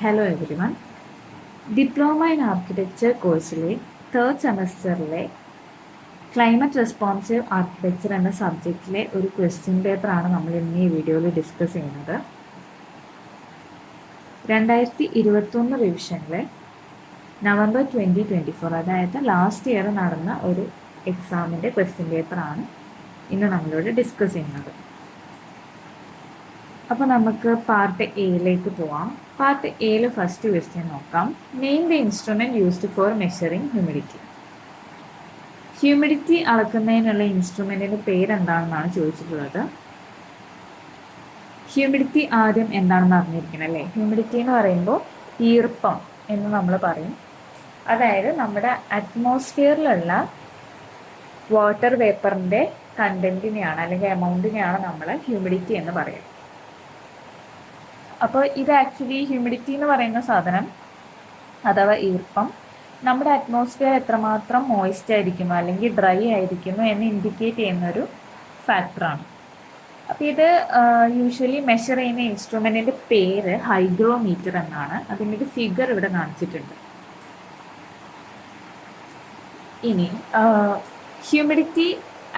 Hello everyone. Diploma in architecture കോഴ്സിലെ third സെമസ്റ്ററിലെ climate responsive architecture എന്ന സബ്ജക്റ്റിലെ ഒരു ക്വസ്റ്റ്യൻ പേപ്പറാണ് നമ്മൾ ഇന്ന് ഈ വീഡിയോയിൽ ഡിസ്കസ് ചെയ്യുന്നത്. 2021 റിവിഷനിലെ നവംബർ 2024, അതായത് ലാസ്റ്റ് ഇയർ നടന്ന ഒരു എക്സാമിൻ്റെ ക്വസ്റ്റ്യൻ പേപ്പറാണ് ഇന്ന് നമ്മളിവിടെ ഡിസ്കസ് ചെയ്യുന്നത്. അപ്പോൾ നമുക്ക് പാർട്ട് എയിലേക്ക് പോവാം. പാർട്ട് എയിൽ ഫസ്റ്റ് ക്വസ്റ്റ്യൻ നോക്കാം. Name the instrument used for measuring humidity. Humidity അളക്കുന്നതിനുള്ള ഇൻസ്ട്രുമെൻറ്റിൻ്റെ പേരെന്താണെന്നാണ് ചോദിച്ചിട്ടുള്ളത്. ഹ്യൂമിഡിറ്റി ആദ്യം എന്താണെന്ന് അറിഞ്ഞിരിക്കണം അല്ലേ. ഹ്യൂമിഡിറ്റി എന്ന് പറയുമ്പോൾ ഈർപ്പം എന്ന് നമ്മൾ പറയും. അതായത് നമ്മുടെ അറ്റ്മോസ്ഫിയറിലുള്ള വാട്ടർ വേപ്പറിൻ്റെ കണ്ടൻറ്റിനെയാണ് അല്ലെങ്കിൽ എമൗണ്ടിനെയാണ് നമ്മൾ ഹ്യൂമിഡിറ്റി എന്ന് പറയുന്നത്. അപ്പോൾ ഇത് ആക്ച്വലി ഹ്യൂമിഡിറ്റി എന്ന് പറയുന്ന സാധനം അഥവാ ഈർപ്പം നമ്മുടെ അറ്റ്മോസ്ഫിയർ എത്രമാത്രം മോയിസ്റ്റ് ആയിരിക്കുന്നു അല്ലെങ്കിൽ ഡ്രൈ ആയിരിക്കുന്നു എന്ന് ഇൻഡിക്കേറ്റ് ചെയ്യുന്നൊരു ഫാക്ടറാണ്. അപ്പോൾ ഇത് യൂഷ്വലി മെഷർ ചെയ്യുന്ന ഇൻസ്ട്രുമെൻറ്റിൻ്റെ പേര് ഹൈഗ്രോമീറ്റർ എന്നാണ്. അതിൻ്റെ ഒരു ഫിഗർ ഇവിടെ കാണിച്ചിട്ടുണ്ട്. ഇനി ഹ്യൂമിഡിറ്റി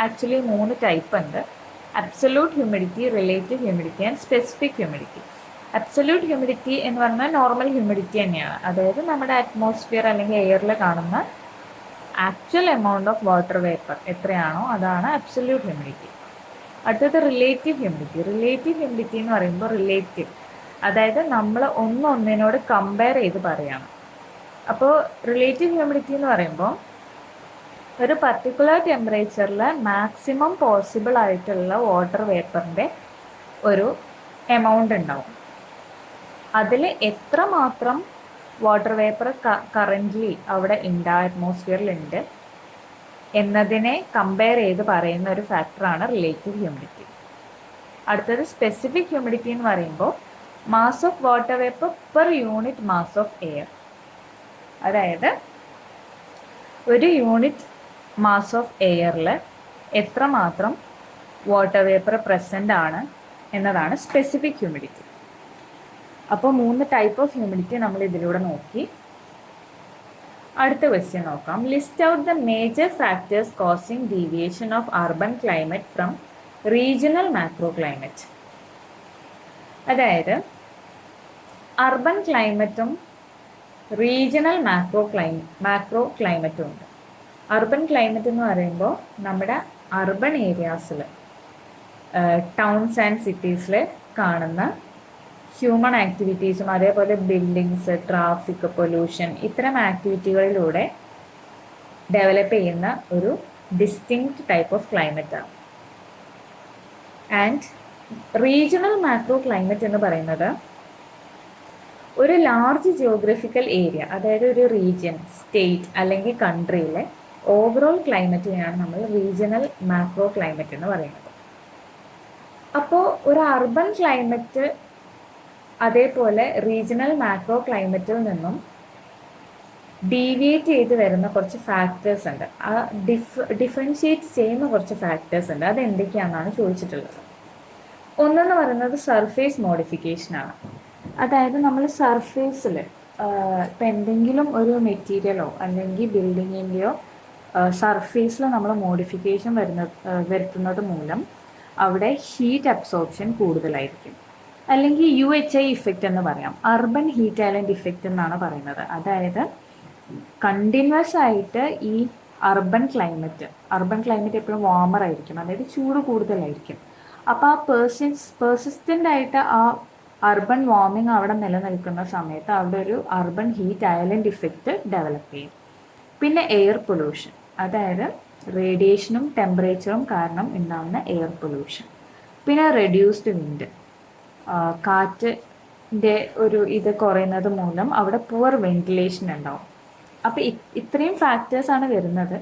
ആക്ച്വലി 3 ടൈപ്പ് ഉണ്ട്. Absolute humidity, relative humidity and specific humidity. Absolute humidity എന്ന് പറഞ്ഞാൽ നോർമൽ ഹ്യൂമിഡിറ്റി തന്നെയാണ്. അതായത് നമ്മുടെ അറ്റ്മോസ്ഫിയർ അല്ലെങ്കിൽ എയറിൽ കാണുന്ന actual amount of water vapour എത്രയാണോ അതാണ് അബ്സല്യൂട്ട് ഹ്യൂമിഡിറ്റി. അടുത്തത് റിലേറ്റീവ് ഹ്യൂമിഡിറ്റി. റിലേറ്റീവ് ഹ്യൂമിഡിറ്റി എന്ന് പറയുമ്പോൾ റിലേറ്റീവ്, അതായത് നമ്മൾ ഒന്നൊന്നിനോട് കമ്പയർ ചെയ്ത് പറയണം. അപ്പോൾ റിലേറ്റീവ് ഹ്യൂമിഡിറ്റി എന്ന് പറയുമ്പോൾ ഒരു പർട്ടിക്കുലർ ടെമ്പറേച്ചറിൽ മാക്സിമം പോസിബിൾ ആയിട്ടുള്ള വാട്ടർ വേപ്പറിൻ്റെ ഒരു എമൗണ്ട് ഉണ്ടാവും. അതിൽ എത്രമാത്രം വാട്ടർ വേപ്പർ കറൻ്റ്ലി അവിടെ ഉണ്ട്, അറ്റ്മോസ്ഫിയറിലുണ്ട് എന്നതിനെ കമ്പയർ ചെയ്ത് പറയുന്ന ഒരു ഫാക്ടറാണ് റിലേറ്റീവ് ഹ്യൂമിഡിറ്റി. അടുത്തത് സ്പെസിഫിക് ഹ്യൂമിഡിറ്റി എന്ന് പറയുമ്പോൾ mass of water vapour per unit mass of air. അതായത് ഒരു യൂണിറ്റ് മാസ് ഓഫ് എയറിൽ എത്രമാത്രം വാട്ടർ വേപ്പർ പ്രസൻ്റ് ആണ് എന്നതാണ് സ്പെസിഫിക് ഹ്യൂമിഡിറ്റി. അപ്പോൾ 3 ടൈപ്പ് ഓഫ് ഹ്യൂമിഡിറ്റി നമ്മൾ ഇതിലൂടെ നോക്കി. അടുത്ത ക്വസ്റ്റ്യൻ നോക്കാം. List out the major factors causing deviation of urban climate from regional macro climate. അതായത് അർബൻ ക്ലൈമറ്റും റീജിയണൽ മാക്രോ ക്ലൈമറ്റും ഉണ്ട്. അർബൻ ക്ലൈമറ്റ് എന്ന് പറയുമ്പോൾ നമ്മുടെ അർബൻ ഏരിയാസിൽ ടൗൺസ് ആൻഡ് സിറ്റീസിൽ കാണുന്ന ഹ്യൂമൺ ആക്ടിവിറ്റീസും അതേപോലെ ബിൽഡിങ്സ്, ട്രാഫിക്, പൊല്യൂഷൻ ഇത്തരം ആക്ടിവിറ്റികളിലൂടെ ഡെവലപ്പ് ചെയ്യുന്ന ഒരു ഡിസ്റ്റിങ്ക്റ്റ് ടൈപ്പ് ഓഫ് ക്ലൈമറ്റാണ്. ആൻഡ് റീജിയണൽ മാക്രോ ക്ലൈമറ്റ് എന്ന് പറയുന്നത് ഒരു ലാർജ് ജിയോഗ്രഫിക്കൽ ഏരിയ, അതായത് ഒരു റീജിയൻ, സ്റ്റേറ്റ് അല്ലെങ്കിൽ കൺട്രിയിലെ ഓവറോൾ ക്ലൈമറ്റിനെയാണ് നമ്മൾ റീജിയണൽ മാക്രോ ക്ലൈമറ്റ് എന്ന് പറയുന്നത്. അപ്പോൾ ഒരു അർബൻ ക്ലൈമറ്റ് അതേപോലെ റീജിയണൽ മാക്രോ ക്ലൈമറ്റിൽ നിന്നും ഡീവിയേറ്റ് ചെയ്ത് വരുന്ന കുറച്ച് ഫാക്ടേഴ്സ് ഉണ്ട്. ആ ഡിഫറൻഷിയേറ്റ് ചെയ്യുന്ന കുറച്ച് ഫാക്ടേഴ്സ് ഉണ്ട്. അതെന്തൊക്കെയാണെന്നാണ് ചോദിച്ചിട്ടുള്ളത്. ഒന്നെന്ന് പറയുന്നത് സർഫേസ് മോഡിഫിക്കേഷനാണ്. അതായത് നമ്മൾ സർഫേസിൽ ഇപ്പം എന്തെങ്കിലും ഒരു മെറ്റീരിയലോ അല്ലെങ്കിൽ ബിൽഡിങ്ങിൻ്റെയോ സർഫേസിൽ നമ്മൾ മോഡിഫിക്കേഷൻ വരുത്തുന്നത് മൂലം അവിടെ ഹീറ്റ് അബ്സോർപ്ഷൻ കൂടുതലായിരിക്കും. അല്ലെങ്കിൽ UHI ഇഫക്റ്റ് എന്ന് പറയാം. അർബൻ ഹീറ്റ് ഐലൻഡ് ഇഫക്റ്റ് എന്നാണ് പറയുന്നത്. അതായത് കണ്ടിന്യൂസ് ആയിട്ട് ഈ അർബൻ ക്ലൈമറ്റ് എപ്പോഴും വാർമർ ആയിരിക്കും, അതായത് ചൂട് കൂടുതലായിരിക്കും. അപ്പോൾ ആ പേഴ്സിസ്റ്റൻ്റ് ആയിട്ട് ആ അർബൻ വാർമിങ് അവിടെ നിലനിൽക്കുന്ന സമയത്ത് അവിടെ ഒരു urban heat island effect develop ചെയ്യും. പിന്നെ എയർ പൊല്യൂഷൻ, അതായത് റേഡിയേഷനും ടെമ്പറേച്ചറും കാരണം ഉണ്ടാകുന്ന എയർ പൊല്യൂഷൻ. പിന്നെ റെഡ്യൂസ്ഡ് വിൻഡ്, കാറ്റിൻ്റെ ഒരു ഇത് കുറയുന്നത് മൂലം അവിടെ പുവർ വെന്റിലേഷൻ ഉണ്ടാവും. അപ്പോൾ ഇത്രയും ഫാക്ടേഴ്സാണ് വരുന്നത്.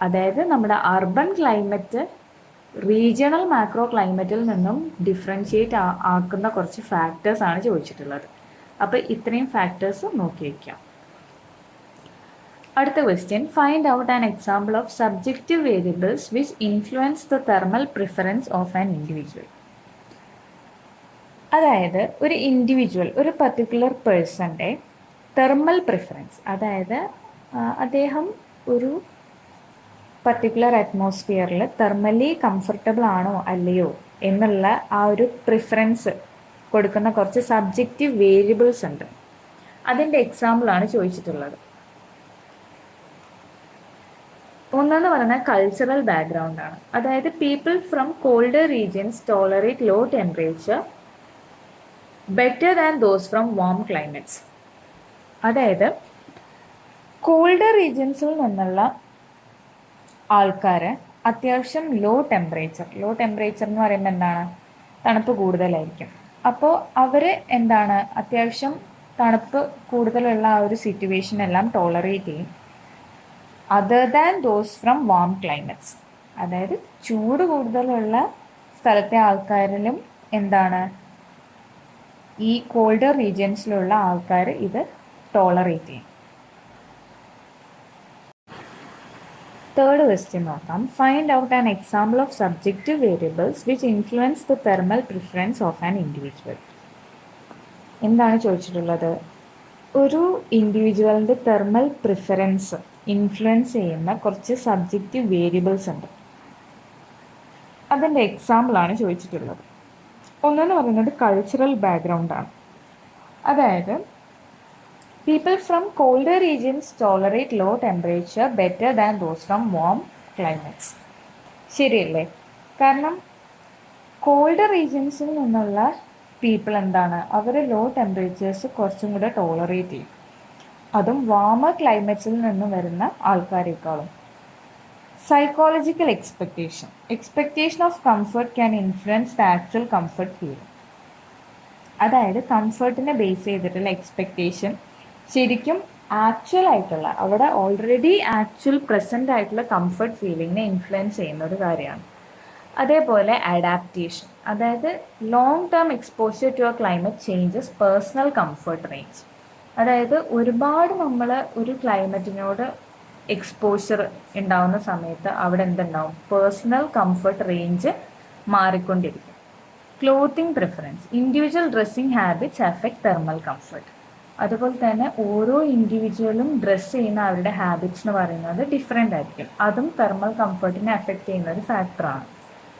അതായത് നമ്മുടെ അർബൻ ക്ലൈമറ്റ് റീജിയണൽ മാക്രോ ക്ലൈമറ്റിൽ നിന്നും ഡിഫറൻഷിയേറ്റ് ആക്കുന്ന കുറച്ച് ഫാക്ടേഴ്സാണ് ചോദിച്ചിട്ടുള്ളത്. അപ്പോൾ ഇത്രയും ഫാക്ടേഴ്സ് നോക്കി വയ്ക്കാം. അടുത്ത question. Find out an example of subjective variables which influence the thermal preference of an individual. അതായത് ഒരു ഇൻഡിവിജ്വൽ, ഒരു പർട്ടിക്കുലർ പേഴ്സൻ്റെ തെർമൽ പ്രിഫറൻസ്, അതായത് അദ്ദേഹം ഒരു പർട്ടിക്കുലർ അറ്റ്മോസ്ഫിയറിൽ തെർമലി കംഫർട്ടബിൾ ആണോ അല്ലയോ എന്നുള്ള ആ ഒരു പ്രിഫറൻസ് കൊടുക്കുന്ന കുറച്ച് സബ്ജക്റ്റീവ് വേരിയബിൾസ് ഉണ്ട്. അതിൻ്റെ എക്സാമ്പിളാണ് ചോദിച്ചിട്ടുള്ളത്. ഒന്നെന്ന് പറയുന്നത് കൾച്ചറൽ ബാക്ക്ഗ്രൗണ്ട് ആണ്. അതായത് people from colder regions tolerate low temperature better than those from warm climates. അതായത് കോൾഡർ റീജിയൻസിൽ നിന്നുള്ള ആൾക്കാർ അത്യാവശ്യം ലോ ടെമ്പറേച്ചർ എന്ന് പറയുമ്പോൾ എന്താണ്, തണുപ്പ് കൂടുതലായിരിക്കും. അപ്പോൾ അവർ എന്താണ്, അത്യാവശ്യം തണുപ്പ് കൂടുതലുള്ള ആ ഒരു സിറ്റുവേഷൻ എല്ലാം ടോളറേറ്റ് ചെയ്യും. Other than those from warm climates, അതായത് ചൂട് കൂടുതലുള്ള സ്ഥലത്തെ ആൾക്കാരിലും എന്താണ്, ഈ കോൾഡർ റീജിയൻസിലുള്ള ആൾക്കാർ ഇത് ടോളറേറ്റ് ചെയ്യും. തേർഡ് ക്വസ്റ്റ്യൻ നോക്കാം. Find out an example of subjective variables which influence the thermal preference of an individual. എന്താണ് ചോദിച്ചിട്ടുള്ളത്? ഒരു ഇൻഡിവിജ്വലിൻ്റെ തെർമൽ പ്രിഫറൻസ് ഇൻഫ്ലുവൻസ് ചെയ്യുന്ന കുറച്ച് സബ്ജക്റ്റീവ് വേരിയബിൾസ് ഉണ്ട്. അതിൻ്റെ എക്സാമ്പിളാണ് ചോദിച്ചിട്ടുള്ളത്. ഒന്നെന്ന് പറയുന്നത് കൾച്ചറൽ ബാക്ക്ഗ്രൗണ്ടാണ്. അതായത് people from colder regions tolerate low temperature better than those from warm climates. ശരിയല്ലേ? കാരണം കോൾഡർ റീജിയൻസിൽ നിന്നുള്ള പീപ്പിൾ എന്താണ്, അവർ ലോ ടെമ്പറേച്ചേഴ്സ് കുറച്ചും കൂടെ ടോളറേറ്റ് ചെയ്യും, അതും വാമർ ക്ലൈമറ്റ്സിൽ നിന്ന് വരുന്ന ആൾക്കാരെക്കാളും. Psychological expectation of comfort can influence the actual comfort feeling. അതായത് കംഫർട്ടിനെ ബേസ് ചെയ്തിട്ടുള്ള എക്സ്പെക്റ്റേഷൻ ശരിക്കും ആക്ച്വൽ ആയിട്ടുള്ള, അവിടെ ഓൾറെഡി ആക്ച്വൽ പ്രസൻ്റ് ആയിട്ടുള്ള കംഫർട്ട് ഫീലിങ്ങിനെ ഇൻഫ്ലുവൻസ് ചെയ്യുന്ന ഒരു കാര്യമാണ്. അതേപോലെ അഡാപ്റ്റേഷൻ, അതായത് long term exposure to a climate changes personal comfort range. അതായത് ഒരുപാട് നമ്മൾ ഒരു ക്ലൈമറ്റിനോട് എക്സ്പോഷർ ഉണ്ടാവുന്ന സമയത്ത് അവിടെ എന്തുണ്ടാവും, പേഴ്സണൽ കംഫർട്ട് റേഞ്ച് മാറിക്കൊണ്ടിരിക്കും. Clothing preference, individual dressing habits affect thermal comfort. അതുപോലെ തന്നെ ഓരോ ഇൻഡിവിജ്വലും ഡ്രസ്സ് ചെയ്യുന്ന അവരുടെ ഹാബിറ്റ്സ് എന്ന് പറയുന്നത് ഡിഫറെൻ്റ് ആയിരിക്കും. അതും തെർമൽ കംഫർട്ടിനെ അഫക്റ്റ് ചെയ്യുന്ന ഒരു ഫാക്ടറാണ്.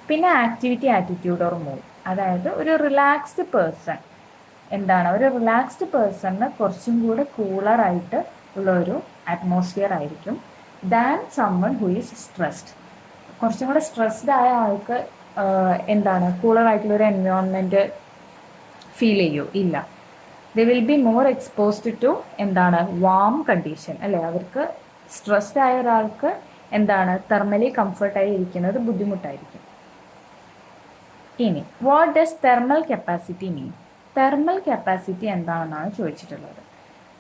പിന്നെ ആക്ടിവിറ്റി, ആറ്റിറ്റ്യൂഡ് ഓർ മൂഡ്, അതായത് ഒരു റിലാക്സ്ഡ് പേഴ്സൺ എന്താണ്, ഒരു റിലാക്സ്ഡ് പേഴ്സണിന് കുറച്ചും കൂടെ കൂളറായിട്ട് ഉള്ള ഒരു അറ്റ്മോസ്ഫിയർ ആയിരിക്കും than someone who is stressed. കുറച്ചും കൂടെ സ്ട്രെസ്ഡ് ആയ ആൾക്ക് എന്താണ്, കൂളറായിട്ടുള്ളൊരു എൻവയോൺമെൻറ്റ് ഫീൽ ചെയ്യോ? ഇല്ല. They will be more exposed to എന്താണ്, വാം കണ്ടീഷൻ അല്ലേ. അവർക്ക് സ്ട്രെസ്ഡ് ആയ ഒരാൾക്ക് എന്താണ്, തെർമലി കംഫർട്ടായി ഇരിക്കുന്നത് ബുദ്ധിമുട്ടായിരിക്കും. ഇനി what does thermal capacity mean? Thermal capacity എന്താണെന്നാണ് ചോദിച്ചിട്ടുള്ളത്.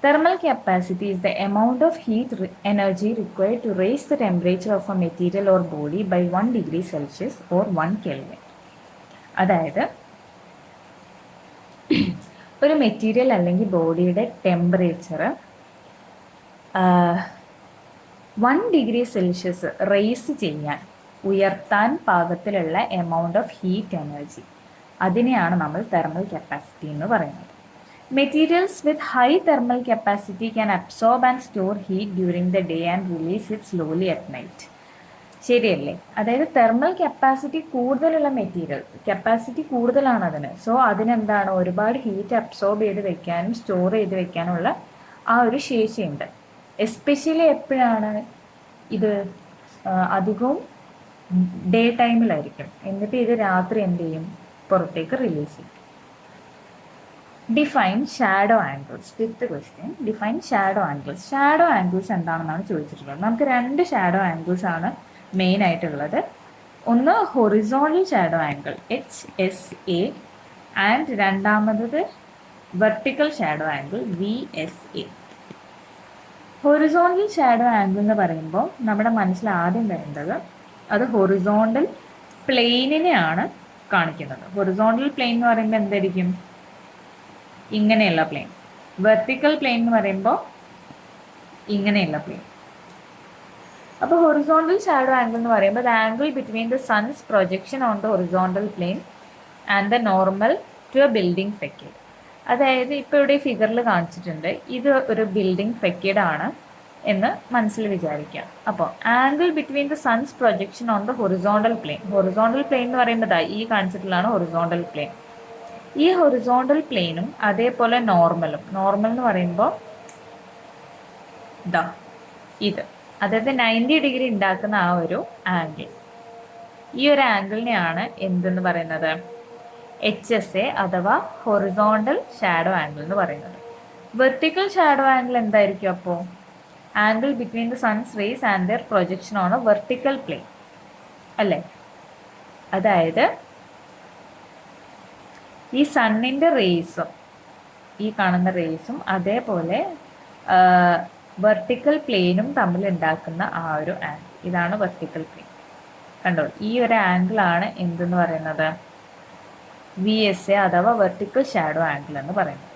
Thermal capacity is the amount of heat energy required to raise the temperature of a material or body by 1 degree Celsius or 1 Kelvin. അതായത് ഒരു material അല്ലെങ്കിൽ ബോഡിയുടെ temperature 1 degree Celsius raise ചെയ്യാൻ, ഉയർത്താൻ പാകത്തിലുള്ള amount of heat energy, അതിനെയാണ് നമ്മൾ thermal capacity എന്ന് പറയുന്നത്. Materials with high thermal capacity can absorb and store heat during the day and release it slowly at night. ശരിയല്ലേ? അതായത് തെർമൽ കപ്പാസിറ്റി കൂടുതലുള്ള material, capacity കൂടുതലാണ് അതിന്. സോ അതിനെന്താണ്, ഒരുപാട് ഹീറ്റ് അബ്സോർബ് ചെയ്ത് വെക്കാനും സ്റ്റോർ ചെയ്ത് വെക്കാനുള്ള ആ ഒരു ശേഷിയുണ്ട്. എസ്പെഷ്യലി എപ്പോഴാണ് ഇത്, അധികവും ഡേ ടൈമിലായിരിക്കും. എന്നിട്ട് ഇത് രാത്രി എന്ത് ചെയ്യും, പുറത്തേക്ക് റിലീസ് ചെയ്യും. Define shadow angles. Fifth question, define shadow angles. Shadow angles എന്താണെന്നാണ് ചോദിച്ചിട്ടുള്ളത്. നമുക്ക് 2 ഷാഡോ ആംഗിൾസ് ആണ് മെയിൻ ആയിട്ടുള്ളത്. ഒന്ന് horizontal shadow angle HSA and രണ്ടാമത് vertical shadow angle VSA. Horizontal shadow angle എന്ന് പറയുമ്പോൾ നമ്മുടെ മനസ്സിൽ ആദ്യം വരേണ്ടത് അത് ഹൊറിസോണ്ടൽ പ്ലെയിനിനെയാണ് കാണിക്കുന്നത്. ഹൊറിസോണ്ടൽ പ്ലെയിൻ എന്ന് പറയുമ്പോൾ എന്തായിരിക്കും, ഇങ്ങനെയുള്ള പ്ലെയിൻ. വെർട്ടിക്കൽ പ്ലെയിൻ എന്ന് പറയുമ്പോൾ ഇങ്ങനെയുള്ള പ്ലെയിൻ. അപ്പോൾ ഹൊറിസോണ്ടൽ ഷാഡോ ആംഗിൾ എന്ന് പറയുമ്പോൾ the angle between the sun's projection on the horizontal plane and the normal to a building facade. അതായത് ഇപ്പോൾ ഇവിടെ ഫിഗറിൽ കാണിച്ചിട്ടുണ്ട്, ഇത് ഒരു ബിൽഡിംഗ് ഫെക്കേഡ് ആണ് എന്ന് മനസ്സിൽ വിചാരിക്കാം. അപ്പോൾ angle between the sun's projection on the horizontal plain. Horizontal plane എന്ന് പറയുമ്പോൾ ഈ കാണിച്ചിട്ടുള്ളതാണ് ഹൊറിസോണ്ടൽ പ്ലെയിൻ. ഈ ഹൊറിസോണ്ടൽ പ്ലെയിനും അതേപോലെ നോർമൽ എന്ന് പറയുമ്പോൾ ഇത്, അതായത് 90 ഡിഗ്രി ഉണ്ടാക്കുന്ന ആ ഒരു ആംഗിൾ, ഈ ഒരു ആംഗിളിനെയാണ് എന്തെന്ന് പറയുന്നത്? HSA അഥവാ ഹൊറിസോണ്ടൽ ഷാഡോ ആംഗിൾ എന്ന് പറയുന്നത്. വെർട്ടിക്കൽ ഷാഡോ ആംഗിൾ എന്തായിരിക്കും? അപ്പോൾ angle between the sun's rays and their projection on a vertical plane അല്ലേ? അതായത് ഈ സണ്ണിൻ്റെ റേസും ഈ കാണുന്ന റേസും അതേപോലെ വെർട്ടിക്കൽ പ്ലെയിനും തമ്മിൽ ഉണ്ടാക്കുന്ന ആ ഒരു ആംഗിൾ, ഇതാണ് വെർട്ടിക്കൽ പ്ലെയിൻ. കണ്ടോ, ഈ ഒരു ആംഗിളാണ് എന്തെന്ന് പറയുന്നത്? VSA അഥവാ വെർട്ടിക്കൽ ഷാഡോ ആംഗിൾ എന്ന് പറയുന്നത്.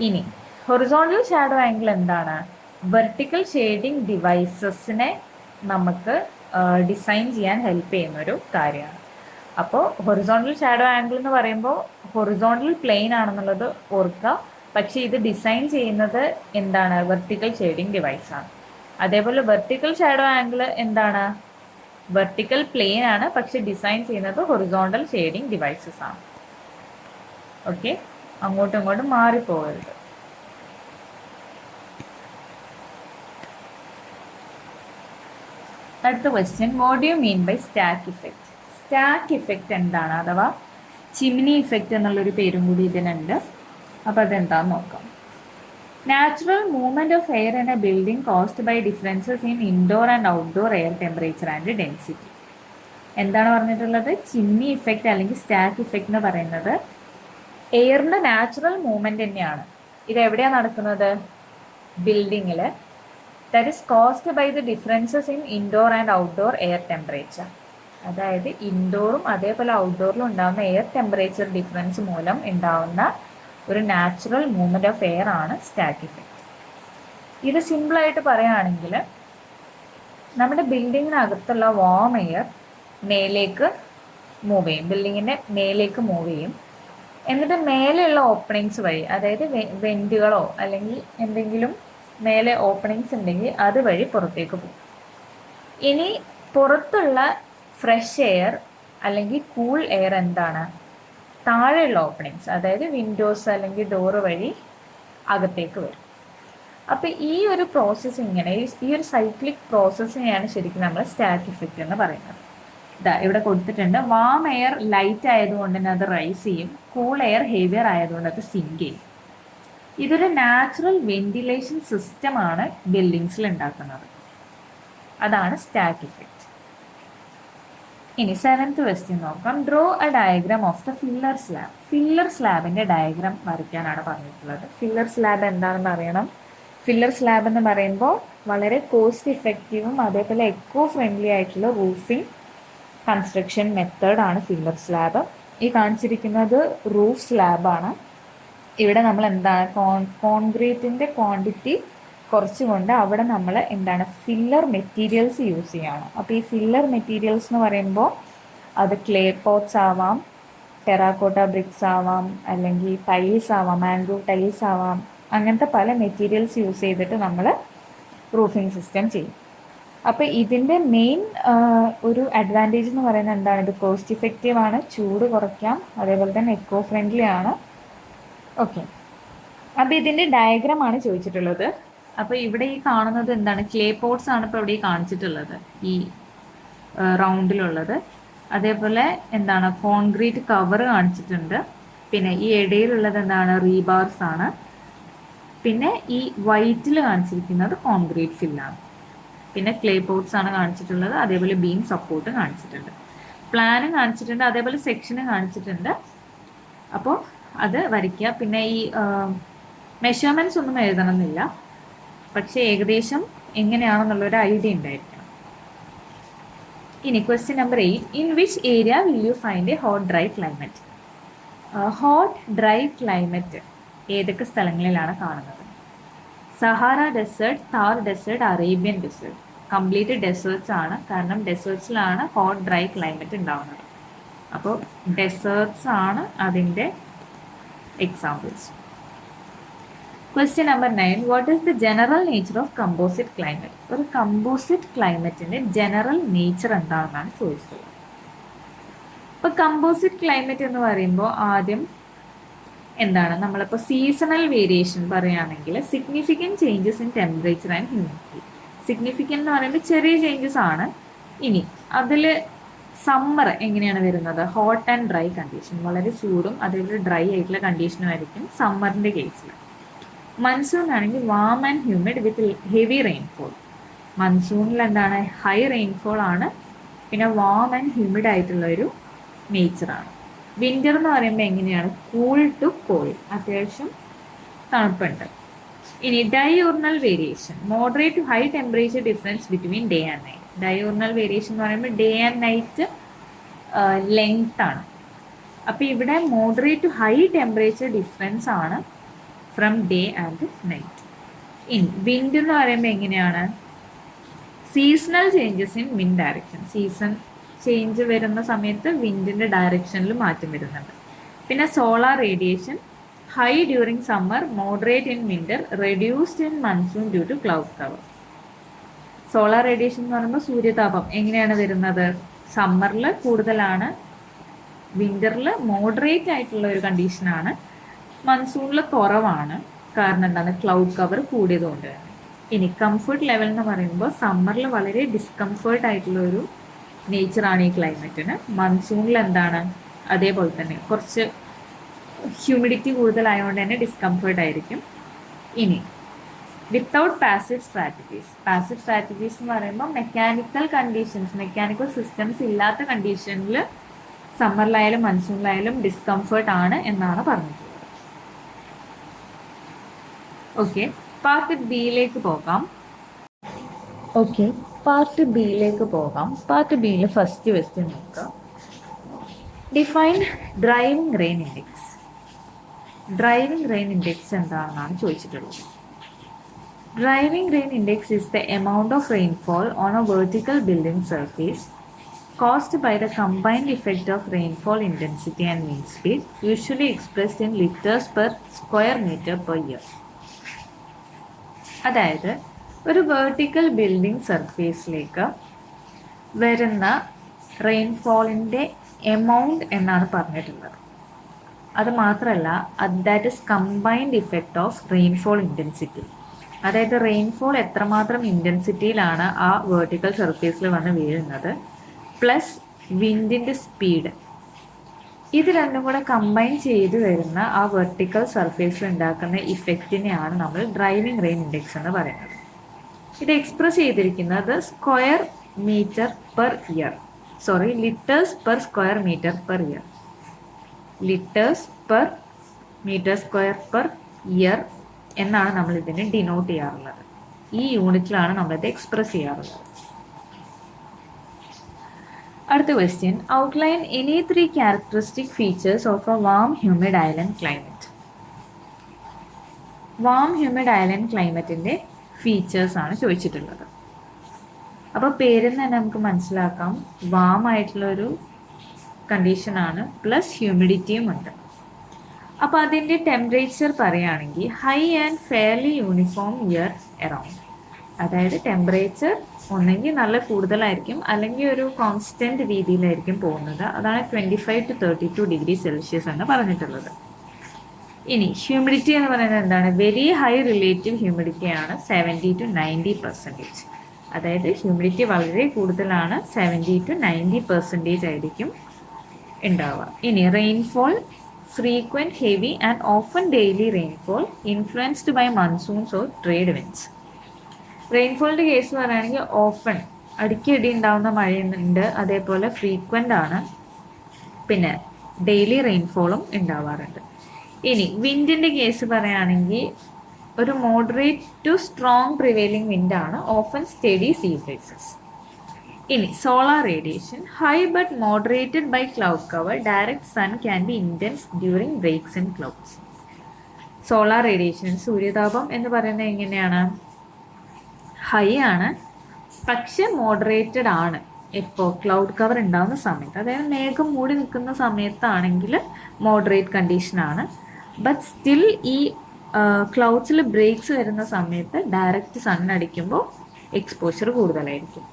ഇനി ഹൊറിസോണ്ടൽ ഷാഡോ ആംഗിൾ എന്താണ്? വെർട്ടിക്കൽ ഷെയ്ഡിങ് ഡിവൈസസിനെ നമുക്ക് ഡിസൈൻ ചെയ്യാൻ ഹെൽപ്പ് ചെയ്യുന്ന ഒരു കാര്യമാണ്. അപ്പോൾ ഹൊറിസോണ്ടൽ ഷാഡോ ആംഗിൾ എന്ന് പറയുമ്പോൾ ഹൊറിസോണ്ടൽ പ്ലെയിൻ ആണെന്നുള്ളത് ഓർക്കുക. പക്ഷേ ഇത് ഡിസൈൻ ചെയ്യുന്നത് എന്താണ്? വെർട്ടിക്കൽ ഷെയ്ഡിങ് ഡിവൈസാണ്. അതേപോലെ വെർട്ടിക്കൽ ഷാഡോ ആംഗിൾ എന്താണ്? വെർട്ടിക്കൽ പ്ലെയിൻ ആണ്, പക്ഷെ ഡിസൈൻ ചെയ്യുന്നത് ഹൊറിസോണ്ടൽ ഷെയ്ഡിങ് ഡിവൈസസ് ആണ്. ഓക്കെ, അങ്ങോട്ടും ഇങ്ങോട്ടും മാറിപ്പോകരുത്. അടുത്ത question, what do you mean by stack effect? Stack effect എന്താണ്? അഥവാ ചിമ്നി ഇഫക്റ്റ് എന്നുള്ളൊരു പേരും കൂടി ഇതിനുണ്ട്. അപ്പോൾ അതെന്താണെന്ന് നോക്കാം. Natural movement of air in a building caused by differences in indoor and outdoor air temperature and density. എന്താണ് പറഞ്ഞിട്ടുള്ളത്? ചിമ്നി ഇഫക്റ്റ് അല്ലെങ്കിൽ സ്റ്റാക്ക് ഇഫക്റ്റ് എന്ന് പറയുന്നത് എയറിൻ്റെ നാച്ചുറൽ മൂവ്മെൻറ്റ് തന്നെയാണ്. ഇതെവിടെയാണ് നടക്കുന്നത്? ബിൽഡിങ്ങിൽ. That is caused by the differences in indoor and outdoor air temperature. അതായത് ഇൻഡോറും അതേപോലെ ഔട്ട്ഡോറിലും ഉണ്ടാകുന്ന എയർ ടെമ്പറേച്ചർ ഡിഫറൻസ് മൂലം ഉണ്ടാകുന്ന ഒരു നാച്ചുറൽ മൂവ്മെൻറ്റ് ഓഫ് എയർ ആണ് സ്റ്റാക്ക് ഇഫക്റ്റ്. ഇത് സിമ്പിളായിട്ട് പറയുകയാണെങ്കിൽ നമ്മുടെ ബിൽഡിങ്ങിനകത്തുള്ള വാം എയർ മേലേക്ക് മൂവ് ചെയ്യും, ബിൽഡിങ്ങിൻ്റെ മേലേക്ക് മൂവ് ചെയ്യും. എന്നിട്ട് മേലെയുള്ള ഓപ്പണിങ്സ് വഴി, അതായത് വെൻറ്റുകളോ അല്ലെങ്കിൽ എന്തെങ്കിലും മേലെ ഓപ്പണിങ്സ് ഉണ്ടെങ്കിൽ അതുവഴി പുറത്തേക്ക് പോകും. ഇനി പുറത്തുള്ള ഫ്രഷ് എയർ അല്ലെങ്കിൽ കൂൾ എയർ എന്താണ്? താഴെയുള്ള ഓപ്പണിങ്സ്, അതായത് വിൻഡോസ് അല്ലെങ്കിൽ ഡോറ് വഴി അകത്തേക്ക് വരും. അപ്പോൾ ഈ ഒരു പ്രോസസ്സ് ഇങ്ങനെ, ഈ ഒരു സൈക്ലിക് പ്രോസസ്സിനെയാണ് ശരിക്കും നമ്മൾ സ്റ്റാക്ക് ഇഫക്റ്റ് എന്ന് പറയുന്നത്. ഇവിടെ കൊടുത്തിട്ടുണ്ട്, വാം എയർ ലൈറ്റ് ആയതുകൊണ്ട് തന്നെ അത് റൈസ് ചെയ്യും, കൂൾ എയർ ഹെവിയർ ആയതുകൊണ്ട് അത് സിങ്ക് ചെയ്യും. ഇതൊരു നാച്ചുറൽ വെന്റിലേഷൻ സിസ്റ്റമാണ് ബിൽഡിങ്സിൽ ഉണ്ടാക്കുന്നത്. അതാണ് സ്റ്റാക്ക് ഇഫക്റ്റ്. ഇനി 7th ക്വസ്റ്റ്യൻ നോക്കാം. Draw a diagram of the filler slab. Filler സ്ലാബിൻ്റെ ഡയഗ്രാം വരയ്ക്കാനാണ് പറഞ്ഞിട്ടുള്ളത്. ഫില്ലർ സ്ലാബ് എന്താണെന്ന് അറിയണം. ഫില്ലർ സ്ലാബ് എന്ന് പറയുമ്പോൾ വളരെ കോസ്റ്റ് ഇഫക്റ്റീവും അതേപോലെ എക്കോ ഫ്രണ്ട്ലി ആയിട്ടുള്ള റൂഫിംഗ് കൺസ്ട്രക്ഷൻ മെത്തേഡാണ് ഫില്ലർ സ്ലാബ്. ഈ കാണിച്ചിരിക്കുന്നത് റൂഫ് സ്ലാബാണ്. ഇവിടെ നമ്മൾ എന്താണ് കോൺക്രീറ്റിൻ്റെ ക്വാണ്ടിറ്റി കുറച്ചുകൊണ്ട് അവിടെ നമ്മൾ എന്താണ് ഫില്ലർ മെറ്റീരിയൽസ് യൂസ് ചെയ്യുകയാണ്. അപ്പോൾ ഈ ഫില്ലർ മെറ്റീരിയൽസ് എന്ന് പറയുമ്പോൾ അത് ക്ലേ പോട്ട്സ് ആവാം, ടെറാക്കോട്ട ബ്രിക്സ് ആവാം, അല്ലെങ്കിൽ ടൈൽസ് ആവാം, മാംഗ്രൂവ് ടൈൽസ് ആവാം. അങ്ങനത്തെ പല മെറ്റീരിയൽസ് യൂസ് ചെയ്തിട്ട് നമ്മൾ റൂഫിംഗ് സിസ്റ്റം ചെയ്യും. അപ്പോൾ ഇതിൻ്റെ മെയിൻ ഒരു അഡ്വാൻറ്റേജ് എന്ന് പറയുന്നത് എന്താണ്? ഇത് കോസ്റ്റ് ഇഫക്റ്റീവ് ആണ്, ചൂട് കുറയ്ക്കാം, അതേപോലെ തന്നെ എക്കോ ഫ്രണ്ട്ലി ആണ്. ഓക്കെ, അപ്പോൾ ഇതിൻ്റെ ഡയഗ്രാമാണ് ചോദിച്ചിട്ടുള്ളത്. അപ്പോൾ ഇവിടെ ഈ കാണുന്നത് എന്താണ്? ക്ലേ പോട്ട്സ് ആണ് ഇപ്പോൾ ഇവിടെ ഈ കാണിച്ചിട്ടുള്ളത്, ഈ റൗണ്ടിലുള്ളത്. അതേപോലെ എന്താണ് കോൺക്രീറ്റ് കവർ കാണിച്ചിട്ടുണ്ട്. പിന്നെ ഈ ഇടയിലുള്ളത് എന്താണ്? റീബാർസ് ആണ്. പിന്നെ ഈ വൈറ്റിൽ കാണിച്ചിരിക്കുന്നത് കോൺക്രീറ്റ് ഫില്ലാണ്. പിന്നെ ക്ലേ പോട്ട്സ് ആണ് കാണിച്ചിട്ടുള്ളത്. അതേപോലെ ബീം സപ്പോർട്ട് കാണിച്ചിട്ടുണ്ട്, പ്ലാനും കാണിച്ചിട്ടുണ്ട്, അതേപോലെ സെക്ഷനും കാണിച്ചിട്ടുണ്ട്. അപ്പോൾ അത് വരയ്ക്കുക. പിന്നെ ഈ മെഷർമെൻറ്റ്സ് ഒന്നും എഴുതണമെന്നില്ല, പക്ഷേ ഏകദേശം എങ്ങനെയാണെന്നുള്ളൊരു ഐഡിയ ഉണ്ടായിരിക്കണം. ഇനി question number 8. In which area will you find a hot dry climate? Hot dry climate ഏതൊക്കെ സ്ഥലങ്ങളിലാണ് കാണുന്നത്? Sahara desert, Thar desert, Arabian desert. Complete deserts ആണ്, കാരണം ഡെസേർട്ട്സിലാണ് ഹോട്ട് ഡ്രൈ ക്ലൈമറ്റ് ഉണ്ടാവുന്നത്. അപ്പോൾ ഡെസേർട്സ് ആണ് അതിൻ്റെ examples. Question number 9. What is the general nature of composite climate? ഒരു കമ്പോസിറ്റ് ക്ലൈമറ്റിൻ്റെ ജനറൽ നേച്ചർ എന്താണെന്നാണ് ചോദിച്ചത്. ഇപ്പോൾ കമ്പോസിറ്റ് ക്ലൈമറ്റ് എന്ന് പറയുമ്പോൾ ആദ്യം എന്താണ്, നമ്മളിപ്പോൾ സീസണൽ വേരിയേഷൻ പറയുകയാണെങ്കിൽ significant changes in temperature and humidity. Significant എന്ന് പറയുമ്പോൾ ചെറിയ ചേഞ്ചസ് ആണ്. ഇനി അതിൽ സമ്മർ എങ്ങനെയാണ് വരുന്നത്? ഹോട്ട് ആൻഡ് ഡ്രൈ കണ്ടീഷൻ, വളരെ ചൂടും അതേപോലെ ഡ്രൈ ആയിട്ടുള്ള കണ്ടീഷനും ആയിരിക്കും സമ്മറിൻ്റെ കേസിൽ. മൺസൂൺ ആണെങ്കിൽ warm and humid with heavy rainfall. മൺസൂണിൽ എന്താണ്, ഹൈ റെയിൻഫോൾ ആണ്, പിന്നെ വാം ആൻഡ് ഹ്യൂമിഡ് ആയിട്ടുള്ള ഒരു നേച്ചറാണ്. വിൻ്റർ എന്ന് പറയുമ്പോൾ എങ്ങനെയാണ്, കൂൾ ടു കോൾഡ്, അത്യാവശ്യം തണുപ്പുണ്ട്. ഇനി diurnal variation, moderate to high temperature difference between day and night. Diurnal variation എന്ന് പറയുമ്പോൾ ഡേ ആൻഡ് നൈറ്റ് ലെങ്ത് ആണ്. അപ്പോൾ ഇവിടെ moderate to high temperature difference ആണ് ഫ്രം ഡേ ആൻഡ് നൈറ്റ്. ഇനി വിൻഡ് എന്ന് പറയുമ്പോൾ എങ്ങനെയാണ്, seasonal changes in wind direction. Season change വരുന്ന സമയത്ത് വിൻഡിൻ്റെ ഡയറക്ഷനിൽ മാറ്റം വരുന്നുണ്ട്. പിന്നെ solar radiation, high during summer, moderate in winter, reduced in monsoon due to cloud cover. Solar radiation എന്ന് പറയുമ്പോൾ സൂര്യതാപം എങ്ങനെയാണ് വരുന്നത്, സമ്മറിൽ കൂടുതലാണ്, വിൻ്ററിൽ മോഡറേറ്റ് ആയിട്ടുള്ള ഒരു കണ്ടീഷനാണ്, മൺസൂണിൽ കുറവാണ്. കാരണം എന്താണ്, ക്ലൗഡ് കവർ കൂടിയതുകൊണ്ട് തന്നെ. ഇനി കംഫർട്ട് ലെവൽ എന്ന് പറയുമ്പോൾ സമ്മറിൽ വളരെ ഡിസ്കംഫേർട്ട് ആയിട്ടുള്ള ഒരു നേച്ചറാണ് ഈ ക്ലൈമറ്റിന്. മൺസൂണിൽ എന്താണ്, അതേപോലെ തന്നെ കുറച്ച് ഹ്യൂമിഡിറ്റി കൂടുതലായതുകൊണ്ട് തന്നെ ഡിസ്കംഫേർട്ട് ആയിരിക്കും. ഇനി without passive strategies. Passive strategies എന്ന് പറയുമ്പോൾ മെക്കാനിക്കൽ കണ്ടീഷൻസ്, മെക്കാനിക്കൽ സിസ്റ്റംസ് ഇല്ലാത്ത കണ്ടീഷനിൽ സമ്മറിലായാലും മൺസൂണിലായാലും ഡിസ്കംഫേർട്ട് ആണ് എന്നാണ് പറഞ്ഞിട്ടുള്ളത്. ഓക്കെ, പാർട്ട് ബിയിലേക്ക് പോകാം. പാർട്ട് ബിയിൽ ഫസ്റ്റ് ക്വസ്റ്റ്യൻ നോക്കാം. Define driving rain index. Driving rain index എന്താണെന്നാണ് ചോദിച്ചിട്ടുള്ളത്. Driving rain index is the amount of rainfall on a vertical building surface caused by the combined effect of rainfall intensity and wind speed, usually expressed in liters per square meter per year. അതായത് ഒരു vertical building സർഫേസിലേക്ക് വരുന്ന റെയിൻഫോളിൻ്റെ amount എന്നാണ് പറഞ്ഞിട്ടുള്ളത്. അത് മാത്രമല്ല, that is combined effect of rainfall intensity. അതായത് rainfall എത്രമാത്രം ഇൻറ്റൻസിറ്റിയിലാണ് ആ വെർട്ടിക്കൽ സർഫേസിൽ വന്ന് വീഴുന്നത്, പ്ലസ് വിൻഡിൻ്റെ സ്പീഡ്, ഇത് രണ്ടും കൂടെ കമ്പൈൻ ചെയ്ത് വരുന്ന ആ വെർട്ടിക്കൽ സർഫേസിൽ ഉണ്ടാക്കുന്ന ഇഫക്റ്റിനെയാണ് നമ്മൾ ഡ്രൈവിംഗ് റെയിൻ ഇൻഡെക്സ് എന്ന് പറയുന്നത്. ഇത് എക്സ്പ്രസ് ചെയ്തിരിക്കുന്നത് square metre per year, litres per square metre per year. Litres per metre square per year എന്നാണ് നമ്മൾ ഇതിനെ ഡിനോട്ട് ചെയ്യാറുള്ളത്. ഈ യൂണിറ്റിലാണ് നമ്മളിത് എക്സ്പ്രസ് ചെയ്യാറുള്ളത്. അടുത്ത question, outline any 3 characteristic features of a warm humid island climate. Warm humid island ക്ലൈമറ്റിൻ്റെ ഫീച്ചേഴ്സാണ് ചോദിച്ചിട്ടുള്ളത്. അപ്പോൾ പേരിൽ തന്നെ നമുക്ക് മനസ്സിലാക്കാം, വാം ആയിട്ടുള്ളൊരു കണ്ടീഷനാണ്, പ്ലസ് ഹ്യൂമിഡിറ്റിയും ഉണ്ട്. അപ്പോൾ അതിൻ്റെ ടെമ്പറേച്ചർ പറയുകയാണെങ്കിൽ high and fairly uniform year around. അതായത് ടെമ്പറേച്ചർ ഒന്നെങ്കിൽ നല്ല കൂടുതലായിരിക്കും, അല്ലെങ്കിൽ ഒരു കോൺസ്റ്റൻറ്റ് രീതിയിലായിരിക്കും പോകുന്നത്. അതാണ് 25 to 32 ഡിഗ്രി സെൽഷ്യസ് എന്ന് പറഞ്ഞിട്ടുള്ളത്. ഇനി ഹ്യൂമിഡിറ്റി എന്ന് പറയുന്നത് എന്താണ്, വെരി ഹൈ റിലേറ്റീവ് ഹ്യൂമിഡിറ്റിയാണ്, 70 to 90%. അതായത് ഹ്യൂമിഡിറ്റി വളരെ കൂടുതലാണ്, 70 to 90% ആയിരിക്കും ഉണ്ടാവുക. ഇനി rainfall frequent, heavy and often daily rainfall influenced by monsoons or trade winds. റെയിൻഫോളിൻ്റെ കേസ് പറയുകയാണെങ്കിൽ ഓഫൺ, അടിക്കടി ഉണ്ടാകുന്ന മഴയുണ്ട്, അതേപോലെ ഫ്രീക്വൻ്റ് ആണ്, പിന്നെ ഡെയിലി റെയിൻഫോളും ഉണ്ടാവാറുണ്ട്. ഇനി വിൻഡിൻ്റെ കേസ് പറയുകയാണെങ്കിൽ ഒരു മോഡറേറ്റ് ടു സ്ട്രോങ് പ്രിവെയിലിംഗ് വിൻഡാണ്, ഓഫൻ സ്റ്റഡി സീ ബ്രീസസ്. ഇനി solar radiation, high but moderated by cloud cover, direct sun can be intense during breaks in clouds. Solar radiation, സൂര്യതാപം എന്ന് പറയുന്നത് എങ്ങനെയാണ്, ഹൈ ആണ്, പക്ഷെ മോഡറേറ്റഡ് ആണ്, ഇപ്പോൾ ക്ലൗഡ് കവർ ഉണ്ടാകുന്ന സമയത്ത്, അതായത് മേഘം മൂടി നിൽക്കുന്ന സമയത്താണെങ്കിൽ മോഡറേറ്റ് കണ്ടീഷനാണ്. ബട്ട് സ്റ്റിൽ ഈ ക്ലൗഡ്സിൽ ബ്രേക്സ് വരുന്ന സമയത്ത് ഡയറക്റ്റ് സൺ അടിക്കുമ്പോൾ എക്സ്പോഷർ കൂടുതലായിരിക്കും.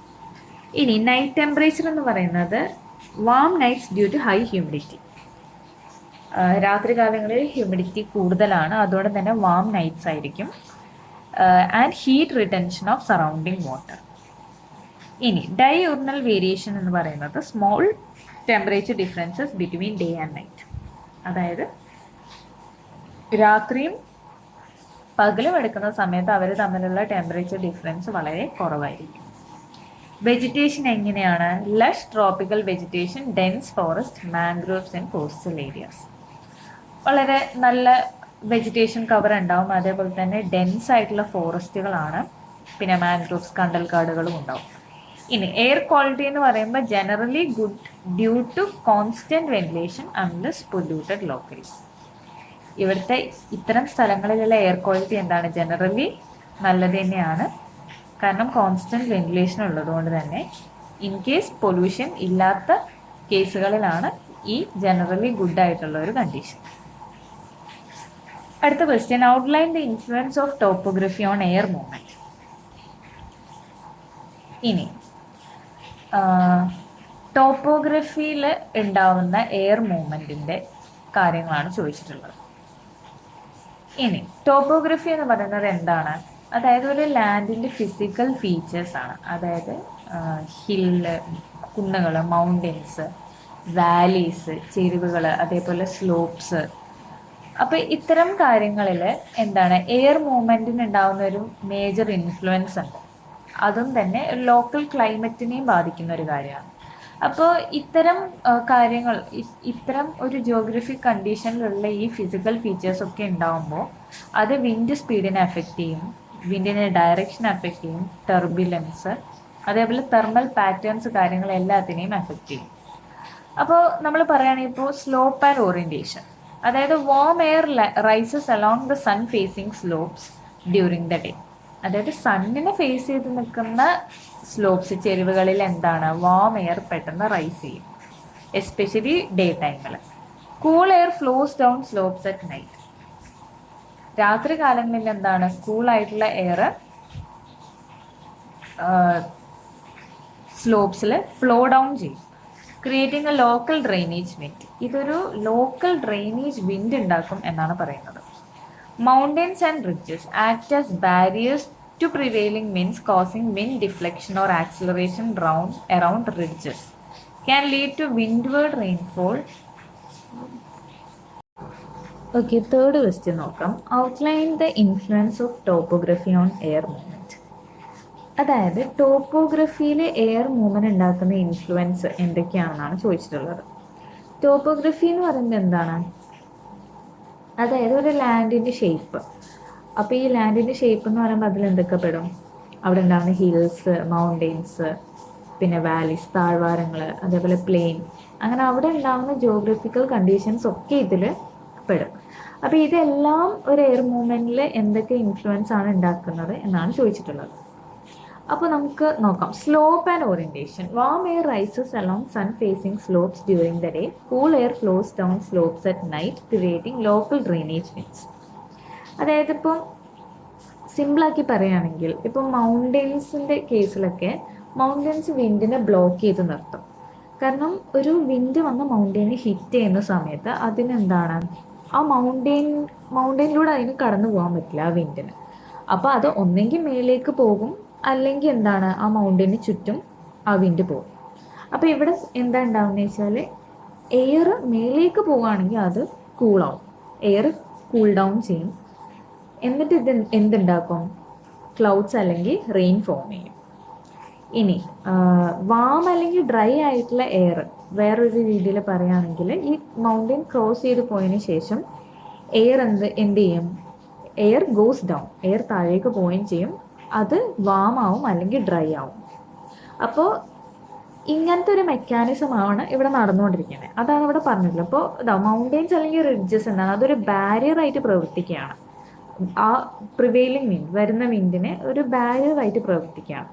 ഇനി നൈറ്റ് ടെമ്പറേച്ചർ എന്ന് പറയുന്നത് warm nights due to high humidity. രാത്രി കാലങ്ങളിൽ ഹ്യൂമിഡിറ്റി കൂടുതലാണ്, അതുകൊണ്ട് തന്നെ വാം നൈറ്റ്സ് ആയിരിക്കും. And heat retention of surrounding water. ഇനി ഡൈയൂർണൽ വേരിയേഷൻ എന്ന് പറയുന്നത് small temperature differences between day and night. അതായത് രാത്രിയും പകലും എടുക്കുന്ന സമയത്ത് അവർ തമ്മിലുള്ള ടെമ്പറേച്ചർ ഡിഫറൻസ് വളരെ കുറവായിരിക്കും. വെജിറ്റേഷൻ എങ്ങനെയാണ്? Lush tropical vegetation, dense forest, mangroves and coastal areas. വളരെ നല്ല വെജിറ്റേഷൻ കവർ ഉണ്ടാവും. അതേപോലെ തന്നെ ഡെൻസ് ആയിട്ടുള്ള ഫോറസ്റ്റുകളാണ്. പിന്നെ മാംഗ്രോവ്സ്, കണ്ടൽക്കാടുകളും ഉണ്ടാവും. ഇനി എയർ ക്വാളിറ്റി എന്ന് പറയുമ്പോൾ generally good due to constant ventilation unless polluted locally. ഇവിടുത്തെ ഇത്തരം സ്ഥലങ്ങളിലുള്ള എയർ ക്വാളിറ്റി എന്താണ്? ജനറലി നല്ലത് തന്നെയാണ്. കാരണം കോൺസ്റ്റന്റ് വെന്റിലേഷൻ ഉള്ളതുകൊണ്ട് തന്നെ. ഇൻ കേസ് പൊല്യൂഷൻ ഇല്ലാത്ത കേസുകളിലാണ് ഈ ജനറലി ഗുഡ് ആയിട്ടുള്ള ഒരു കണ്ടീഷൻ. അടുത്ത question, outline the influence of topography on air movement. ഇനി ടോപ്പോഗ്രഫിയിൽ ഉണ്ടാവുന്ന എയർ മൂവ്മെൻറ്റിൻ്റെ കാര്യങ്ങളാണ് ചോദിച്ചിട്ടുള്ളത്. ഇനി ടോപ്പോഗ്രഫി എന്ന് പറയുന്നത് എന്താണ്? അതായത് ഒരു ലാൻഡിൻ്റെ ഫിസിക്കൽ ഫീച്ചേഴ്സാണ്. അതായത് ഹില്ല്, കുന്നുകൾ, മൗണ്ടെൻസ്, വാലീസ്, ചെരിവുകൾ, അതേപോലെ സ്ലോപ്സ്. അപ്പോൾ ഇത്തരം കാര്യങ്ങളിൽ എന്താണ് എയർ മൂവ്മെൻറ്റിന് ഉണ്ടാകുന്ന ഒരു മേജർ ഇൻഫ്ലുവൻസ് ഉണ്ട്. അതും തന്നെ ലോക്കൽ ക്ലൈമറ്റിനെയും ബാധിക്കുന്ന ഒരു കാര്യമാണ്. അപ്പോൾ ഇത്തരം കാര്യങ്ങൾ, ഇത്തരം ഒരു ജിയോഗ്രഫിക് കണ്ടീഷനിലുള്ള ഈ ഫിസിക്കൽ ഫീച്ചേഴ്സൊക്കെ ഉണ്ടാകുമ്പോൾ അത് വിൻഡ് സ്പീഡിനെ അഫക്റ്റ് ചെയ്യും, വിൻഡിൻ്റെ ഡയറക്ഷൻ അഫക്റ്റ് ചെയ്യും, ടർബുലൻസ്, അതേപോലെ തെർമൽ പാറ്റേൺസ് കാര്യങ്ങൾ എല്ലാത്തിനെയും അഫക്റ്റ് ചെയ്യും. അപ്പോൾ നമ്മൾ പറയുകയാണെങ്കിൽ ഇപ്പോൾ സ്ലോപ്പ് ആൻഡ് ഓറിയൻറ്റേഷൻ, അതായത് warm air rises along the sun facing slopes during the day. അതായത് സണ്ണിനെ ഫേസ് ചെയ്ത് നിൽക്കുന്ന സ്ലോപ്സ്, ചെരിവുകളിൽ എന്താണ് വാം എയർ പെട്ടെന്ന് റൈസ് ചെയ്യും, എസ്പെഷ്യലി ഡേ ടൈമിൽ. Cool air flows down slopes at night. രാത്രി കാലങ്ങളിൽ എന്താണ് കൂളായിട്ടുള്ള എയർ സ്ലോപ്സിൽ ഫ്ലോ ഡൗൺ ചെയ്യും, creating a local drainage wind. ഇതൊരു ലോക്കൽ ഡ്രെയിനേജ് വിൻഡ് ഉണ്ടാക്കും എന്നാണ് പറയുന്നത്. Mountains and ridges act as barriers to prevailing winds, causing wind deflection or acceleration around ridges. Can lead to windward rainfall. Okay, third question നോക്കാം. Outline the influence of topography on air movement. അതായത് ടോപ്പോഗ്രഫിയിൽ air movement ഉണ്ടാക്കുന്ന influence എന്തൊക്കെയാണെന്നാണ് ചോദിച്ചിട്ടുള്ളത്. Topography എന്ന് പറയുന്നത് എന്താണ്? അതായത് ഒരു ലാൻഡിൻ്റെ shape. അപ്പോൾ ഈ ലാൻഡിൻ്റെ ഷേപ്പ് എന്ന് പറയുമ്പോൾ അതിൽ എന്തൊക്കെ പെടും? അവിടെ ഉണ്ടാകുന്ന ഹിൽസ്, മൗണ്ടെയ്ൻസ്, പിന്നെ വാലീസ്, താഴ്വാരങ്ങൾ, അതേപോലെ പ്ലെയിൻ, അങ്ങനെ അവിടെ ഉണ്ടാകുന്ന ജിയോഗ്രഫിക്കൽ കണ്ടീഷൻസ് ഒക്കെ ഇതിൽ പെടും. അപ്പോൾ ഇതെല്ലാം ഒരു എയർ മൂവ്മെൻറ്റിൽ എന്തൊക്കെ ഇൻഫ്ലുവൻസ് ആണ് ഉണ്ടാക്കുന്നത് എന്നാണ് ചോദിച്ചിട്ടുള്ളത്. അപ്പോൾ നമുക്ക് നോക്കാം. Slope and orientation. Warm air rises along sun facing slopes during the day. Cool air flows down slopes at night, creating local drainage winds. അതായത് ഇപ്പം സിമ്പിളാക്കി പറയുകയാണെങ്കിൽ, ഇപ്പം മൗണ്ടെയ്ൻസിൻ്റെ കേസിലൊക്കെ മൗണ്ടെയ്ൻസ് വിൻഡിനെ ബ്ലോക്ക് ചെയ്ത് നിർത്തും. കാരണം ഒരു വിൻഡ് വന്ന് മൗണ്ടെയ്നെ ഹിറ്റ് ചെയ്യുന്ന സമയത്ത് അതിനെന്താണ്, ആ മൗണ്ടെയ്നിലൂടെ അതിന് കടന്നു പോകാൻ പറ്റില്ല ആ വിൻഡിന്. അപ്പോൾ അത് ഒന്നെങ്കിൽ മേലേക്ക് പോകും, അല്ലെങ്കിൽ എന്താണ് ആ മൗണ്ടെയ്ന് ചുറ്റും ആ വിൻഡ് പോകും. അപ്പോൾ ഇവിടെ എന്താ ഉണ്ടാവുന്നത് വെച്ചാൽ എയർ മേലേക്ക് പോവുകയാണെങ്കിൽ അത് കൂളാവും, എയർ കൂൾ ഡൗൺ ചെയ്യും. എന്നിട്ട് ഇത് എന്തുണ്ടാക്കും? ക്ലൗഡ്സ് അല്ലെങ്കിൽ റെയിൻ ഫോം ചെയ്യും. ഇനി വാം അല്ലെങ്കിൽ ഡ്രൈ ആയിട്ടുള്ള എയർ, വേറൊരു രീതിയിൽ പറയുകയാണെങ്കിൽ ഈ മൗണ്ടെയിൻ ക്രോസ് ചെയ്ത് പോയതിന് ശേഷം എയർ എന്ത് ചെയ്യും? എയർ ഗോസ് ഡൗൺ, എയർ താഴേക്ക് പോവുകയും ചെയ്യും. അത് വാം ആവും അല്ലെങ്കിൽ ഡ്രൈ ആവും. അപ്പോൾ ഇങ്ങനത്തെ ഒരു മെക്കാനിസമാണ് ഇവിടെ നടന്നുകൊണ്ടിരിക്കുന്നത്. അതാണ് ഇവിടെ പറഞ്ഞിട്ടുള്ളത്. അപ്പോൾ മൗണ്ടെയിൻസ് അല്ലെങ്കിൽ റിഡ്ജസ് എന്താണ്? അതൊരു ബാരിയറായിട്ട് പ്രവർത്തിക്കുകയാണ്. ആ പ്രിവെയിലിംഗ് വിൻഡ്, വരുന്ന വിൻഡിനെ ഒരു ബാരിയറായിട്ട് പ്രവർത്തിക്കുകയാണ്.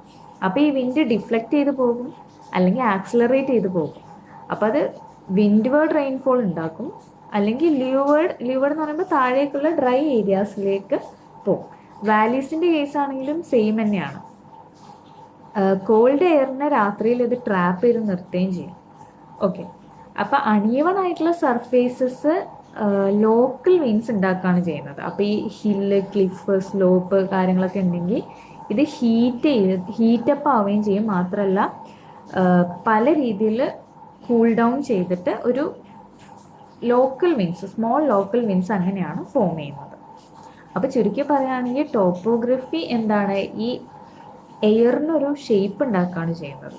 അപ്പോൾ ഈ വിൻഡ് ഡിഫ്ലക്റ്റ് ചെയ്ത് പോകും, അല്ലെങ്കിൽ ആക്സിലറേറ്റ് ചെയ്ത് പോകും. അപ്പോൾ അത് വിൻഡ്വേർഡ് റെയിൻഫോൾ ഉണ്ടാക്കും, അല്ലെങ്കിൽ ലീവേർഡ് എന്ന് പറയുമ്പോൾ താഴേക്കുള്ള ഡ്രൈ ഏരിയാസിലേക്ക് പോകും. വാലീസിൻ്റെ കേസ് ആണെങ്കിലും സെയിം തന്നെയാണ്. കോൾഡ് എയറിനെ രാത്രിയിൽ ഇത് ട്രാപ്പ് ചെയ്ത് നിർത്തുകയും ചെയ്യും. ഓക്കെ, അപ്പോൾ അൺഈവൺ ആയിട്ടുള്ള സർഫേസസ് ലോക്കൽ വിൻസ് ഉണ്ടാക്കുകയാണ് ചെയ്യുന്നത്. അപ്പോൾ ഈ ഹില്ല്, ക്ലിഫ്, സ്ലോപ്പ് കാര്യങ്ങളൊക്കെ ഉണ്ടെങ്കിൽ ഇത് ഹീറ്റപ്പ് ആവുകയും ചെയ്യും. മാത്രമല്ല പല രീതിയിൽ കൂൾ ഡൗൺ ചെയ്തിട്ട് ഒരു local wins, small local wins അങ്ങനെയാണ് ഫോം ചെയ്യുന്നത്. അപ്പോൾ ചുരുക്കി പറയുകയാണെങ്കിൽ ടോപ്പോഗ്രഫി എന്താണ്, ഈ എയറിനൊരു ഷേപ്പ് ഉണ്ടാക്കുകയാണ് ചെയ്യുന്നത്.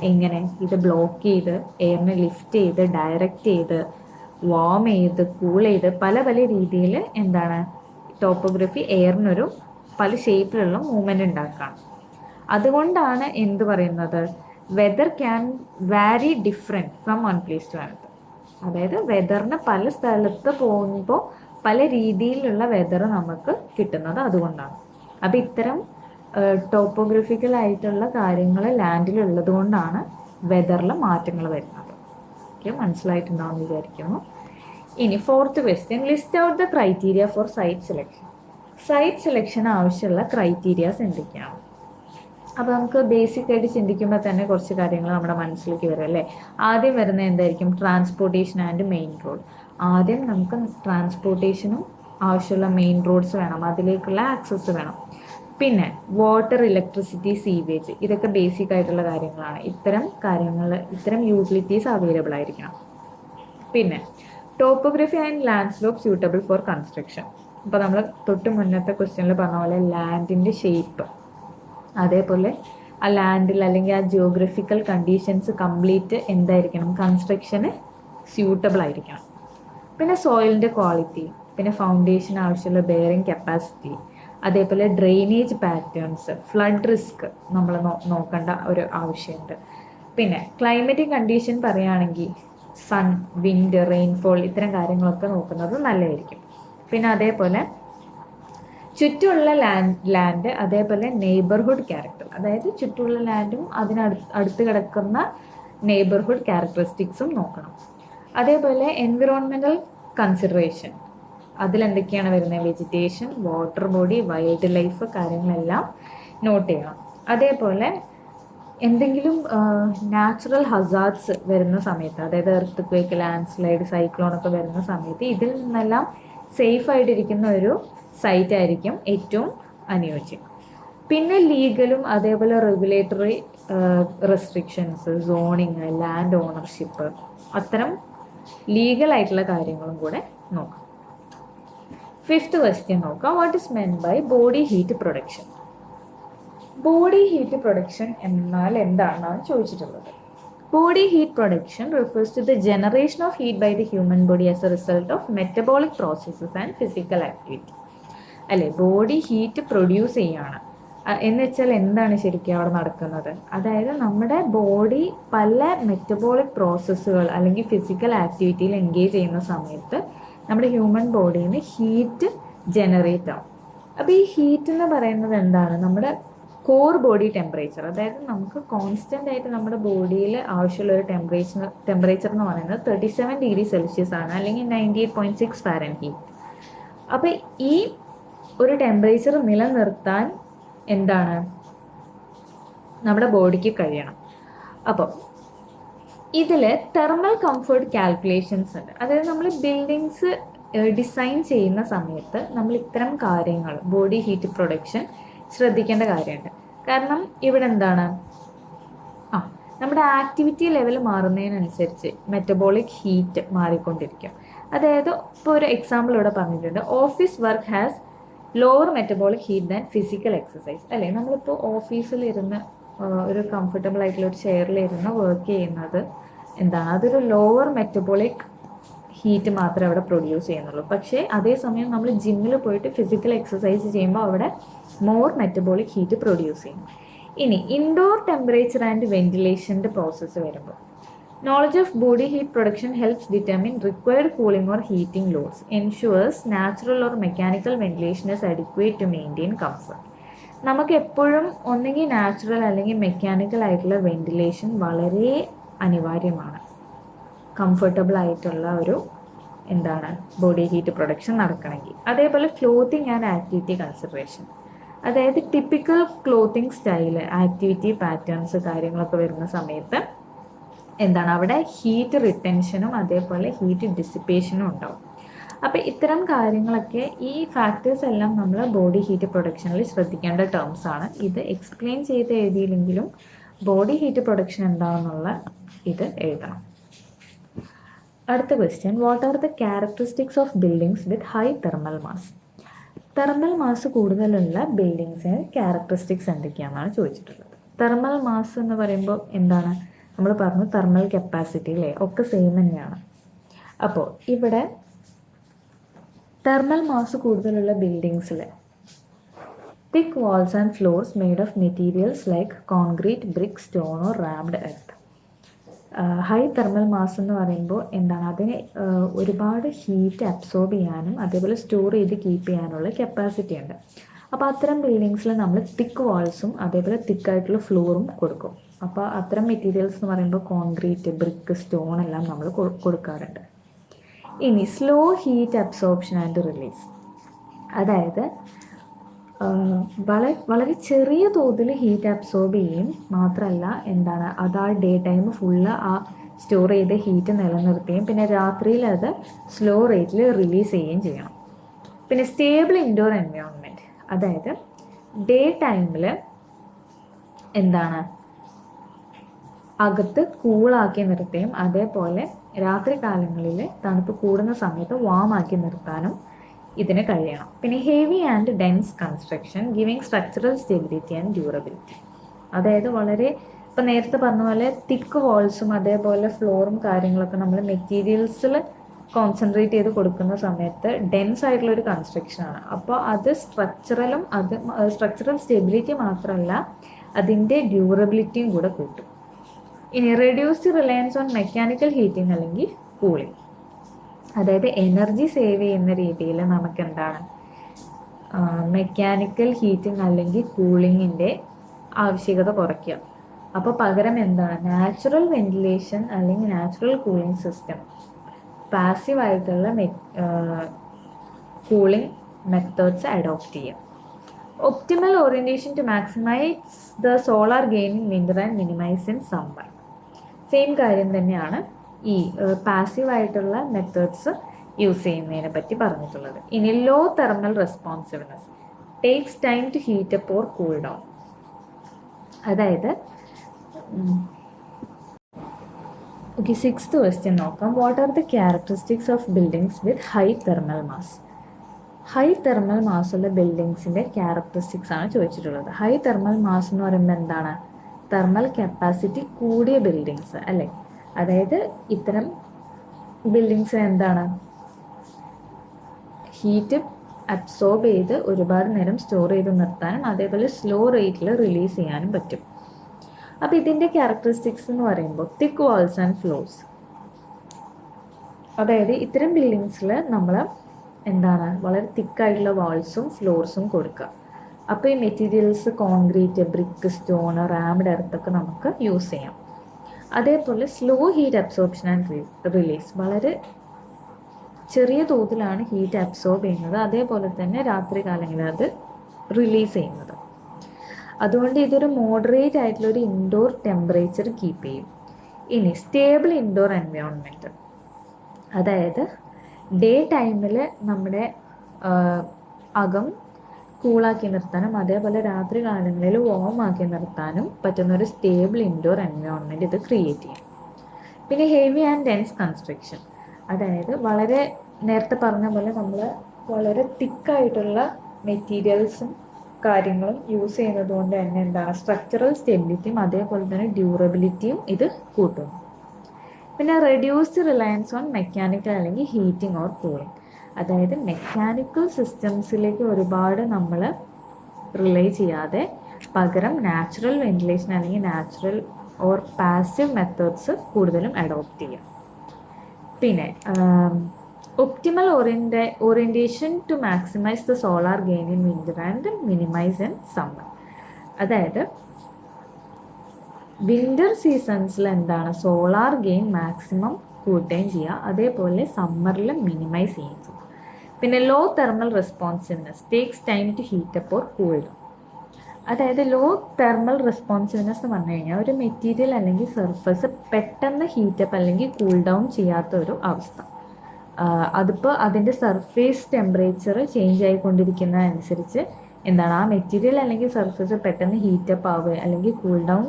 എങ്ങനെ ഇത് ബ്ലോക്ക് ചെയ്ത് എയറിനെ ലിഫ്റ്റ് ചെയ്ത് ഡയറക്റ്റ് ചെയ്ത് വാം ചെയ്ത് കൂൾ ചെയ്ത് പല പല രീതിയിൽ എന്താണ് ടോപ്പോഗ്രഫി എയറിനൊരു പല ഷേപ്പിലുള്ള മൂവ്മെൻറ്റ് ഉണ്ടാക്കുകയാണ്. അതുകൊണ്ടാണ് എന്ത് പറയുന്നത്, weather can vary different from one place to another. അതായത് വെദറിന് പല സ്ഥലത്ത് പോകുമ്പോൾ പല രീതിയിലുള്ള വെദർ നമുക്ക് കിട്ടുന്നത് അതുകൊണ്ടാണ്. അപ്പോൾ ഇത്തരം ടോപ്പോഗ്രഫിക്കലായിട്ടുള്ള കാര്യങ്ങൾ ലാൻഡിലുള്ളത് കൊണ്ടാണ് വെദറിൽ മാറ്റങ്ങൾ വരുന്നത്. ഓക്കെ, മനസ്സിലായിട്ടുണ്ടാവും വിചാരിക്കുന്നു. ഇനി 4th question, list out the criteria for site selection. Site selection ആവശ്യമുള്ള ക്രൈറ്റീരിയാസ് എന്തൊക്കെയാണ്? അപ്പോൾ നമുക്ക് ബേസിക് ആയിട്ട് ചിന്തിക്കുമ്പോൾ തന്നെ കുറച്ച് കാര്യങ്ങൾ നമ്മുടെ മനസ്സിലേക്ക് വരും അല്ലേ. ആദ്യം വരുന്ന എന്തായിരിക്കും, ട്രാൻസ്പോർട്ടേഷൻ ആൻഡ് മെയിൻ റോഡ്. ആദ്യം നമുക്ക് ട്രാൻസ്പോർട്ടേഷനും ആവശ്യമുള്ള മെയിൻ റോഡ്സ് വേണം, അതിലേക്കുള്ള ആക്സസ് വേണം. പിന്നെ വാട്ടർ, ഇലക്ട്രിസിറ്റി, സീവേജ്, ഇതൊക്കെ ബേസിക് ആയിട്ടുള്ള കാര്യങ്ങളാണ്. ഇത്തരം യൂട്ടിലിറ്റീസ് അവൈലബിൾ ആയിരിക്കണം. പിന്നെ topography and land slope suitable for construction. ഇപ്പോൾ നമ്മൾ തൊട്ട് മുന്നത്തെ ക്വസ്റ്റ്യനിൽ പറഞ്ഞ പോലെ ലാൻഡിൻ്റെ ഷേപ്പ്, അതേപോലെ ആ ലാൻഡിൽ അല്ലെങ്കിൽ ആ ജിയോഗ്രഫിക്കൽ കണ്ടീഷൻസ് കംപ്ലീറ്റ് എന്തായിരിക്കണം, കൺസ്ട്രക്ഷന് സ്യൂട്ടബിൾ ആയിരിക്കണം. പിന്നെ സോയിലിൻ്റെ ക്വാളിറ്റി, പിന്നെ ഫൗണ്ടേഷൻ ആവശ്യമുള്ള ബെയറിംഗ് കപ്പാസിറ്റി, അതേപോലെ ഡ്രെയിനേജ് പാറ്റേൺസ്, ഫ്ലഡ് റിസ്ക് നമ്മൾ നോക്കേണ്ട ഒരു ആവശ്യമുണ്ട്. പിന്നെ ക്ലൈമറ്റിക് കണ്ടീഷൻ പറയുകയാണെങ്കിൽ സൺ, വിൻഡ്, റെയിൻഫോൾ, ഇത്തരം കാര്യങ്ങളൊക്കെ നോക്കുന്നത് നല്ലതായിരിക്കും. പിന്നെ അതേപോലെ ചുറ്റുമുള്ള ലാൻഡ് അതേപോലെ നെയ്ബർഹുഡ് ക്യാരക്ടർ, അതായത് ചുറ്റുമുള്ള ലാൻഡും അടുത്ത് കിടക്കുന്ന നെയ്ബർഹുഡ് ക്യാരക്ടറിസ്റ്റിക്സും നോക്കണം. അതേപോലെ എൻവിറോൺമെൻറ്റൽ കൺസിഡറേഷൻ, അതിലെന്തൊക്കെയാണ് വരുന്നത്, vegetation, water body, wild life കാര്യങ്ങളെല്ലാം നോട്ട് ചെയ്യണം. അതേപോലെ എന്തെങ്കിലും നാച്ചുറൽ ഹസാർഡ്സ് വരുന്ന സമയത്ത്, അതായത് എർത്ത് ക്വേക്ക്, ലാൻഡ് സ്ലൈഡ്, സൈക്ലോണൊക്കെ വരുന്ന സമയത്ത് ഇതിൽ നിന്നെല്ലാം സേഫ് ആയിട്ടിരിക്കുന്ന ഒരു സൈറ്റ് ആയിരിക്കും ഏറ്റവും അനുയോജ്യം. പിന്നെ ലീഗലും അതേപോലെ regulatory restrictions, zoning, land ownership, അത്തരം ലീഗലായിട്ടുള്ള കാര്യങ്ങളും കൂടെ നോക്കാം. 5th ക്വസ്റ്റ്യൻ നോക്കാം, what is meant by body heat production. Body heat production എന്നാൽ എന്താണെന്നാണ് ചോദിച്ചിട്ടുള്ളത്. Body heat production refers to the generation of heat by the human body as a result of metabolic processes and physical activity. അല്ലേ, body heat produce ചെയ്യാണ് എന്ന് വെച്ചാൽ എന്താണ് ശരിക്കും അവിടെ നടക്കുന്നത്, അതായത് നമ്മുടെ ബോഡി പല മെറ്റബോളിക് പ്രോസസ്സുകൾ അല്ലെങ്കിൽ ഫിസിക്കൽ ആക്ടിവിറ്റിയിൽ എൻഗേജ് ചെയ്യുന്ന സമയത്ത് നമ്മുടെ ഹ്യൂമൻ ബോഡിയിൽ നിന്ന് ഹീറ്റ് ജനറേറ്റ് ആവും. അപ്പോൾ ഈ ഹീറ്റ് എന്ന് പറയുന്നത് എന്താണ്, നമ്മുടെ കോർ ബോഡി ടെമ്പറേച്ചർ, അതായത് നമുക്ക് കോൺസ്റ്റൻ്റ് ആയിട്ട് നമ്മുടെ ബോഡിയിൽ ആവശ്യമുള്ള ഒരു ടെമ്പറേച്ചർ എന്ന് പറയുന്നത് 37 ഡിഗ്രി സെൽഷ്യസ് ആണ്, അല്ലെങ്കിൽ 98.6 ഫാരൻഹീറ്റ്. അപ്പോൾ ഈ ഒരു ടെമ്പറേച്ചർ നിലനിർത്താൻ എന്താണ് നമ്മുടെ ബോഡിക്ക് കഴിയണം. അപ്പോൾ ഇതിൽ തെർമൽ കംഫർട്ട് കാൽക്കുലേഷൻസ് ഉണ്ട്. അതായത് നമ്മൾ ബിൽഡിങ്സ് ഡിസൈൻ ചെയ്യുന്ന സമയത്ത് നമ്മൾ ഇത്തരം കാര്യങ്ങൾ ബോഡി ഹീറ്റ് പ്രൊഡക്ഷൻ ശ്രദ്ധിക്കേണ്ട കാര്യമുണ്ട്. കാരണം ഇവിടെ എന്താണ്, നമ്മുടെ ആക്ടിവിറ്റി ലെവൽ മാറുന്നതിനനുസരിച്ച് മെറ്റബോളിക് ഹീറ്റ് മാറിക്കൊണ്ടിരിക്കും. അതായത് ഇപ്പോൾ ഒരു എക്സാമ്പിൾ ഇവിടെ പറഞ്ഞിട്ടുണ്ട്, office work has lower metabolic heat than physical exercise. അല്ലേ, നമ്മളിപ്പോൾ ഓഫീസിലിരുന്ന് ഒരു കംഫർട്ടബിൾ ആയിട്ടുള്ള ഒരു ചെയറിലിരുന്ന് വർക്ക് ചെയ്യുന്നത് എന്താണ്, അതൊരു ലോവർ മെറ്റബോളിക് ഹീറ്റ് മാത്രമേ അവിടെ പ്രൊഡ്യൂസ് ചെയ്യുന്നുള്ളൂ. പക്ഷേ അതേസമയം നമ്മൾ ജിമ്മിൽ പോയിട്ട് ഫിസിക്കൽ എക്സസൈസ് ചെയ്യുമ്പോൾ അവിടെ മോർ മെറ്റബോളിക് ഹീറ്റ് പ്രൊഡ്യൂസ് ചെയ്യും. ഇനി ഇൻഡോർ ടെമ്പറേച്ചർ ആൻഡ് വെന്റിലേഷൻ്റെ പ്രോസസ്സ് വരുമ്പോൾ knowledge of body heat production helps determine required cooling or heating loads, ensures natural or mechanical ventilation is adequate to maintain comfort. നമുക്ക് എപ്പോഴും ഒന്നുകിൽ natural അല്ലെങ്കിൽ mechanical ആയിട്ടുള്ള ventilation വളരെ അനിവാര്യമാണ് കംഫർട്ടബിൾ ആയിട്ടുള്ള ഒരു എന്താണ് ബോഡി ഹീറ്റ് പ്രൊഡക്ഷൻ നടക്കണമെങ്കിൽ. അതേപോലെ ക്ലോത്തിങ് ആൻഡ് ആക്ടിവിറ്റി കൺസിഡറേഷൻ, അതായത് typical clothing style, activity patterns കാര്യങ്ങളൊക്കെ വരുന്ന സമയത്ത് എന്താണ് അവിടെ ഹീറ്റ് റിട്ടൻഷനും അതേപോലെ ഹീറ്റ് ഡിസിപ്പേഷനും ഉണ്ടാവും. അപ്പോൾ ഇത്തരം കാര്യങ്ങളൊക്കെ ഈ ഫാക്ടേഴ്സ് എല്ലാം നമ്മൾ ബോഡി ഹീറ്റ് പ്രൊഡക്ഷനിൽ ശ്രദ്ധിക്കേണ്ട ടേംസ് ആണ്. ഇത് എക്സ്പ്ലെയിൻ ചെയ്ത് എഴുതിയില്ലെങ്കിലും ബോഡി ഹീറ്റ് പ്രൊഡക്ഷൻ എന്താണെന്നുള്ള ഇത് എഴുതണം. അടുത്ത question, what are the characteristics of buildings with high thermal mass? Thermal mass കൂടുതലുള്ള ബിൽഡിങ്സിന് ക്യാരക്ടറിസ്റ്റിക്സ് എന്തൊക്കെയാണെന്നാണ് ചോദിച്ചിട്ടുള്ളത്. തെർമൽ മാസ് എന്ന് പറയുമ്പോൾ എന്താണ്? നമ്മൾ പറഞ്ഞു തെർമൽ കപ്പാസിറ്റി അല്ലേ, ഒക്കെ സെയിം തന്നെയാണ്. അപ്പോൾ ഇവിടെ തെർമൽ മാസ് കൂടുതലുള്ള ബിൽഡിങ്സിൽ thick walls and floors made of materials like concrete, brick, stone or rammed earth. High thermal mass എന്ന് പറയുമ്പോൾ എന്താണ്? അതിന് ഒരുപാട് ഹീറ്റ് അബ്സോർബ് ചെയ്യാനും അതേപോലെ സ്റ്റോർ ചെയ്ത് കീപ്പ് ചെയ്യാനുള്ള കപ്പാസിറ്റി ഉണ്ട്. അപ്പോൾ അത്തരം ബിൽഡിങ്സിൽ നമ്മൾ തിക്ക് വാൾസും അതേപോലെ തിക്കായിട്ടുള്ള ഫ്ലോറും കൊടുക്കും. അപ്പോൾ അത്തരം മെറ്റീരിയൽസ് എന്ന് പറയുമ്പോൾ കോൺക്രീറ്റ്, ബ്രിക്ക്, സ്റ്റോൺ എല്ലാം നമ്മൾ കൊടുക്കാറുണ്ട്. ഇനി slow heat absorption and release, അതായത് വളരെ ചെറിയ തോതിൽ ഹീറ്റ് അബ്സോർബ് ചെയ്യും, മാത്രമല്ല എന്താണ് അത് ആ ഡേ ടൈം ഫുള്ള് ആ സ്റ്റോർ ചെയ്ത ഹീറ്റ് നിലനിർത്തുകയും പിന്നെ രാത്രിയിൽ അത് സ്ലോ റേറ്റിൽ റിലീസ് ചെയ്യുകയും ചെയ്യണം. പിന്നെ സ്റ്റേബിൾ ഇൻഡോർ എൻവയോൺമെൻറ്റ്, അതായത് ഡേ ടൈമിൽ എന്താണ് അകത്ത് കൂളാക്കി നിർത്തുകയും അതേപോലെ രാത്രി കാലങ്ങളിൽ തണുപ്പ് കൂടുന്ന സമയത്ത് വാം ആക്കി നിർത്താനും ഇതിന് കഴിയണം. പിന്നെ heavy and dense construction giving structural stability and durability, അതായത് വളരെ ഇപ്പം നേരത്തെ പറഞ്ഞ പോലെ തിക്ക് വാൾസും അതേപോലെ ഫ്ലോറും കാര്യങ്ങളൊക്കെ നമ്മൾ മെറ്റീരിയൽസിൽ കോൺസെൻട്രേറ്റ് ചെയ്ത് കൊടുക്കുന്ന സമയത്ത് ഡെൻസ് ആയിട്ടുള്ളൊരു കൺസ്ട്രക്ഷനാണ്. അപ്പോൾ അത് സ്ട്രക്ചറൽ സ്റ്റെബിലിറ്റി മാത്രമല്ല അതിൻ്റെ ഡ്യൂറബിലിറ്റിയും കൂടെ കൂട്ടും. ഇനി reduced reliance on mechanical heating അല്ലെങ്കിൽ കൂളിംഗ്, അതായത് എനർജി സേവ് ചെയ്യുന്ന രീതിയിൽ നമുക്ക് എന്താണ് മെക്കാനിക്കൽ ഹീറ്റിംഗ് അല്ലെങ്കിൽ കൂളിങ്ങിൻ്റെ ആവശ്യകത കുറയ്ക്കുക. അപ്പോൾ പകരം എന്താണ് നാച്ചുറൽ വെന്റിലേഷൻ അല്ലെങ്കിൽ നാച്ചുറൽ കൂളിംഗ് സിസ്റ്റം, പാസീവായിട്ടുള്ള കൂളിംഗ് മെത്തേഡ്സ് അഡോപ്റ്റ് ചെയ്യുക. Optimal orientation to maximise the solar gain in winter and minimise in summer. Same കാര്യം തന്നെയാണ് ഈ പാസീവായിട്ടുള്ള മെത്തേഡ്സ് യൂസ് ചെയ്യുന്നതിനെ പറ്റി പറഞ്ഞിട്ടുള്ളത്. ഇനി low thermal responsiveness takes time to heat up or cool down, അതായത് ഓക്കെ 6th ക്വസ്റ്റ്യൻ നോക്കാം. What are the characteristics of buildings with high thermal mass? High thermal മാസുള്ള ബിൽഡിങ്സിൻ്റെ ക്യാരക്ടറിസ്റ്റിക്സ് ആണ് ചോദിച്ചിട്ടുള്ളത്. ഹൈ തെർമൽ മാസ് എന്ന് പറയുമ്പോൾ എന്താണ്? തെർമൽ കപ്പാസിറ്റി കൂടിയ ബിൽഡിങ്സ് അല്ലേ, അതായത് ഇത്തരം ബിൽഡിങ്സ് എന്താണ് ഹീറ്റ് അബ്സോർബ് ചെയ്ത് ഒരുപാട് നേരം സ്റ്റോർ ചെയ്ത് നിർത്താനും അതേപോലെ സ്ലോ റേറ്റിൽ റിലീസ് ചെയ്യാനും പറ്റും. അപ്പോൾ ഇതിൻ്റെ ക്യാരക്ടറിസ്റ്റിക്സ് എന്ന് പറയുമ്പോൾ തിക്ക് വാൾസ് ആൻഡ് ഫ്ലോർസ്, അതായത് ഇത്തരം ബിൽഡിങ്സിൽ നമ്മൾ എന്താണ് വളരെ തിക്കായിട്ടുള്ള വാൾസും ഫ്ലോർസും കൊടുക്കുക. അപ്പോൾ ഈ materials concrete, brick, stone, rammed എർത്തൊക്കെ നമുക്ക് യൂസ് ചെയ്യാം. അതേപോലെ slow heat absorption and release, വളരെ ചെറിയ തോതിലാണ് ഹീറ്റ് അബ്സോർബ് ചെയ്യുന്നത്, അതേപോലെ തന്നെ രാത്രി കാലങ്ങളിൽ അത് റിലീസ് ചെയ്യുന്നത്. അതുകൊണ്ട് ഇതൊരു മോഡറേറ്റ് ആയിട്ടുള്ളൊരു ഇൻഡോർ ടെമ്പറേച്ചർ കീപ്പ് ചെയ്യും. ഇനി സ്റ്റേബിൾ ഇൻഡോർ എൻവയോൺമെൻറ്റ്, അതായത് ഡേ ടൈമിൽ നമ്മുടെ അകം കൂളാക്കി നിർത്താനും അതേപോലെ രാത്രി കാലങ്ങളിൽ വാം ആക്കി നിർത്താനും പറ്റുന്ന ഒരു സ്റ്റേബിൾ ഇൻഡോർ എൻവയോൺമെൻറ്റ് ഇത് ക്രിയേറ്റ് ചെയ്യും. പിന്നെ ഹെവി ആൻഡ് ഡെൻസ് കൺസ്ട്രക്ഷൻ, അതായത് വളരെ നേരത്തെ പറഞ്ഞ പോലെ നമ്മൾ വളരെ തിക്കായിട്ടുള്ള മെറ്റീരിയൽസും കാര്യങ്ങളും യൂസ് ചെയ്യുന്നത് കൊണ്ട് തന്നെ എന്താണ് സ്ട്രക്ചറൽ സ്റ്റെബിലിറ്റിയും അതേപോലെ തന്നെ ഡ്യൂറബിലിറ്റിയും ഇത് കൂട്ടുന്നു. പിന്നെ റെഡ്യൂസ്ഡ് റിലയൻസ് ഓൺ മെക്കാനിക്കൽ അല്ലെങ്കിൽ ഹീറ്റിംഗ് ഓർ കൂളിംഗ്, അതായത് മെക്കാനിക്കൽ സിസ്റ്റംസിലേക്ക് ഒരുപാട് നമ്മൾ റിലേ ചെയ്യാതെ പകരം നാച്ചുറൽ വെന്റിലേഷൻ അല്ലെങ്കിൽ നാച്ചുറൽ ഓർ പാസീവ് മെത്തേഡ്സ് കൂടുതലും അഡോപ്റ്റ് ചെയ്യാം. പിന്നെ optimal orientation to maximise the solar gain in winter and minimise in summer, അതായത് വിൻ്റർ സീസൺസിൽ എന്താണ് സോളാർ ഗെയിൻ മാക്സിമം കൂട്ടുകയും ചെയ്യുക, അതേപോലെ സമ്മറിൽ മിനിമൈസ് ചെയ്യുകയും ചെയ്യുക. പിന്നെ low thermal responsiveness takes time to heat up or cool down. അതായത് ലോ തെർമൽ റെസ്പോൺസിവ്നെസ് എന്ന് പറഞ്ഞു കഴിഞ്ഞാൽ ഒരു മെറ്റീരിയൽ അല്ലെങ്കിൽ സർഫസ് പെട്ടെന്ന് ഹീറ്റപ്പ് അല്ലെങ്കിൽ കൂൾ ഡൗൺ ചെയ്യാത്ത ഒരു അവസ്ഥ. അതിപ്പോൾ അതിൻ്റെ സർഫേസ് ടെമ്പറേച്ചർ ചേഞ്ച് ആയിക്കൊണ്ടിരിക്കുന്നതനുസരിച്ച് എന്താണ് ആ മെറ്റീരിയൽ അല്ലെങ്കിൽ സർഫസ് പെട്ടെന്ന് ഹീറ്റപ്പ് ആവുക അല്ലെങ്കിൽ കൂൾ ഡൗൺ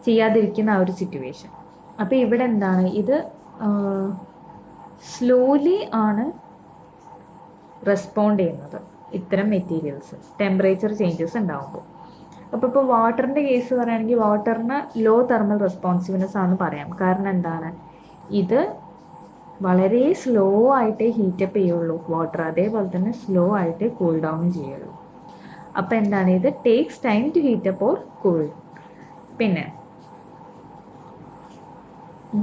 ചെയ്യാതിരിക്കുന്ന ആ ഒരു സിറ്റുവേഷൻ. അപ്പോൾ ഇവിടെ എന്താണ് ഇത് സ്ലോലി ആണ് റെസ്പോണ്ട് ചെയ്യുന്നത് ഇത്തരം മെറ്റീരിയൽസ് ടെമ്പറേച്ചർ ചേഞ്ചസ് ഉണ്ടാകുമ്പോൾ. അപ്പോൾ വാട്ടറിൻ്റെ കേസ് പറയുകയാണെങ്കിൽ വാട്ടറിന് ലോ തെർമൽ റെസ്പോൺസിവ്നെസ് ആണെന്ന് പറയാം. കാരണം എന്താണ് ഇത് വളരെ സ്ലോ ആയിട്ടേ ഹീറ്റപ്പ് ചെയ്യുള്ളൂ വാട്ടർ, അതേപോലെ തന്നെ സ്ലോ ആയിട്ടേ കൂൾ ഡൗൺ ചെയ്യുള്ളൂ. അപ്പോൾ എന്താണ് ഇത് takes time to heat up or cool. പിന്നെ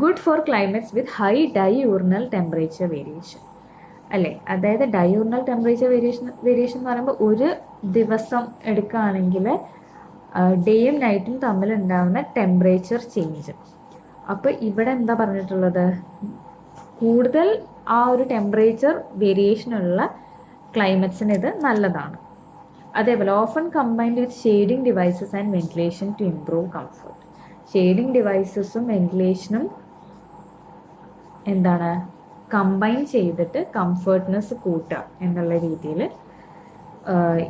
good for climates with high diurnal temperature variation അല്ലേ. അതായത് ഡൈയൂർണൽ ടെമ്പറേച്ചർ വേരിയേഷൻ എന്ന് പറയുമ്പോൾ ഒരു ദിവസം എടുക്കുകയാണെങ്കിൽ ഡേയും നൈറ്റും തമ്മിലുണ്ടാകുന്ന ടെമ്പറേച്ചർ ചേഞ്ച്. അപ്പോൾ ഇവിടെ എന്താ പറഞ്ഞിട്ടുള്ളത്, കൂടുതൽ ആ ഒരു ടെമ്പറേച്ചർ വേരിയേഷനുള്ള ക്ലൈമറ്റ്സിന് ഇത് നല്ലതാണ്. അതേപോലെ often combined with shading devices and ventilation to improve comfort. Shading ഡിവൈസസും വെന്റിലേഷനും എന്താണ് കമ്പൈൻ ചെയ്തിട്ട് കംഫർട്ട്നെസ് കൂട്ടുക എന്നുള്ള രീതിയിൽ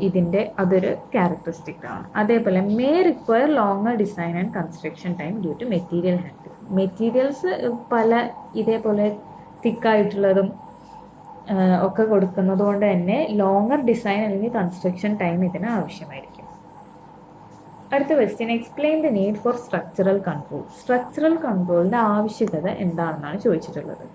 ഇതിൻ്റെ അതൊരു ക്യാരക്ടറിസ്റ്റിക് ആണ്. അതേപോലെ may require longer design and construction time due to material handle. Materials പല ഇതേപോലെ തിക്കായിട്ടുള്ളതും ഒക്കെ കൊടുക്കുന്നത് കൊണ്ട് തന്നെ ലോങ്ങർ ഡിസൈൻ അല്ലെങ്കിൽ കൺസ്ട്രക്ഷൻ ടൈം ഇതിന് ആവശ്യമായിരിക്കും. അടുത്ത question, explain the need for structural control. Structural കൺട്രോളിൻ്റെ ആവശ്യകത എന്താണെന്നാണ് ചോദിച്ചിട്ടുള്ളത്.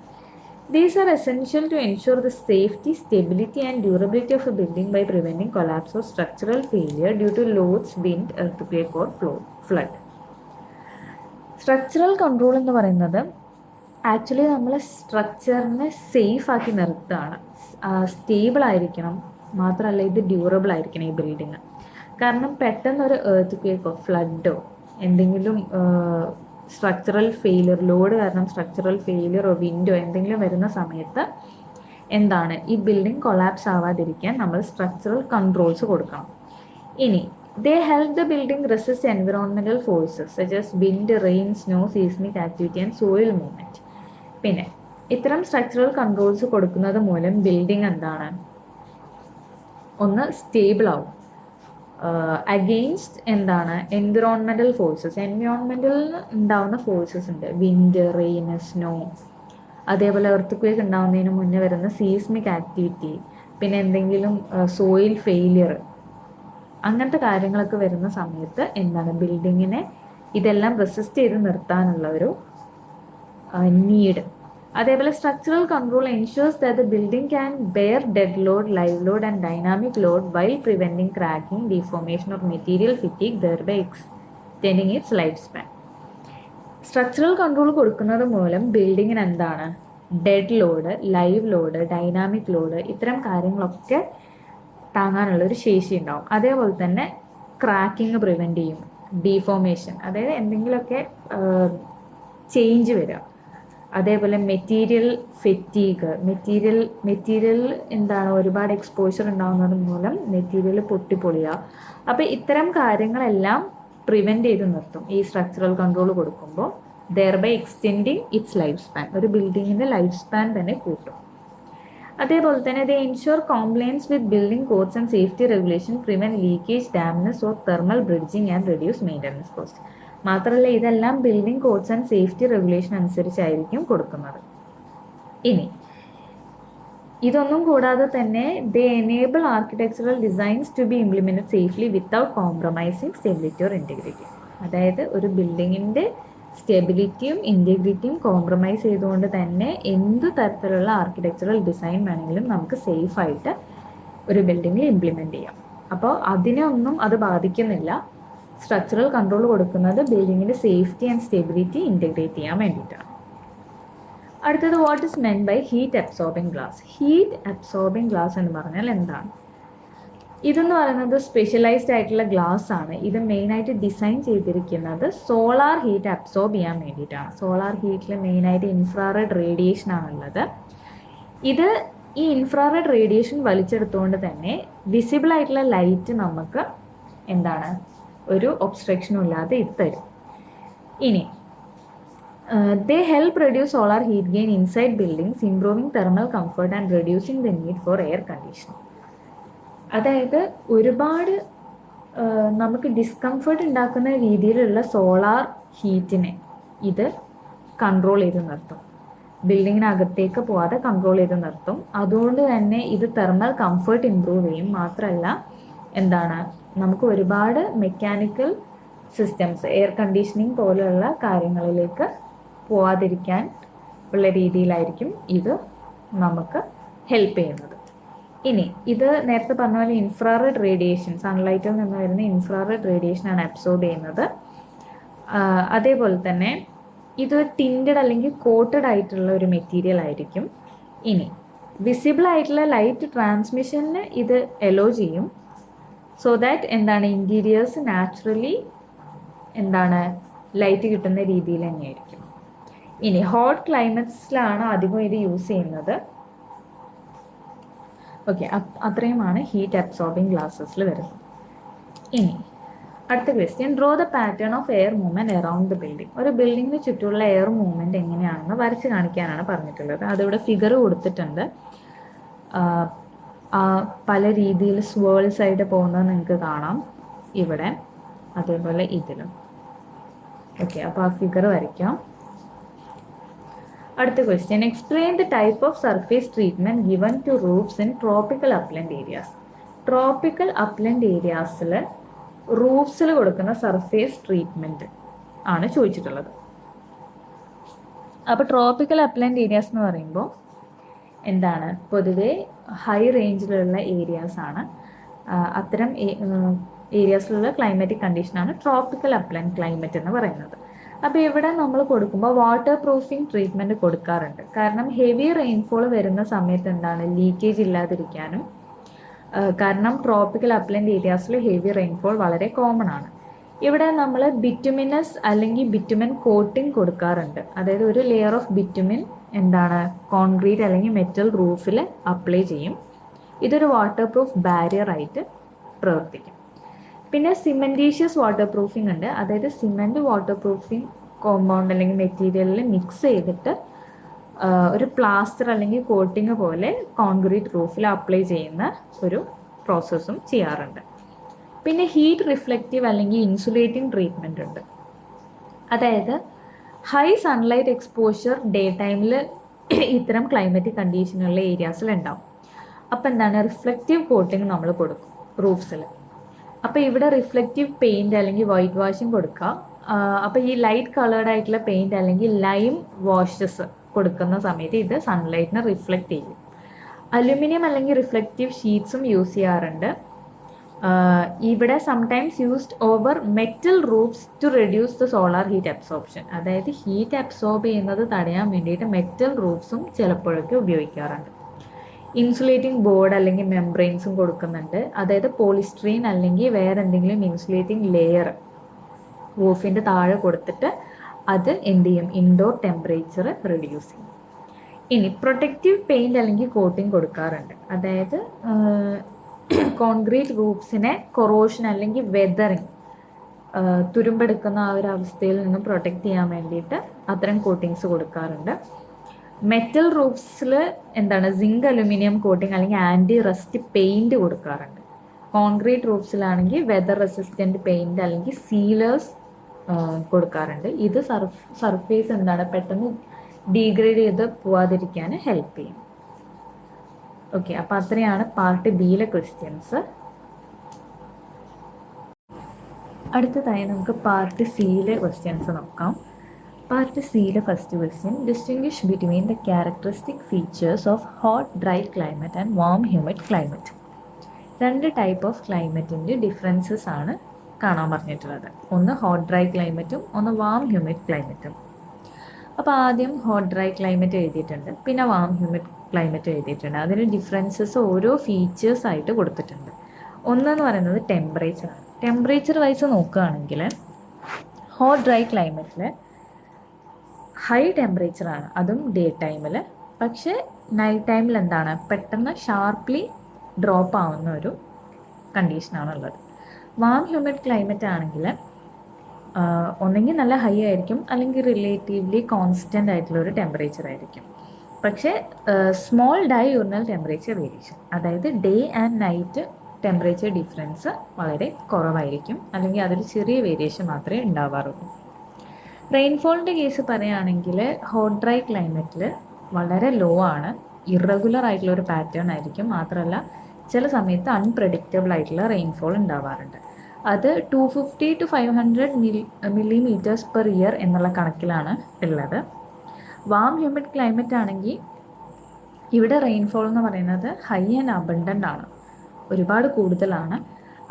These are essential to ensure the safety, stability and durability of a building by preventing collapse or structural failure due to loads, wind, earthquake or flood. Structural control എന്ന് പറയുന്നത് actually നമ്മൾ സ്ട്രക്ചറിനെ safe ആക്കി നിർത്തുകയാണ്. Stable ആയിരിക്കണം, മാത്രമല്ല ഇത് durable ആയിരിക്കണം ഈ ബിൽഡിങ്. കാരണം പെട്ടെന്നൊരു എർത്ത് ഫ്ലഡോ എന്തെങ്കിലും സ്ട്രക്ചറൽ ഫെയിലിയർ, ലോഡ് കാരണം സ്ട്രക്ചറൽ ഫെയിലിയറോ വിൻഡോ എന്തെങ്കിലും വരുന്ന സമയത്ത് എന്താണ് ഈ ബിൽഡിംഗ് കൊളാപ്സ് ആവാതിരിക്കാൻ നമ്മൾ സ്ട്രക്ചറൽ കൺട്രോൾസ് കൊടുക്കണം. ഇനി they help the building resist environmental forces such as wind, rain, snow, seismic activity and soil movement. പിന്നെ ഇത്തരം സ്ട്രക്ചറൽ കൺട്രോൾസ് കൊടുക്കുന്നത് മൂലം ബിൽഡിംഗ് എന്താണ് ഒന്ന് സ്റ്റേബിൾ ആവും. അഗെയിൻസ്റ്റ് എന്താണ് എൻവിറോൺമെൻറ്റൽ ഫോഴ്സസ്. എൻവിറോൺമെൻറ്റിൽ ഉണ്ടാവുന്ന ഫോഴ്സസ് ഉണ്ട്, വിൻഡ്, റെയിൻ, സ്നോ, അതേപോലെ എർത്ത് ഉണ്ടാവുന്നതിന് മുന്നേ വരുന്ന സീസ്മിക് ആക്ടിവിറ്റി, പിന്നെ എന്തെങ്കിലും സോയിൽ ഫെയിലിയർ, അങ്ങനത്തെ കാര്യങ്ങളൊക്കെ വരുന്ന സമയത്ത് എന്താണ് ബിൽഡിങ്ങിനെ ഇതെല്ലാം റെസിസ്റ്റ് ചെയ്ത് നിർത്താനുള്ള ഒരു നീഡ്. അതേപോലെ structural control ensures that the building can bear dead load, live load and dynamic load while preventing cracking, deformation or material fitting, thereby extending its life span. Structural control കൊടുക്കുന്നത് മൂലം ബിൽഡിങ്ങിന് എന്താണ് dead load, live load, dynamic load ഇത്തരം കാര്യങ്ങളൊക്കെ താങ്ങാനുള്ളൊരു ശേഷി ഉണ്ടാവും. അതേപോലെ തന്നെ ക്രാക്കിങ് പ്രിവെൻറ്റ് ചെയ്യും, ഡീഫോർമേഷൻ അതായത് എന്തെങ്കിലുമൊക്കെ ചേഞ്ച് വരിക, അതേപോലെ മെറ്റീരിയൽ ഫെറ്റീഗ്, മെറ്റീരിയൽ എന്താണ് ഒരുപാട് എക്സ്പോഷർ ഉണ്ടാകുന്നത് മൂലം മെറ്റീരിയൽ പൊട്ടിപ്പൊളിയുക. അപ്പോൾ ഇത്തരം കാര്യങ്ങളെല്ലാം പ്രിവെൻറ്റ് ചെയ്ത് നിർത്തും ഈ സ്ട്രക്ചറൽ കൺട്രോൾ കൊടുക്കുമ്പോൾ. Thereby extending its life span, ഒരു ബിൽഡിങ്ങിൻ്റെ ലൈഫ് സ്പാൻ തന്നെ കൂട്ടും. അതേപോലെ തന്നെ they ensure compliance with building codes and safety regulation, prevent leakage, damage or thermal bridging and reduce maintenance cost. മാത്രമല്ല ഇതെല്ലാം building codes and safety regulation അനുസരിച്ചായിരിക്കും കൊടുക്കുന്നത്. ഇനി ഇതൊന്നും കൂടാതെ തന്നെ they enable architectural designs to be implemented safely without compromising stability or integrity. അതായത് ഒരു ബിൽഡിങ്ങിൻ്റെ സ്റ്റെബിലിറ്റിയും ഇൻറ്റഗ്രിറ്റിയും കോംപ്രമൈസ് ചെയ്തുകൊണ്ട് തന്നെ എന്ത് തരത്തിലുള്ള ആർക്കിടെക്ചറൽ ഡിസൈൻ വേണമെങ്കിലും നമുക്ക് സേഫായിട്ട് ഒരു ബിൽഡിങ്ങിൽ ഇംപ്ലിമെൻറ്റ് ചെയ്യാം. അപ്പോൾ അതിനൊന്നും അത് ബാധിക്കുന്നില്ല. സ്ട്രക്ചറൽ കൺട്രോൾ കൊടുക്കുന്നത് ബിൽഡിങ്ങിൻ്റെ സേഫ്റ്റി ആൻഡ് സ്റ്റെബിലിറ്റി ഇൻറ്റഗ്രേറ്റ് ചെയ്യാൻ വേണ്ടിയിട്ടാണ്. അടുത്തത് what is meant by heat absorbing glass. Heat absorbing glass എന്ന് പറഞ്ഞാൽ എന്താണ്? ഇതെന്ന് പറയുന്നത് സ്പെഷ്യലൈസ്ഡ് ആയിട്ടുള്ള ഗ്ലാസ് ആണ്. ഇത് മെയിനായിട്ട് ഡിസൈൻ ചെയ്തിരിക്കുന്നത് സോളാർ ഹീറ്റ് അബ്സോർബ് ചെയ്യാൻ വേണ്ടിയിട്ടാണ്. സോളാർ ഹീറ്റിൽ മെയിനായിട്ട് ഇൻഫ്രാറെഡ് റേഡിയേഷൻ ആണുള്ളത്. ഇത് ഈ ഇൻഫ്രാറെഡ് റേഡിയേഷൻ വലിച്ചെടുത്തുകൊണ്ട് തന്നെ വിസിബിൾ ആയിട്ടുള്ള ലൈറ്റ് നമുക്ക് എന്താണ് ഒരു ഒബ്സ്ട്രക്ഷനും ഇല്ലാതെ ഇത് തരും. ഇനി they help reduce solar heat gain inside buildings, improving thermal comfort and reducing the need for air conditioning. അതായത് ഒരുപാട് നമുക്ക് ഡിസ്കംഫർട്ട് ഉണ്ടാക്കുന്ന രീതിയിലുള്ള സോളാർ ഹീറ്റിനെ ഇത് കൺട്രോൾ ചെയ്ത് നിർത്തും. ബിൽഡിങ്ങിനകത്തേക്ക് പോവാതെ കൺട്രോൾ ചെയ്ത് നിർത്തും. അതുകൊണ്ട് തന്നെ ഇത് തെർമൽ കംഫർട്ട് ഇമ്പ്രൂവ് ചെയ്യും. മാത്രമല്ല എന്താണ് നമുക്ക് ഒരുപാട് മെക്കാനിക്കൽ സിസ്റ്റംസ്, എയർ കണ്ടീഷനിങ് പോലെയുള്ള കാര്യങ്ങളിലേക്ക് പോവാതിരിക്കാൻ ഉള്ള രീതിയിലായിരിക്കും ഇത് നമുക്ക് ഹെൽപ്പ് ചെയ്യുന്നത്. ഇനി ഇത് നേരത്തെ പറഞ്ഞ പോലെ ഇൻഫ്രാറെഡ് റേഡിയേഷൻ, സൺലൈറ്റിൽ നിന്ന് വരുന്ന ഇൻഫ്രാറെഡ് റേഡിയേഷനാണ് അബ്സോർബ് ചെയ്യുന്നത്. അതേപോലെ തന്നെ ഇത് ടിൻഡഡ് അല്ലെങ്കിൽ കോട്ടഡ് ആയിട്ടുള്ള ഒരു മെറ്റീരിയൽ ആയിരിക്കും. ഇനി വിസിബിൾ ആയിട്ടുള്ള ലൈറ്റ് ട്രാൻസ്മിഷന് ഇത് എലോ ചെയ്യും. സോ ദാറ്റ് എന്താണ് ഇൻറ്റീരിയേഴ്സ് നാച്ചുറലി എന്താണ് ലൈറ്റ് കിട്ടുന്ന രീതിയിൽ തന്നെയായിരിക്കും. ഇനി ഹോട്ട് ക്ലൈമറ്റ്സിലാണ് അധികം ഇത് യൂസ് ചെയ്യുന്നത്. ഓക്കെ, അത്രയുമാണ് ഹീറ്റ് അബ്സോർബിങ് ഗ്ലാസസിൽ വരുന്നത്. ഇനി അടുത്ത question, draw the pattern of air movement around the building. ഒരു ബിൽഡിങ്ങിന് ചുറ്റുമുള്ള എയർ മൂവ്മെൻറ്റ് എങ്ങനെയാണെന്ന് വരച്ച് കാണിക്കാനാണ് പറഞ്ഞിട്ടുള്ളത്. അതിവിടെ ഫിഗർ കൊടുത്തിട്ടുണ്ട്. പല രീതിയിൽ സ്വേൾസ് ആയിട്ട് പോകുന്നത് നിങ്ങൾക്ക് കാണാം ഇവിടെ, അതേപോലെ ഇതിലും. ഓക്കെ, അപ്പോൾ ആ ഫിഗർ വരയ്ക്കാം. അടുത്ത question, explain the type of surface treatment given to roofs in tropical upland areas. Tropical upland ഏരിയാസിൽ റൂഫ്സിൽ കൊടുക്കുന്ന സർഫേസ് ട്രീറ്റ്മെൻറ്റ് ആണ് ചോദിച്ചിട്ടുള്ളത്. അപ്പോൾ ട്രോപ്പിക്കൽ അപ്ലൻഡ് ഏരിയാസ് എന്ന് പറയുമ്പോൾ എന്താണ്, പൊതുവെ ഹൈ റേഞ്ചിലുള്ള ഏരിയാസ് ആണ്. അത്തരം ഏരിയാസിലുള്ള ക്ലൈമാറ്റിക് കണ്ടീഷനാണ് ട്രോപ്പിക്കൽ അപ്ലൻഡ് ക്ലൈമറ്റ് എന്ന് പറയുന്നത്. അപ്പോൾ ഇവിടെ നമ്മൾ കൊടുക്കുമ്പോൾ വാട്ടർ പ്രൂഫിംഗ് ട്രീറ്റ്മെൻറ്റ് കൊടുക്കാറുണ്ട്. കാരണം ഹെവി റെയിൻഫോൾ വരുന്ന സമയത്ത് എന്താണ് ലീക്കേജ് ഇല്ലാതിരിക്കാനും, കാരണം ട്രോപ്പിക്കൽ അപ്ലൻഡ് ഏരിയാസിൽ ഹെവി റെയിൻഫോൾ വളരെ കോമൺ ആണ്. ഇവിടെ നമ്മൾ ബിറ്റുമിനസ് അല്ലെങ്കിൽ ബിറ്റുമിൻ കോട്ടിംഗ് കൊടുക്കാറുണ്ട്. അതായത് ഒരു ലെയർ ഓഫ് ബിറ്റുമിൻ എന്താണ് കോൺക്രീറ്റ് അല്ലെങ്കിൽ മെറ്റൽ റൂഫിൽ അപ്ലൈ ചെയ്യും. ഇതൊരു വാട്ടർ പ്രൂഫ് ബാരിയർ ആയിട്ട് പ്രവർത്തിക്കും. പിന്നെ സിമെൻറ്റീഷ്യസ് വാട്ടർ പ്രൂഫിംഗ് ഉണ്ട്. അതായത് സിമെൻറ്റ് വാട്ടർ പ്രൂഫിംഗ് കോമ്പൗണ്ട് അല്ലെങ്കിൽ മെറ്റീരിയലിൽ മിക്സ് ചെയ്തിട്ട് ഒരു പ്ലാസ്റ്റർ അല്ലെങ്കിൽ കോട്ടിങ് പോലെ കോൺക്രീറ്റ് റൂഫിൽ അപ്ലൈ ചെയ്യുന്ന ഒരു പ്രോസസ്സും ചെയ്യാറുണ്ട്. പിന്നെ ഹീറ്റ് റിഫ്ലക്റ്റീവ് അല്ലെങ്കിൽ ഇൻസുലേറ്റിംഗ് ട്രീറ്റ്മെൻറ്റ് ഉണ്ട്. അതായത് ഹൈ സൺലൈറ്റ് എക്സ്പോഷർ ഡേ ടൈമിൽ ഇത്തരം ക്ലൈമറ്റിക് കണ്ടീഷനുള്ള ഏരിയാസിൽ ഉണ്ടാവും. അപ്പോൾ എന്താണ് റിഫ്ലക്റ്റീവ് കോട്ടിങ് നമ്മൾ കൊടുക്കും റൂഫ്സിൽ. അപ്പോൾ ഇവിടെ റിഫ്ലക്റ്റീവ് പെയിൻറ്റ് അല്ലെങ്കിൽ വൈറ്റ് വാഷിംഗ് കൊടുക്കുക. അപ്പോൾ ഈ ലൈറ്റ് കളേർഡ് ആയിട്ടുള്ള പെയിൻറ്റ് അല്ലെങ്കിൽ ലൈം വാഷസ് കൊടുക്കുന്ന സമയത്ത് ഇത് സൺലൈറ്റിനെ റിഫ്ലക്റ്റ് ചെയ്യും. അലുമിനിയം അല്ലെങ്കിൽ റിഫ്ലക്റ്റീവ് ഷീറ്റ്സും യൂസ് ചെയ്യാറുണ്ട്. ഇവിടെ sometimes used over metal roofs to reduce the solar heat absorption. അതായത് ഹീറ്റ് അബ്സോർബ് ചെയ്യുന്നത് തടയാൻ വേണ്ടിയിട്ട് മെറ്റൽ റൂഫ്സും ചിലപ്പോഴൊക്കെ ഉപയോഗിക്കാറുണ്ട്. ഇൻസുലേറ്റിംഗ് ബോർഡ് അല്ലെങ്കിൽ മെംബ്രെയിൻസും കൊടുക്കുന്നുണ്ട്. അതായത് പോളിസ്ട്രീൻ അല്ലെങ്കിൽ വേറെ എന്തെങ്കിലും ഇൻസുലേറ്റിംഗ് ലെയർ റൂഫിൻ്റെ താഴെ കൊടുത്തിട്ട് അത് എന്ത് ചെയ്യും, ഇൻഡോർ ടെമ്പറേച്ചർ റെഡ്യൂസ് ചെയ്യും. ഇനി പ്രൊട്ടക്റ്റീവ് പെയിൻറ്റ് അല്ലെങ്കിൽ കോട്ടിംഗ് കൊടുക്കാറുണ്ട്. അതായത് കോൺക്രീറ്റ് റൂഫ്സിനെ കൊറോഷൻ അല്ലെങ്കിൽ വെതറിങ്, തുരുമ്പെടുക്കുന്ന ആ ഒരു അവസ്ഥയിൽ നിന്ന് പ്രൊട്ടക്റ്റ് ചെയ്യാൻ വേണ്ടിയിട്ട് അത്തരം കോട്ടിങ്സ് കൊടുക്കാറുണ്ട്. മെറ്റൽ റൂഫ്സിൽ എന്താണ് സിങ്ക് അലുമിനിയം കോട്ടിംഗ് അല്ലെങ്കിൽ ആൻറ്റി റസ്റ്റ് പെയിൻറ്റ് കൊടുക്കാറുണ്ട്. കോൺക്രീറ്റ് റൂഫ്സിലാണെങ്കിൽ വെതർ റെസിസ്റ്റൻറ്റ് പെയിൻറ്റ് അല്ലെങ്കിൽ സീലേഴ്സ് കൊടുക്കാറുണ്ട്. ഇത് സർഫേസ് എന്താണ് പെട്ടെന്ന് ഡീഗ്രേഡ് ചെയ്ത് പോവാതിരിക്കാൻ ഹെൽപ്പ് ചെയ്യും. ഓക്കെ, അപ്പോൾ അത്രയാണ് പാർട്ട് ബിയിലെ ക്വസ്റ്റ്യൻസ്. അടുത്തതായി നമുക്ക് പാർട്ട് സിയിലെ ക്വസ്റ്റ്യൻസ് നോക്കാം. പാർട്ട് സിയിലെ first question, distinguish between the characteristic features of hot dry climate and warm humid climate. രണ്ട് ടൈപ്പ് ഓഫ് ക്ലൈമറ്റിൻ്റെ ഡിഫറൻസസ് ആണ് കാണാൻ പറഞ്ഞിട്ടുള്ളത്. ഒന്ന് ഹോട്ട് ഡ്രൈ ക്ലൈമറ്റും ഒന്ന് വാം ഹ്യൂമിഡ് ക്ലൈമറ്റും. അപ്പോൾ ആദ്യം ഹോട്ട് ഡ്രൈ ക്ലൈമറ്റ് എഴുതിയിട്ടുണ്ട്, പിന്നെ വാം ഹ്യൂമിഡ് ക്ലൈമറ്റ് എഴുതിയിട്ടുണ്ട്. അതിന് ഡിഫറൻസസ് ഓരോ ഫീച്ചേഴ്സ് ആയിട്ട് കൊടുത്തിട്ടുണ്ട്. ഒന്നെന്ന് പറയുന്നത് ടെമ്പറേച്ചറാണ്. ടെമ്പറേച്ചർ വൈസ് നോക്കുകയാണെങ്കിൽ ഹോട്ട് ഡ്രൈ ക്ലൈമറ്റിൽ ഹൈ ടെമ്പറേച്ചറാണ്, അതും ഡേ ടൈമിൽ. പക്ഷേ നൈറ്റ് ടൈമിൽ എന്താണ്, പെട്ടെന്ന് ഷാർപ്ലി ഡ്രോപ്പ് ആവുന്ന ഒരു കണ്ടീഷനാണുള്ളത്. വാം ഹ്യൂമിഡ് ക്ലൈമറ്റ് ആണെങ്കിൽ ഒന്നെങ്കിൽ നല്ല ഹൈ ആയിരിക്കും, അല്ലെങ്കിൽ റിലേറ്റീവ്ലി കോൺസ്റ്റൻ്റ് ആയിട്ടുള്ള ഒരു ടെമ്പറേച്ചർ ആയിരിക്കും. പക്ഷേ സ്മോൾ ഡൈയൂർണൽ ടെമ്പറേച്ചർ വേരിയേഷൻ, അതായത് day and night temperature difference വളരെ കുറവായിരിക്കും, അല്ലെങ്കിൽ അതൊരു ചെറിയ വേരിയേഷൻ മാത്രമേ ഉണ്ടാവാറുള്ളൂ. റെയിൻഫോളിൻ്റെ കേസ് പറയുകയാണെങ്കിൽ ഹോട്ട് ഡ്രൈ ക്ലൈമറ്റിൽ വളരെ ലോ ആണ്, ഇറഗുലർ ആയിട്ടുള്ള ഒരു പാറ്റേൺ ആയിരിക്കും. മാത്രമല്ല ചില സമയത്ത് അൺപ്രഡിക്റ്റബിൾ ആയിട്ടുള്ള റെയിൻഫോൾ ഉണ്ടാവാറുണ്ട്. അത് 250 to 500 millimeters per year എന്നുള്ള കണക്കിലാണ് ഉള്ളത്. വാം ഹ്യൂമിഡ് ക്ലൈമറ്റ് ആണെങ്കിൽ ഇവിടെ റെയിൻഫോൾ എന്ന് പറയുന്നത് ഹൈ ആൻഡ് അബണ്ടൻ്റ് ആണ്, ഒരുപാട് കൂടുതലാണ്.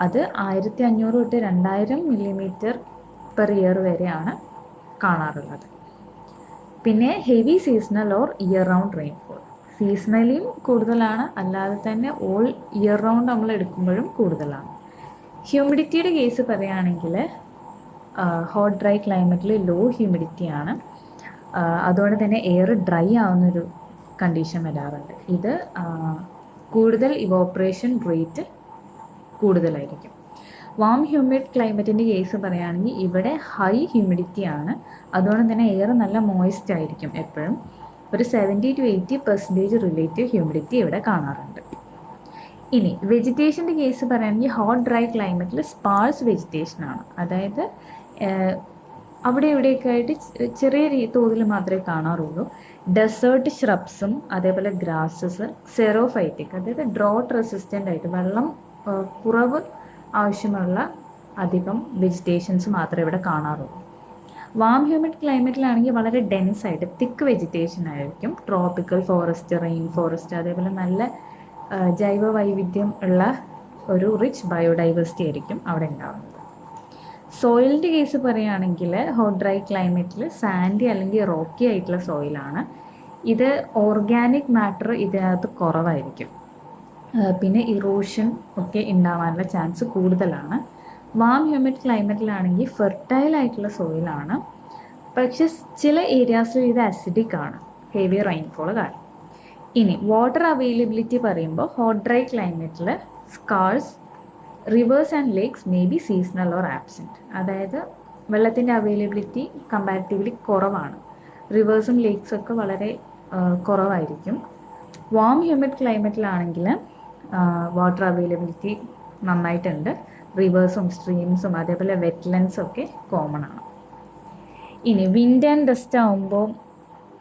അത് 1500 തൊട്ട് 2000 millimeter per year വരെയാണ് കാണാറുള്ളത്. പിന്നെ heavy seasonal or year round rainfall, സീസണലിയും കൂടുതലാണ്, അല്ലാതെ തന്നെ ഓൾ ഇയർ റൗണ്ട് നമ്മൾ എടുക്കുമ്പോഴും കൂടുതലാണ്. ഹ്യൂമിഡിറ്റിയുടെ കേസ് പറയുകയാണെങ്കിൽ ഹോട്ട് ഡ്രൈ ക്ലൈമറ്റിൽ ലോ ഹ്യൂമിഡിറ്റിയാണ്, അതുകൊണ്ട് തന്നെ എയർ ഡ്രൈ ആവുന്നൊരു കണ്ടീഷൻ വരാറുണ്ട്. ഇത് കൂടുതൽ ഇവോപ്പറേഷൻ റേറ്റ് കൂടുതലായിരിക്കും. വാം ഹ്യൂമിഡ് ക്ലൈമറ്റിൻ്റെ കേസ് പറയുകയാണെങ്കിൽ ഇവിടെ ഹൈ ഹ്യൂമിഡിറ്റി ആണ്, അതുകൊണ്ട് തന്നെ എയർ നല്ല മോയിസ്റ്റ് ആയിരിക്കും എപ്പോഴും. ഒരു 70 to 80% റിലേറ്റീവ് ഹ്യൂമിഡിറ്റി ഇവിടെ കാണാറുണ്ട്. ഇനി വെജിറ്റേഷൻ്റെ കേസ് പറയുകയാണെങ്കിൽ ഹോട്ട് ഡ്രൈ ക്ലൈമറ്റിൽ സ്പാർസ് വെജിറ്റേഷനാണ്, അതായത് അവിടെ ഇവിടെയൊക്കെ ആയിട്ട് ചെറിയ തോതിൽ മാത്രമേ കാണാറുള്ളൂ. ഡെസേർട്ട് ഷ്രബ്സും അതേപോലെ ഗ്രാസസ്, സെറോഫൈറ്റിക്, അതായത് ഡ്രോട്ട് റെസിസ്റ്റൻ്റ് ആയിട്ട് വെള്ളം കുറവ് ആവശ്യമുള്ള അധികം വെജിറ്റേഷൻസ് മാത്രമേ ഇവിടെ കാണാറുള്ളൂ. വാം ഹ്യൂമിഡ് ക്ലൈമറ്റിലാണെങ്കിൽ വളരെ ഡെൻസ് ആയിട്ട് തിക്ക് വെജിറ്റേഷൻ ആയിരിക്കും. ട്രോപ്പിക്കൽ ഫോറസ്റ്റ്, റെയിൻ ഫോറസ്റ്റ്, അതേപോലെ നല്ല ജൈവ വൈവിധ്യം ഉള്ള ഒരു റിച്ച് ബയോഡൈവേഴ്സിറ്റി ആയിരിക്കും അവിടെ ഉണ്ടാകുന്നത്. സോയിലിൻ്റെ കേസ് പറയുകയാണെങ്കിൽ ഹോട്ട് ഡ്രൈ ക്ലൈമറ്റിൽ സാൻഡി അല്ലെങ്കിൽ റോക്കി ആയിട്ടുള്ള സോയിലാണ്. ഇത് ഓർഗാനിക് മാറ്റർ ഇതിനകത്ത് കുറവായിരിക്കും, പിന്നെ ഇറോഷൻ ഒക്കെ ഉണ്ടാവാനുള്ള ചാൻസ് കൂടുതലാണ്. വാം ഹ്യൂമിഡ് ക്ലൈമറ്റിലാണെങ്കിൽ ഫെർട്ടൈൽ ആയിട്ടുള്ള സോയിലാണ്, പക്ഷെ ചില ഏരിയാസിൽ ഇത് അസിഡിക് ആണ്, ഹെവി റെയിൻഫോൾ കാരണം. ഇനി വാട്ടർ അവൈലബിലിറ്റി പറയുമ്പോൾ ഹോട്ട് ഡ്രൈ ക്ലൈമറ്റിൽ scarce, rivers and lakes may be seasonal or absent, അതായത് വെള്ളത്തിൻ്റെ അവൈലബിലിറ്റി കമ്പാരിറ്റീവ്ലി കുറവാണ്. റിവേഴ്സും ലേക്സും ഒക്കെ വളരെ കുറവായിരിക്കും. വാം ഹ്യൂമിഡ് ക്ലൈമറ്റിലാണെങ്കിൽ വാട്ടർ അവൈലബിലിറ്റി നന്നായിട്ടുണ്ട്, റിവേഴ്സും സ്ട്രീംസും അതേപോലെ വെറ്റ്ലൻഡ്സും ഒക്കെ കോമൺ ആണ്. ഇനി വിൻഡ് ആൻഡ് ഡസ്റ്റ് ആകുമ്പോൾ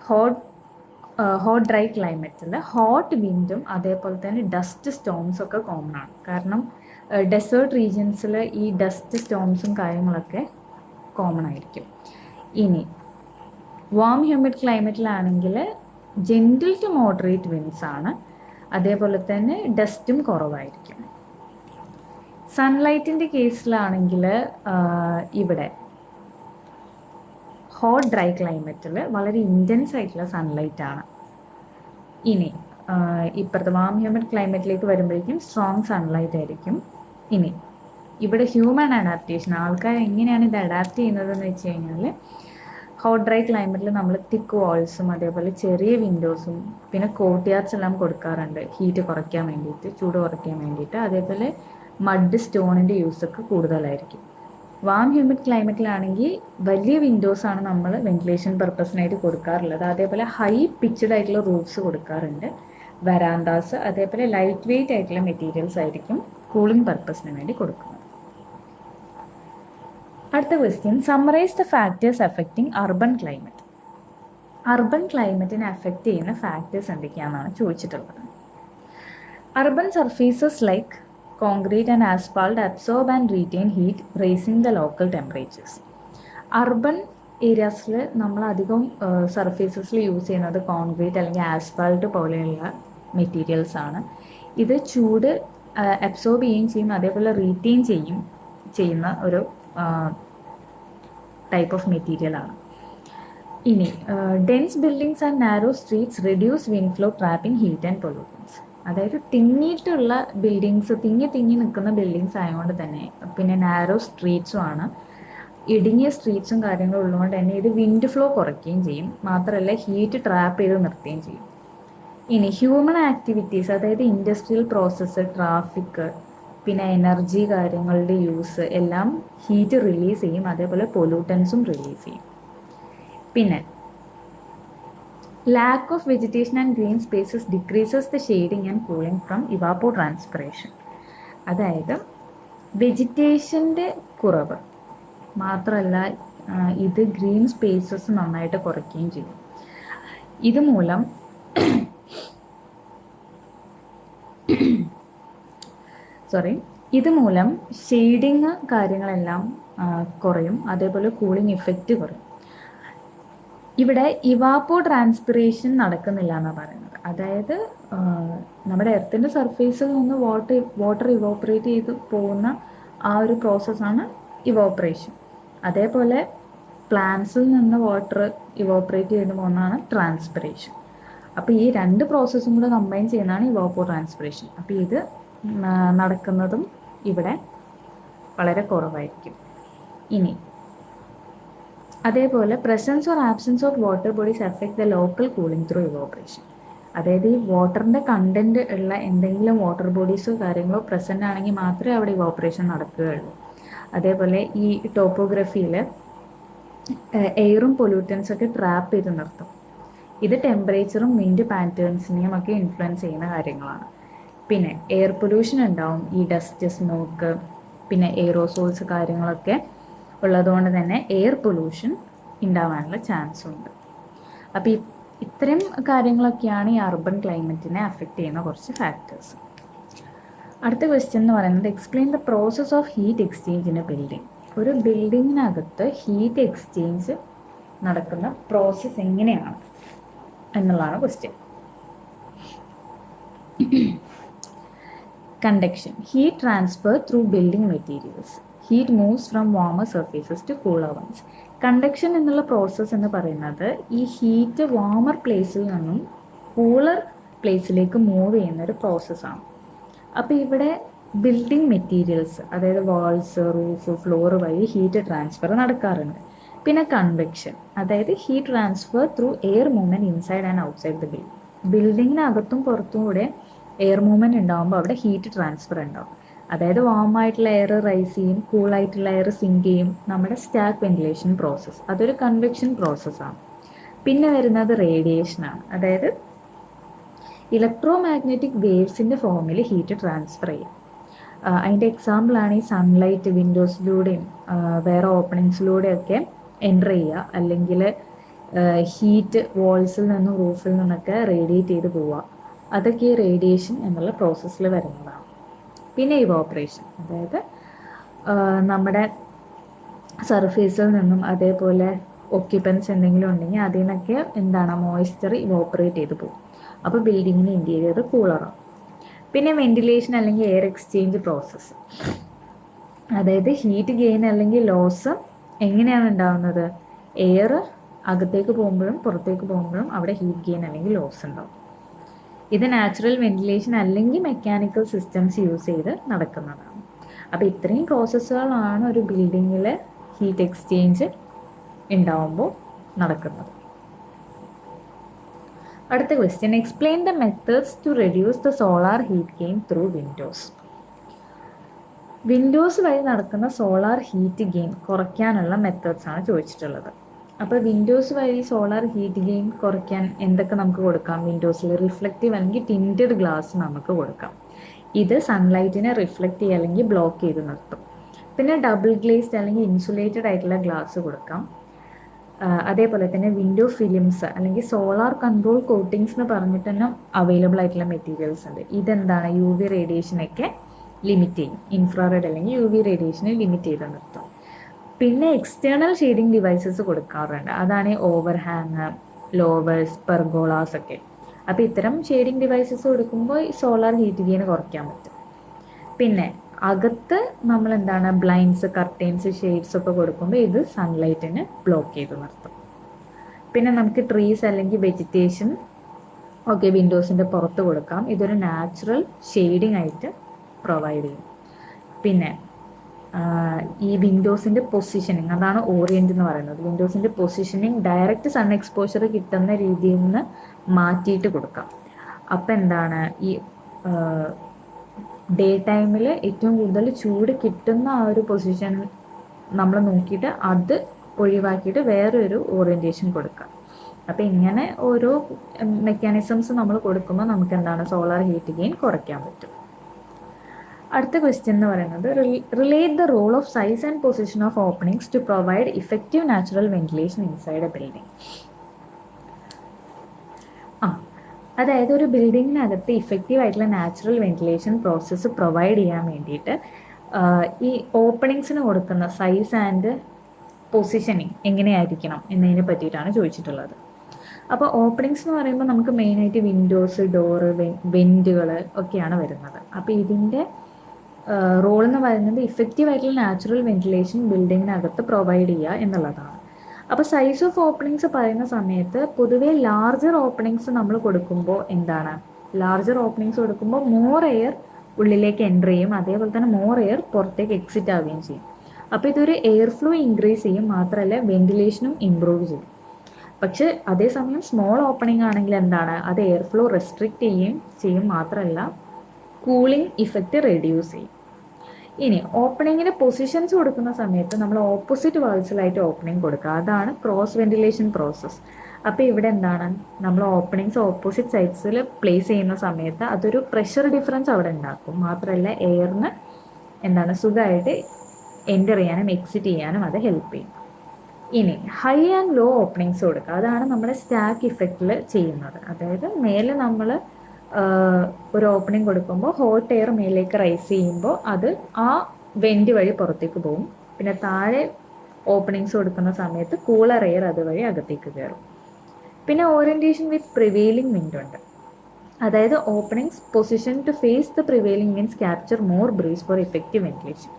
ഹോട്ട് ഡ്രൈ ക്ലൈമറ്റിൽ ഹോട്ട് വിൻഡും അതേപോലെ തന്നെ ഡസ്റ്റ് സ്റ്റോംസും ഒക്കെ കോമൺ ആണ്. കാരണം ഡെസേർട്ട് റീജിയൻസിൽ ഈ ഡസ്റ്റ് സ്റ്റോംസും കാര്യങ്ങളൊക്കെ കോമൺ ആയിരിക്കും. ഇനി വാം ഹ്യൂമിഡ് ക്ലൈമറ്റിലാണെങ്കിൽ ജെൻറ്റിൽ ടു മോഡറേറ്റ് വിൻഡ്സ് ആണ്, അതേപോലെ തന്നെ ഡസ്റ്റും കുറവായിരിക്കും. സൺലൈറ്റിൻ്റെ കേസിലാണെങ്കിൽ ഇവിടെ ഹോട്ട് ഡ്രൈ ക്ലൈമറ്റിൽ വളരെ ഇൻറ്റൻസ് ആയിട്ടുള്ള സൺലൈറ്റ് ആണ്. ഇനി ഇപ്പോഴത്തെ വാം ഹ്യൂമിഡ് ക്ലൈമറ്റിലേക്ക് വരുമ്പോഴേക്കും സ്ട്രോങ് സൺലൈറ്റ് ആയിരിക്കും. ഇനി ഇവിടെ ഹ്യൂമൻ അഡാപ്റ്റേഷൻ, ആൾക്കാർ എങ്ങനെയാണ് ഇത് അഡാപ്റ്റ് ചെയ്യുന്നതെന്ന് വെച്ച് കഴിഞ്ഞാൽ ഹോട്ട് ഡ്രൈ ക്ലൈമറ്റിൽ നമ്മൾ തിക്ക് വാൾസും അതേപോലെ ചെറിയ വിൻഡോസും പിന്നെ കോർട്ട്യാർഡ്സ് എല്ലാം കൊടുക്കാറുണ്ട്, ഹീറ്റ് കുറയ്ക്കാൻ വേണ്ടിയിട്ട്, ചൂട് കുറയ്ക്കാൻ വേണ്ടിയിട്ട്. അതേപോലെ മഡ് സ്റ്റോണിൻ്റെ യൂസൊക്കെ കൂടുതലായിരിക്കും. വാം ഹ്യൂമിഡ് ക്ലൈമറ്റിലാണെങ്കിൽ വലിയ വിൻഡോസാണ് നമ്മൾ വെന്റിലേഷൻ പർപ്പസിനായിട്ട് കൊടുക്കാറുള്ളത്. അതേപോലെ ഹൈ പിച്ച്ഡ് ആയിട്ടുള്ള റൂഫ്സ് കൊടുക്കാറുണ്ട്, വരാന്താസ്, അതേപോലെ ലൈറ്റ് വെയ്റ്റ് ആയിട്ടുള്ള മെറ്റീരിയൽസ് ആയിരിക്കും കൂളിംഗ് പർപ്പസിന് വേണ്ടി കൊടുക്കുന്നത്. അടുത്ത question, summarise the factors affecting urban climate. Urban ക്ലൈമറ്റിനെ അഫക്റ്റ് ചെയ്യുന്ന ഫാക്ടേഴ്സ് എന്തൊക്കെയാണെന്നാണ് ചോദിച്ചിട്ടുള്ളത്. Urban surfaces like concrete and asphalt absorb and retain heat, raising the local temperatures. Urban ഏരിയാസിൽ നമ്മൾ അധികം സർഫേസസിൽ യൂസ് ചെയ്യുന്നത് കോൺക്രീറ്റ് അല്ലെങ്കിൽ ആസ്ഫാൾട്ട് പോലെയുള്ള മെറ്റീരിയൽസ് ആണ്. ഇത് ചൂട് അബ്സോർബ് ചെയ്യുകയും ചെയ്യും, അതേപോലെ റീറ്റെയിൻ ചെയ്യുന്ന ഒരു ടൈപ്പ് ഓഫ് മെറ്റീരിയലാണ്. ഇനി dense buildings and narrow streets reduce wind flow, trapping heat and pollutants. അതായത് തിങ്ങിയിട്ടുള്ള ബിൽഡിങ്സ്, തിങ്ങി നിൽക്കുന്ന ബിൽഡിങ്സ് ആയതുകൊണ്ട് തന്നെ, പിന്നെ നാരോ സ്ട്രീറ്റ്സും ആണ്, ഇടുങ്ങിയ സ്ട്രീറ്റ്സും കാര്യങ്ങളും ഉള്ളതുകൊണ്ട് തന്നെ ഇത് വിൻഡ് ഫ്ലോ കുറയ്ക്കുകയും ചെയ്യും. മാത്രമല്ല ഹീറ്റ് ട്രാപ്പ് ചെയ്ത് നിർത്തുകയും ചെയ്യും. ഇനി ഹ്യൂമൻ ആക്ടിവിറ്റീസ്, അതായത് ഇൻഡസ്ട്രിയൽ പ്രോസസ്സ്, ട്രാഫിക്, പിന്നെ എനർജി കാര്യങ്ങളുടെ യൂസ് എല്ലാം ഹീറ്റ് റിലീസ് ചെയ്യും. അതേപോലെ പൊല്യൂട്ടൻസും റിലീസ് ചെയ്യും. പിന്നെ lack of vegetation and green spaces decreases the shading and cooling from evapotranspiration. അതായത് വെജിറ്റേഷൻ്റെ കുറവ് മാത്രമല്ല ഇത് ഗ്രീൻ സ്പേസസ് നന്നായിട്ട് കുറയ്ക്കുകയും ചെയ്യും. ഇതുമൂലം ഇതുമൂലം ഷെയ്ഡിങ് കാര്യങ്ങളെല്ലാം കുറയും. അതേപോലെ കൂളിംഗ് ഇഫക്റ്റ് കുറയും. ഇവിടെ ഇവാപ്പോ ട്രാൻസ്പിറേഷൻ നടക്കുന്നില്ല എന്നാണ് പറയുന്നത്. അതായത് നമ്മുടെ എർത്തിൻ്റെ സർഫേസിൽ നിന്ന് വാട്ടർ ഇവോപ്പറേറ്റ് ചെയ്ത് പോകുന്ന ആ ഒരു പ്രോസസ്സാണ് ഇവോപ്പറേഷൻ. അതേപോലെ പ്ലാന്റ്സിൽ നിന്ന് വാട്ടർ ഇവോപ്പറേറ്റ് ചെയ്ത് പോകുന്നതാണ് ട്രാൻസ്പിറേഷൻ. അപ്പോൾ ഈ രണ്ട് പ്രോസസ്സും കൂടെ കമ്പൈൻ ചെയ്യുന്നതാണ് ഇവാപ്പോ ട്രാൻസ്പിറേഷൻ. അപ്പോൾ ഇത് നടക്കുന്നതും ഇവിടെ വളരെ കുറവായിരിക്കും. ഇനി അതേപോലെ presence or absence of water bodies effect the local cooling through evaporation. അതായത് ഈ വാട്ടറിൻ്റെ കണ്ടന്റ് ഉള്ള എന്തെങ്കിലും വാട്ടർ ബോഡീസോ കാര്യങ്ങളോ പ്രസൻ്റ് ആണെങ്കിൽ മാത്രമേ അവിടെ ഇവോപ്പറേഷൻ നടക്കുകയുള്ളൂ. അതേപോലെ ഈ ടോപ്പോഗ്രഫിയിൽ എയറും പൊല്യൂട്ടൻസൊക്കെ ട്രാപ്പ് ചെയ്ത് നിർത്തും. ഇത് ടെമ്പറേച്ചറും വിൻഡ് പാറ്റേൺസിനെയും ഒക്കെ ഇൻഫ്ലുവൻസ് ചെയ്യുന്ന കാര്യങ്ങളാണ്. പിന്നെ എയർ പൊല്യൂഷൻ ഉണ്ടാവും, ഈ ഡസ്റ്റ്, സ്മോക്ക്, പിന്നെ എയറോസോൾസ് കാര്യങ്ങളൊക്കെ ഉള്ളതുകൊണ്ട് തന്നെ എയർ പൊല്യൂഷൻ ഉണ്ടാവാനുള്ള ചാൻസ് ഉണ്ട്. അപ്പോൾ ഇത്തരം കാര്യങ്ങളൊക്കെയാണ് ഈ അർബൻ ക്ലൈമറ്റിനെ അഫക്റ്റ് ചെയ്യുന്ന കുറച്ച് ഫാക്ടേഴ്സ്. അടുത്ത ക്വസ്റ്റ്യൻ എന്ന് പറയുന്നത് explain the process of heat exchange in a building. ഒരു ബിൽഡിങ്ങിനകത്ത് ഹീറ്റ് എക്സ്ചേഞ്ച് നടക്കുന്ന പ്രോസസ്സ് എങ്ങനെയാണ് എന്നുള്ളതാണ് question. Conduction, heat transfer through building materials. Heat moves from warmer surfaces to cooler ones. Conduction എന്നുള്ള പ്രോസസ്സ് എന്ന് പറയുന്നത് ഈ ഹീറ്റ് വാമർ പ്ലേസിൽ നിന്നും കൂളർ പ്ലേസിലേക്ക് മൂവ് ചെയ്യുന്ന ഒരു പ്രോസസ്സാണ്. അപ്പോൾ ഇവിടെ ബിൽഡിംഗ് മെറ്റീരിയൽസ്, അതായത് വാൾസ്, റൂഫ്, ഫ്ലോർ വഴി ഹീറ്റ് ട്രാൻസ്ഫർ നടക്കാറുണ്ട്. പിന്നെ കൺവെക്ഷൻ, അതായത് heat transfer through air movement inside and outside the building. ബിൽഡിങ്ങിനകത്തും പുറത്തും കൂടെ എയർ മൂവ്മെൻറ്റ് ഉണ്ടാകുമ്പോൾ അവിടെ ഹീറ്റ് ട്രാൻസ്ഫർ ഉണ്ടാവും. അതായത് വാം ആയിട്ടുള്ള എയർ റൈസ് ചെയ്യും, കൂളായിട്ടുള്ള എയർ സിങ്ക് ചെയ്യും. നമ്മുടെ സ്റ്റാക്ക് വെന്റിലേഷൻ പ്രോസസ്സ്, അതൊരു കൺവെക്ഷൻ പ്രോസസ്സാണ്. പിന്നെ വരുന്നത് റേഡിയേഷനാണ്. അതായത് ഇലക്ട്രോ മാഗ്നറ്റിക് വേവ്സിൻ്റെ ഫോമിൽ ഹീറ്റ് ട്രാൻസ്ഫർ ചെയ്യും. അതിൻ്റെ എക്സാമ്പിളാണ് ഈ സൺലൈറ്റ് വിൻഡോസിലൂടെയും വേറെ ഓപ്പണിങ്സിലൂടെയൊക്കെ എൻ്റർ ചെയ്യുക, അല്ലെങ്കിൽ ഹീറ്റ് വാൾസിൽ നിന്നും റൂഫിൽ നിന്നൊക്കെ റേഡിയേറ്റ് ചെയ്ത് പോവുക. അതൊക്കെ ഈ റേഡിയേഷൻ എന്നുള്ള പ്രോസസ്സിൽ വരുന്നതാണ്. പിന്നെ ഇവോപ്പറേഷൻ, അതായത് നമ്മുടെ സർഫേസിൽ നിന്നും അതേപോലെ ഒക്യുപ്പൻസ് എന്തെങ്കിലും ഉണ്ടെങ്കിൽ അതിൽ നിന്നൊക്കെ എന്താണ് മോയ്സ്ചർ ഇവോപ്പറേറ്റ് ചെയ്ത് പോകും. അപ്പോൾ ബിൽഡിങ്ങിന് ഇൻറ്റീരിയർ കൂളറാവും. പിന്നെ വെന്റിലേഷൻ അല്ലെങ്കിൽ എയർ എക്സ്ചേഞ്ച് പ്രോസസ്സ്, അതായത് ഹീറ്റ് ഗെയിൻ അല്ലെങ്കിൽ ലോസ് എങ്ങനെയാണ് ഉണ്ടാകുന്നത്? എയർ അകത്തേക്ക് പോകുമ്പോഴും പുറത്തേക്ക് പോകുമ്പോഴും അവിടെ ഹീറ്റ് ഗെയിൻ അല്ലെങ്കിൽ ലോസ് ഉണ്ടാവും. ഇത് നാച്ചുറൽ വെന്റിലേഷൻ അല്ലെങ്കിൽ മെക്കാനിക്കൽ സിസ്റ്റംസ് യൂസ് ചെയ്ത് നടക്കുന്നതാണ്. അപ്പോൾ ഇത്രയും പ്രോസസ്സുകളാണ് ഒരു ബിൽഡിങ്ങിൽ ഹീറ്റ് എക്സ്ചേഞ്ച് ഉണ്ടാവുമ്പോൾ നടക്കുന്നത്. അടുത്ത question, explain the methods to reduce the solar heat gain through windows. Windows വഴി നടക്കുന്ന സോളാർ ഹീറ്റ് ഗെയിൻ കുറയ്ക്കാനുള്ള മെത്തേഡ്സ് ആണ് ചോദിച്ചിട്ടുള്ളത്. അപ്പോൾ വിൻഡോസ് വഴി സോളാർ ഹീറ്റ് ഗെയിൻ കുറയ്ക്കാൻ എന്തൊക്കെ നമുക്ക് കൊടുക്കാം? വിൻഡോസിൽ റിഫ്ലക്റ്റീവ് അല്ലെങ്കിൽ ടിൻറ്റഡ് ഗ്ലാസ് നമുക്ക് കൊടുക്കാം. ഇത് സൺലൈറ്റിനെ റിഫ്ലക്റ്റ് ചെയ്യുക അല്ലെങ്കിൽ ബ്ലോക്ക് ചെയ്ത് നിർത്തും. പിന്നെ ഡബിൾ ഗ്ലേസ്ഡ് അല്ലെങ്കിൽ ഇൻസുലേറ്റഡ് ആയിട്ടുള്ള ഗ്ലാസ് കൊടുക്കാം. അതേപോലെ തന്നെ വിൻഡോ ഫിലിംസ് അല്ലെങ്കിൽ സോളാർ കൺട്രോൾ കോട്ടിങ്സ് എന്ന് പറഞ്ഞിട്ട് തന്നെ അവൈലബിൾ ആയിട്ടുള്ള മെറ്റീരിയൽസ് ഉണ്ട്. ഇതെന്താണ്? യു വി റേഡിയേഷനൊക്കെ ലിമിറ്റ് ചെയ്യും. ഇൻഫ്രാറെഡ് അല്ലെങ്കിൽ യു വി റേഡിയേഷനെ ലിമിറ്റ് ചെയ്ത് നിർത്തും. പിന്നെ എക്സ്റ്റേണൽ ഷെയ്ഡിങ് ഡിവൈസസ് കൊടുക്കാറുണ്ട്. അതാണ് ഓവർഹാങ്, ലോവേഴ്സ്, പെർഗോളാസ് ഒക്കെ. അപ്പോൾ ഇത്തരം ഷെയ്ഡിങ് ഡിവൈസസ് കൊടുക്കുമ്പോൾ സോളാർ ഹീറ്റ് ഗെയിൻ കുറയ്ക്കാൻ പറ്റും. പിന്നെ അകത്ത് നമ്മൾ എന്താണ് ബ്ലൈൻഡ്സ്, കർട്ടൻസ്, ഷെയ്ഡ്സ് ഒക്കെ കൊടുക്കുമ്പോൾ ഇത് സൺലൈറ്റിന് ബ്ലോക്ക് ചെയ്ത് നിർത്തും. പിന്നെ നമുക്ക് ട്രീസ് അല്ലെങ്കിൽ വെജിറ്റേഷൻ ഓക്കെ, വിൻഡോസിൻ്റെ പുറത്ത് കൊടുക്കാം. ഇതൊരു നാച്ചുറൽ ഷെയ്ഡിങ് ആയിട്ട് പ്രൊവൈഡ് ചെയ്യും. പിന്നെ ഈ വിൻഡോസിൻ്റെ പൊസിഷനിങ്, അതാണ് ഓറിയൻ്റ് എന്ന് പറയുന്നത്. വിൻഡോസിൻ്റെ പൊസിഷനിങ് ഡയറക്റ്റ് സൺ എക്സ്പോഷർ കിട്ടുന്ന രീതിയിൽ നിന്ന് മാറ്റിയിട്ട് കൊടുക്കാം. അപ്പം എന്താണ്, ഈ ഡേ ടൈമിൽ ഏറ്റവും കൂടുതൽ ചൂട് കിട്ടുന്ന ആ ഒരു പൊസിഷൻ നമ്മൾ നോക്കിയിട്ട് അത് ഒഴിവാക്കിയിട്ട് വേറൊരു ഓറിയൻറ്റേഷൻ കൊടുക്കാം. അപ്പോൾ ഇങ്ങനെ ഓരോ മെക്കാനിസംസ് നമ്മൾ കൊടുക്കുമ്പോൾ നമുക്ക് എന്താണ്, സോളാർ ഹീറ്റ് ഗെയിൻ കുറയ്ക്കാൻ പറ്റും. അടുത്ത ക്വസ്റ്റ്യൻ എന്ന് പറയുന്നത്, relate the role of size and position of openings to provide effective natural ventilation inside a building. അതായത് ഒരു ബിൽഡിങ്ങിനകത്ത് ഇഫക്റ്റീവ് ആയിട്ടുള്ള നാച്ചുറൽ വെന്റിലേഷൻ പ്രോസസ്സ് പ്രൊവൈഡ് ചെയ്യാൻ വേണ്ടിയിട്ട് ഈ ഓപ്പണിങ്സിന് കൊടുക്കുന്ന സൈസ് ആൻഡ് പൊസിഷനിങ് എങ്ങനെയായിരിക്കണം എന്നതിനെ പറ്റിയിട്ടാണ് ചോദിച്ചിട്ടുള്ളത്. അപ്പോൾ ഓപ്പണിങ്സ് എന്ന് പറയുമ്പോൾ നമുക്ക് മെയിനായിട്ട് വിൻഡോസ്, ഡോറ്, വെൻറ്റുകൾ ഒക്കെയാണ് വരുന്നത്. അപ്പോൾ ഇതിൻ്റെ റോൾ എന്ന് പറയുന്നത് ഇഫക്റ്റീവ് ആയിട്ടുള്ള നാച്ചുറൽ വെന്റിലേഷൻ ബിൽഡിങ്ങിനകത്ത് പ്രൊവൈഡ് ചെയ്യുക എന്നുള്ളതാണ്. അപ്പോൾ സൈസ് ഓഫ് ഓപ്പണിങ്സ് പറയുന്ന സമയത്ത് പൊതുവേ ലാർജർ ഓപ്പണിങ്സ് നമ്മൾ കൊടുക്കുമ്പോൾ എന്താണ്, ലാർജർ ഓപ്പണിങ്സ് കൊടുക്കുമ്പോൾ മോർ എയർ ഉള്ളിലേക്ക് എൻ്റർ ചെയ്യും, അതേപോലെ തന്നെ മോർ എയർ പുറത്തേക്ക് എക്സിറ്റ് ആവുകയും ചെയ്യും. അപ്പോൾ ഇതൊരു എയർ ഫ്ലോ ഇൻക്രീസ് ചെയ്യും, മാത്രമല്ല വെന്റിലേഷനും ഇമ്പ്രൂവ് ചെയ്യും. പക്ഷെ അതേസമയം സ്മോൾ ഓപ്പണിംഗ് ആണെങ്കിൽ എന്താണ്, അത് എയർ ഫ്ലോ റെസ്ട്രിക്റ്റ് ചെയ്യും, മാത്രമല്ല കൂളിംഗ് ഇഫക്റ്റ് റെഡ്യൂസ് ചെയ്യും. ഇനി ഓപ്പണിങ്ങിന് പൊസിഷൻസ് കൊടുക്കുന്ന സമയത്ത് നമ്മൾ ഓപ്പോസിറ്റ് വാൾസിലായിട്ട് ഓപ്പണിംഗ് കൊടുക്കുക, അതാണ് ക്രോസ് വെന്റിലേഷൻ പ്രോസസ്സ്. അപ്പോൾ ഇവിടെ എന്താണ്, നമ്മൾ ഓപ്പണിങ്സ് ഓപ്പോസിറ്റ് സൈഡ്സിൽ പ്ലേസ് ചെയ്യുന്ന സമയത്ത് അതൊരു പ്രഷർ ഡിഫറൻസ് അവിടെ ഉണ്ടാക്കും, മാത്രമല്ല എയറിന് എന്താണ് സുഖമായിട്ട് എൻ്റർ ചെയ്യാനും എക്സിറ്റ് ചെയ്യാനും അത് ഹെൽപ്പ് ചെയ്യും. ഇനി ഹൈ ആൻഡ് ലോ ഓപ്പണിങ്സ് കൊടുക്കുക, അതാണ് നമ്മുടെ സ്റ്റാക്ക് ഇഫക്റ്റിൽ ചെയ്യുന്നത്. അതായത് മേലെ നമ്മൾ ഒരു ഓപ്പണിംഗ് കൊടുക്കുമ്പോൾ ഹോട്ട് എയർ മേലേക്ക് റൈസ് ചെയ്യുമ്പോൾ അത് ആ വെൻറ്റ് വഴി പുറത്തേക്ക് പോകും. പിന്നെ താഴെ ഓപ്പണിങ്സ് കൊടുക്കുന്ന സമയത്ത് കൂളർ എയർ അതുവഴി അകത്തേക്ക് കയറും. പിന്നെ ഓറിയൻറ്റേഷൻ വിത്ത് പ്രിവെയിലിംഗ് വിൻഡ് ഉണ്ട്. അതായത് openings position to face the prevailing winds capture more breeze for effective ventilation.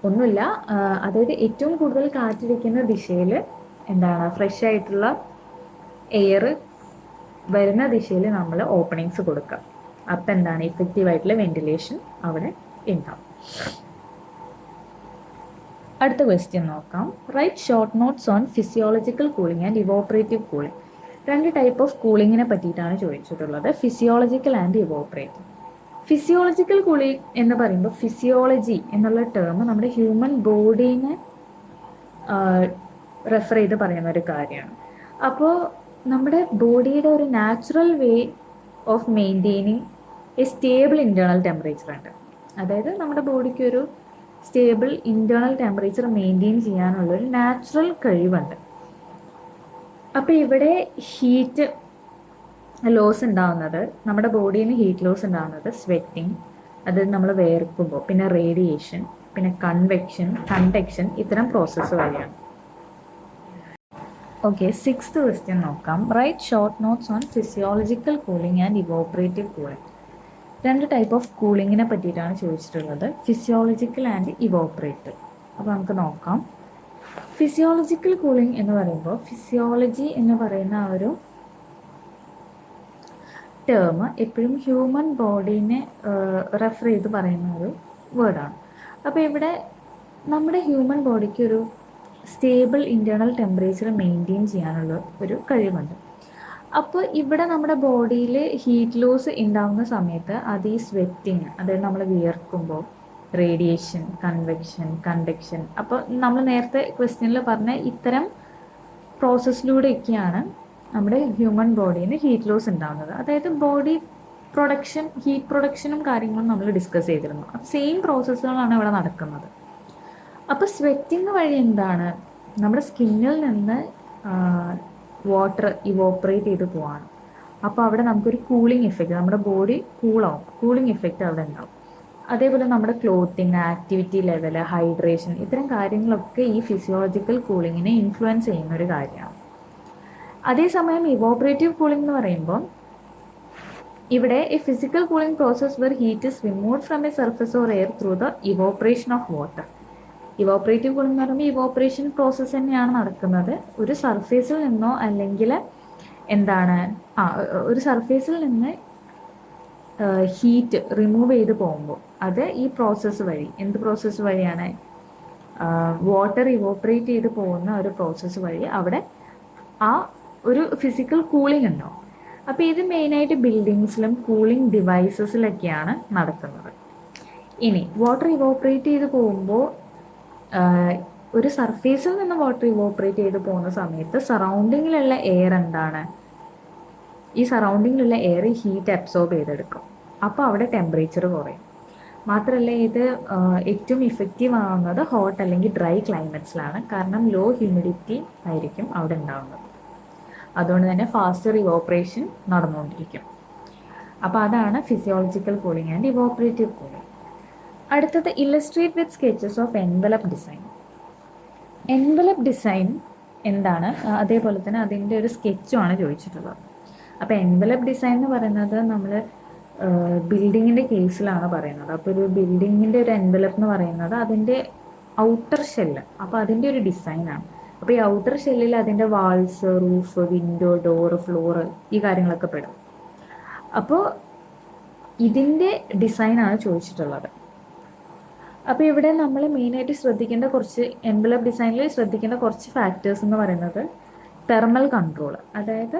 ഒന്നുമില്ല, അതായത് ഏറ്റവും കൂടുതൽ കാറ്റിരിക്കുന്ന ദിശയിൽ എന്താണ് ഫ്രഷ് ആയിട്ടുള്ള എയർ വരുന്ന ദിശയിൽ നമ്മൾ ഓപ്പണിങ്സ് കൊടുക്കുക. അപ്പം എന്താണ് ഇഫക്റ്റീവായിട്ടുള്ള വെന്റിലേഷൻ അവിടെ ഉണ്ടാവും. അടുത്ത ക്വസ്റ്റ്യൻ നോക്കാം. Write short notes on physiological cooling and evaporative cooling. 2 type of കൂളിങ്ങിനെ പറ്റിയിട്ടാണ് ചോദിച്ചിട്ടുള്ളത്, physiological and evaporative. Physiological cooling എന്ന് പറയുമ്പോൾ ഫിസിയോളജി എന്നുള്ള ടേം നമ്മുടെ ഹ്യൂമൻ ബോഡീനെ റെഫർ ചെയ്ത് പറയുന്ന ഒരു കാര്യമാണ്. അപ്പോൾ നമ്മുടെ ബോഡിയുടെ ഒരു natural way of maintaining A stable internal temperature ഉണ്ട്. അതായത് നമ്മുടെ ബോഡിക്ക് ഒരു സ്റ്റേബിൾ ഇൻറ്റേർണൽ ടെമ്പറേച്ചർ മെയിൻറ്റെയിൻ ചെയ്യാനുള്ളൊരു നാച്ചുറൽ കഴിവുണ്ട്. അപ്പോൾ ഇവിടെ ഹീറ്റ് ലോസ് ഉണ്ടാവുന്നത്, നമ്മുടെ ബോഡിയിൽ നിന്ന് ഹീറ്റ് ലോസ് ഉണ്ടാവുന്നത് സ്വെറ്റിങ്, അത് നമ്മൾ വേർക്കുമ്പോൾ, പിന്നെ റേഡിയേഷൻ, പിന്നെ കണ്ടക്ഷൻ ഇത്തരം പ്രോസസ്സ് വഴിയാണ്. ഓക്കെ, 6th ക്വസ്റ്റ്യൻ നോക്കാം. Write short notes on physiological cooling and evaporative cooling. 2 type of കൂളിങ്ങിനെ പറ്റിയിട്ടാണ് ചോദിച്ചിട്ടുള്ളത്, ഫിസിയോളജിക്കൽ ആൻഡ് ഇവോപ്പറേറ്റീവ്. അപ്പോൾ നമുക്ക് നോക്കാം. ഫിസിയോളജിക്കൽ കൂളിംഗ് എന്ന് പറയുമ്പോൾ ഫിസിയോളജി എന്ന് പറയുന്ന ആ ഒരു ടേം എപ്പോഴും ഹ്യൂമൻ ബോഡീനെ റെഫർ ചെയ്ത് പറയുന്ന ഒരു വേർഡാണ്. അപ്പോൾ ഇവിടെ നമ്മുടെ ഹ്യൂമൻ ബോഡിക്ക് ഒരു സ്റ്റേബിൾ ഇൻറ്റേർണൽ ടെമ്പറേച്ചർ മെയിൻറ്റെയിൻ ചെയ്യാനുള്ള ഒരു കഴിവുണ്ട്. അപ്പോൾ ഇവിടെ നമ്മുടെ ബോഡിയിൽ ഹീറ്റ് ലോസ് ഉണ്ടാകുന്ന സമയത്ത് അത് ഈ സ്വെറ്റിങ്, അതായത് നമ്മൾ വിയർക്കുമ്പോൾ റേഡിയേഷൻ, കണ്ടക്ഷൻ, അപ്പോൾ നമ്മൾ നേരത്തെ ക്വസ്റ്റ്യനിൽ പറഞ്ഞ ഇത്തരം പ്രോസസ്സിലൂടെയൊക്കെയാണ് നമ്മുടെ ഹ്യൂമൻ ബോഡിയിൽ ഹീറ്റ് ലോസ് ഉണ്ടാകുന്നത്. അതായത് ബോഡി പ്രൊഡക്ഷൻ, ഹീറ്റ് പ്രൊഡക്ഷനും കാര്യങ്ങളും നമ്മൾ ഡിസ്കസ് ചെയ്തിരുന്നു. അപ്പോൾ സെയിം പ്രോസസ്സുകളാണ് ഇവിടെ നടക്കുന്നത്. അപ്പോൾ സ്വെറ്റിങ് വഴി എന്താണ്, നമ്മുടെ സ്കിന്നിൽ നിന്ന് വാട്ടർ ഇവോപ്പറേറ്റ് ചെയ്ത് പോവാണ്. അപ്പോൾ അവിടെ നമുക്കൊരു കൂളിംഗ് ഇഫക്റ്റ്, നമ്മുടെ ബോഡി കൂളാവും, കൂളിംഗ് ഇഫക്റ്റ് അവിടെ ഉണ്ടാവും. അതേപോലെ നമ്മുടെ ക്ലോത്തിങ്, ആക്ടിവിറ്റി ലെവൽ, ഹൈഡ്രേഷൻ, ഇത്തരം കാര്യങ്ങളൊക്കെ ഈ ഫിസിയോളജിക്കൽ കൂളിങ്ങിനെ ഇൻഫ്ലുവൻസ് ചെയ്യുന്ന ഒരു കാര്യമാണ്. അതേസമയം ഇവോപ്പറേറ്റീവ് കൂളിംഗ് എന്ന് പറയുമ്പോൾ ഇവിടെ a physical cooling process where heat is removed from a surface or air through the evaporation of water. Evaporative cooling എന്ന് പറയുമ്പോൾ ഇവോപ്പറേഷൻ പ്രോസസ്സ് തന്നെയാണ് നടക്കുന്നത്. ഒരു സർഫേസിൽ നിന്നോ അല്ലെങ്കിൽ എന്താണ് ഒരു സർഫേസിൽ നിന്ന് ഹീറ്റ് റിമൂവ് ചെയ്ത് പോകുമ്പോൾ അത് ഈ പ്രോസസ്സ് വഴി, എന്ത് പ്രോസസ്സ് വഴിയാണ്, വാട്ടർ ഇവോപ്പറേറ്റ് ചെയ്ത് പോകുന്ന ഒരു പ്രോസസ്സ് വഴി അവിടെ ആ ഒരു ഫിസിക്കൽ കൂളിംഗ് ഉണ്ടാവും. അപ്പോൾ ഇത് മെയിനായിട്ട് ബിൽഡിങ്സിലും കൂളിംഗ് ഡിവൈസസിലൊക്കെയാണ് നടക്കുന്നത്. ഇനി വാട്ടർ ഇവോപ്പറേറ്റ് ചെയ്ത് പോകുമ്പോൾ ഒരു സർഫേസിൽ നിന്ന് വാട്ടർ ഇവോപ്പറേറ്റ് ചെയ്ത് പോകുന്ന സമയത്ത് സറൗണ്ടിങ്ങിലുള്ള എയർ എന്താണ്, ഈ സറൗണ്ടിങ്ങിലുള്ള എയർ ഹീറ്റ് അബ്സോർബ് ചെയ്തെടുക്കും. അപ്പോൾ അവിടെ ടെമ്പറേച്ചർ കുറയും. മാത്രമല്ല ഇത് ഏറ്റവും ഇഫക്റ്റീവ് ആവുന്നത് ഹോട്ട് അല്ലെങ്കിൽ ഡ്രൈ ക്ലൈമറ്റ്സിലാണ്. കാരണം ലോ ഹ്യൂമിഡിറ്റി ആയിരിക്കും അവിടെ ഉണ്ടാകുന്നത്. അതുകൊണ്ട് തന്നെ ഫാസ്റ്റർ ഇവോപ്പറേഷൻ നടന്നുകൊണ്ടിരിക്കും. അപ്പോൾ അതാണ് physiological cooling and evaporative cooling. അടുത്തത് illustrate with sketches of envelope design. Envelope design എന്താണ്, അതേപോലെ തന്നെ അതിൻ്റെ ഒരു സ്കെച്ചുമാണ് ചോദിച്ചിട്ടുള്ളത്. അപ്പോൾ എൻവലപ്പ് ഡിസൈൻ എന്ന് പറയുന്നത് നമ്മൾ ബിൽഡിങ്ങിൻ്റെ കേസിലാണ് പറയുന്നത്. അപ്പോൾ ഒരു ബിൽഡിങ്ങിൻ്റെ ഒരു എൻവലപ്പ് എന്ന് പറയുന്നത് അതിൻ്റെ ഔട്ടർ ഷെല്ല്, അപ്പോൾ അതിൻ്റെ ഒരു ഡിസൈനാണ്. അപ്പോൾ ഈ ഔട്ടർ ഷെല്ലിൽ അതിൻ്റെ walls, roof, window, door, floor ഈ കാര്യങ്ങളൊക്കെ പെടും. അപ്പോൾ ഇതിൻ്റെ ഡിസൈനാണ് ചോദിച്ചിട്ടുള്ളത്. അപ്പോൾ ഇവിടെ നമ്മൾ മെയിനായിട്ട് ശ്രദ്ധിക്കേണ്ട കുറച്ച് എൻവലപ്പ് ഡിസൈനിൽ ശ്രദ്ധിക്കേണ്ട കുറച്ച് ഫാക്ടേഴ്സ് എന്ന് പറയുന്നത് തെർമൽ കൺട്രോൾ, അതായത്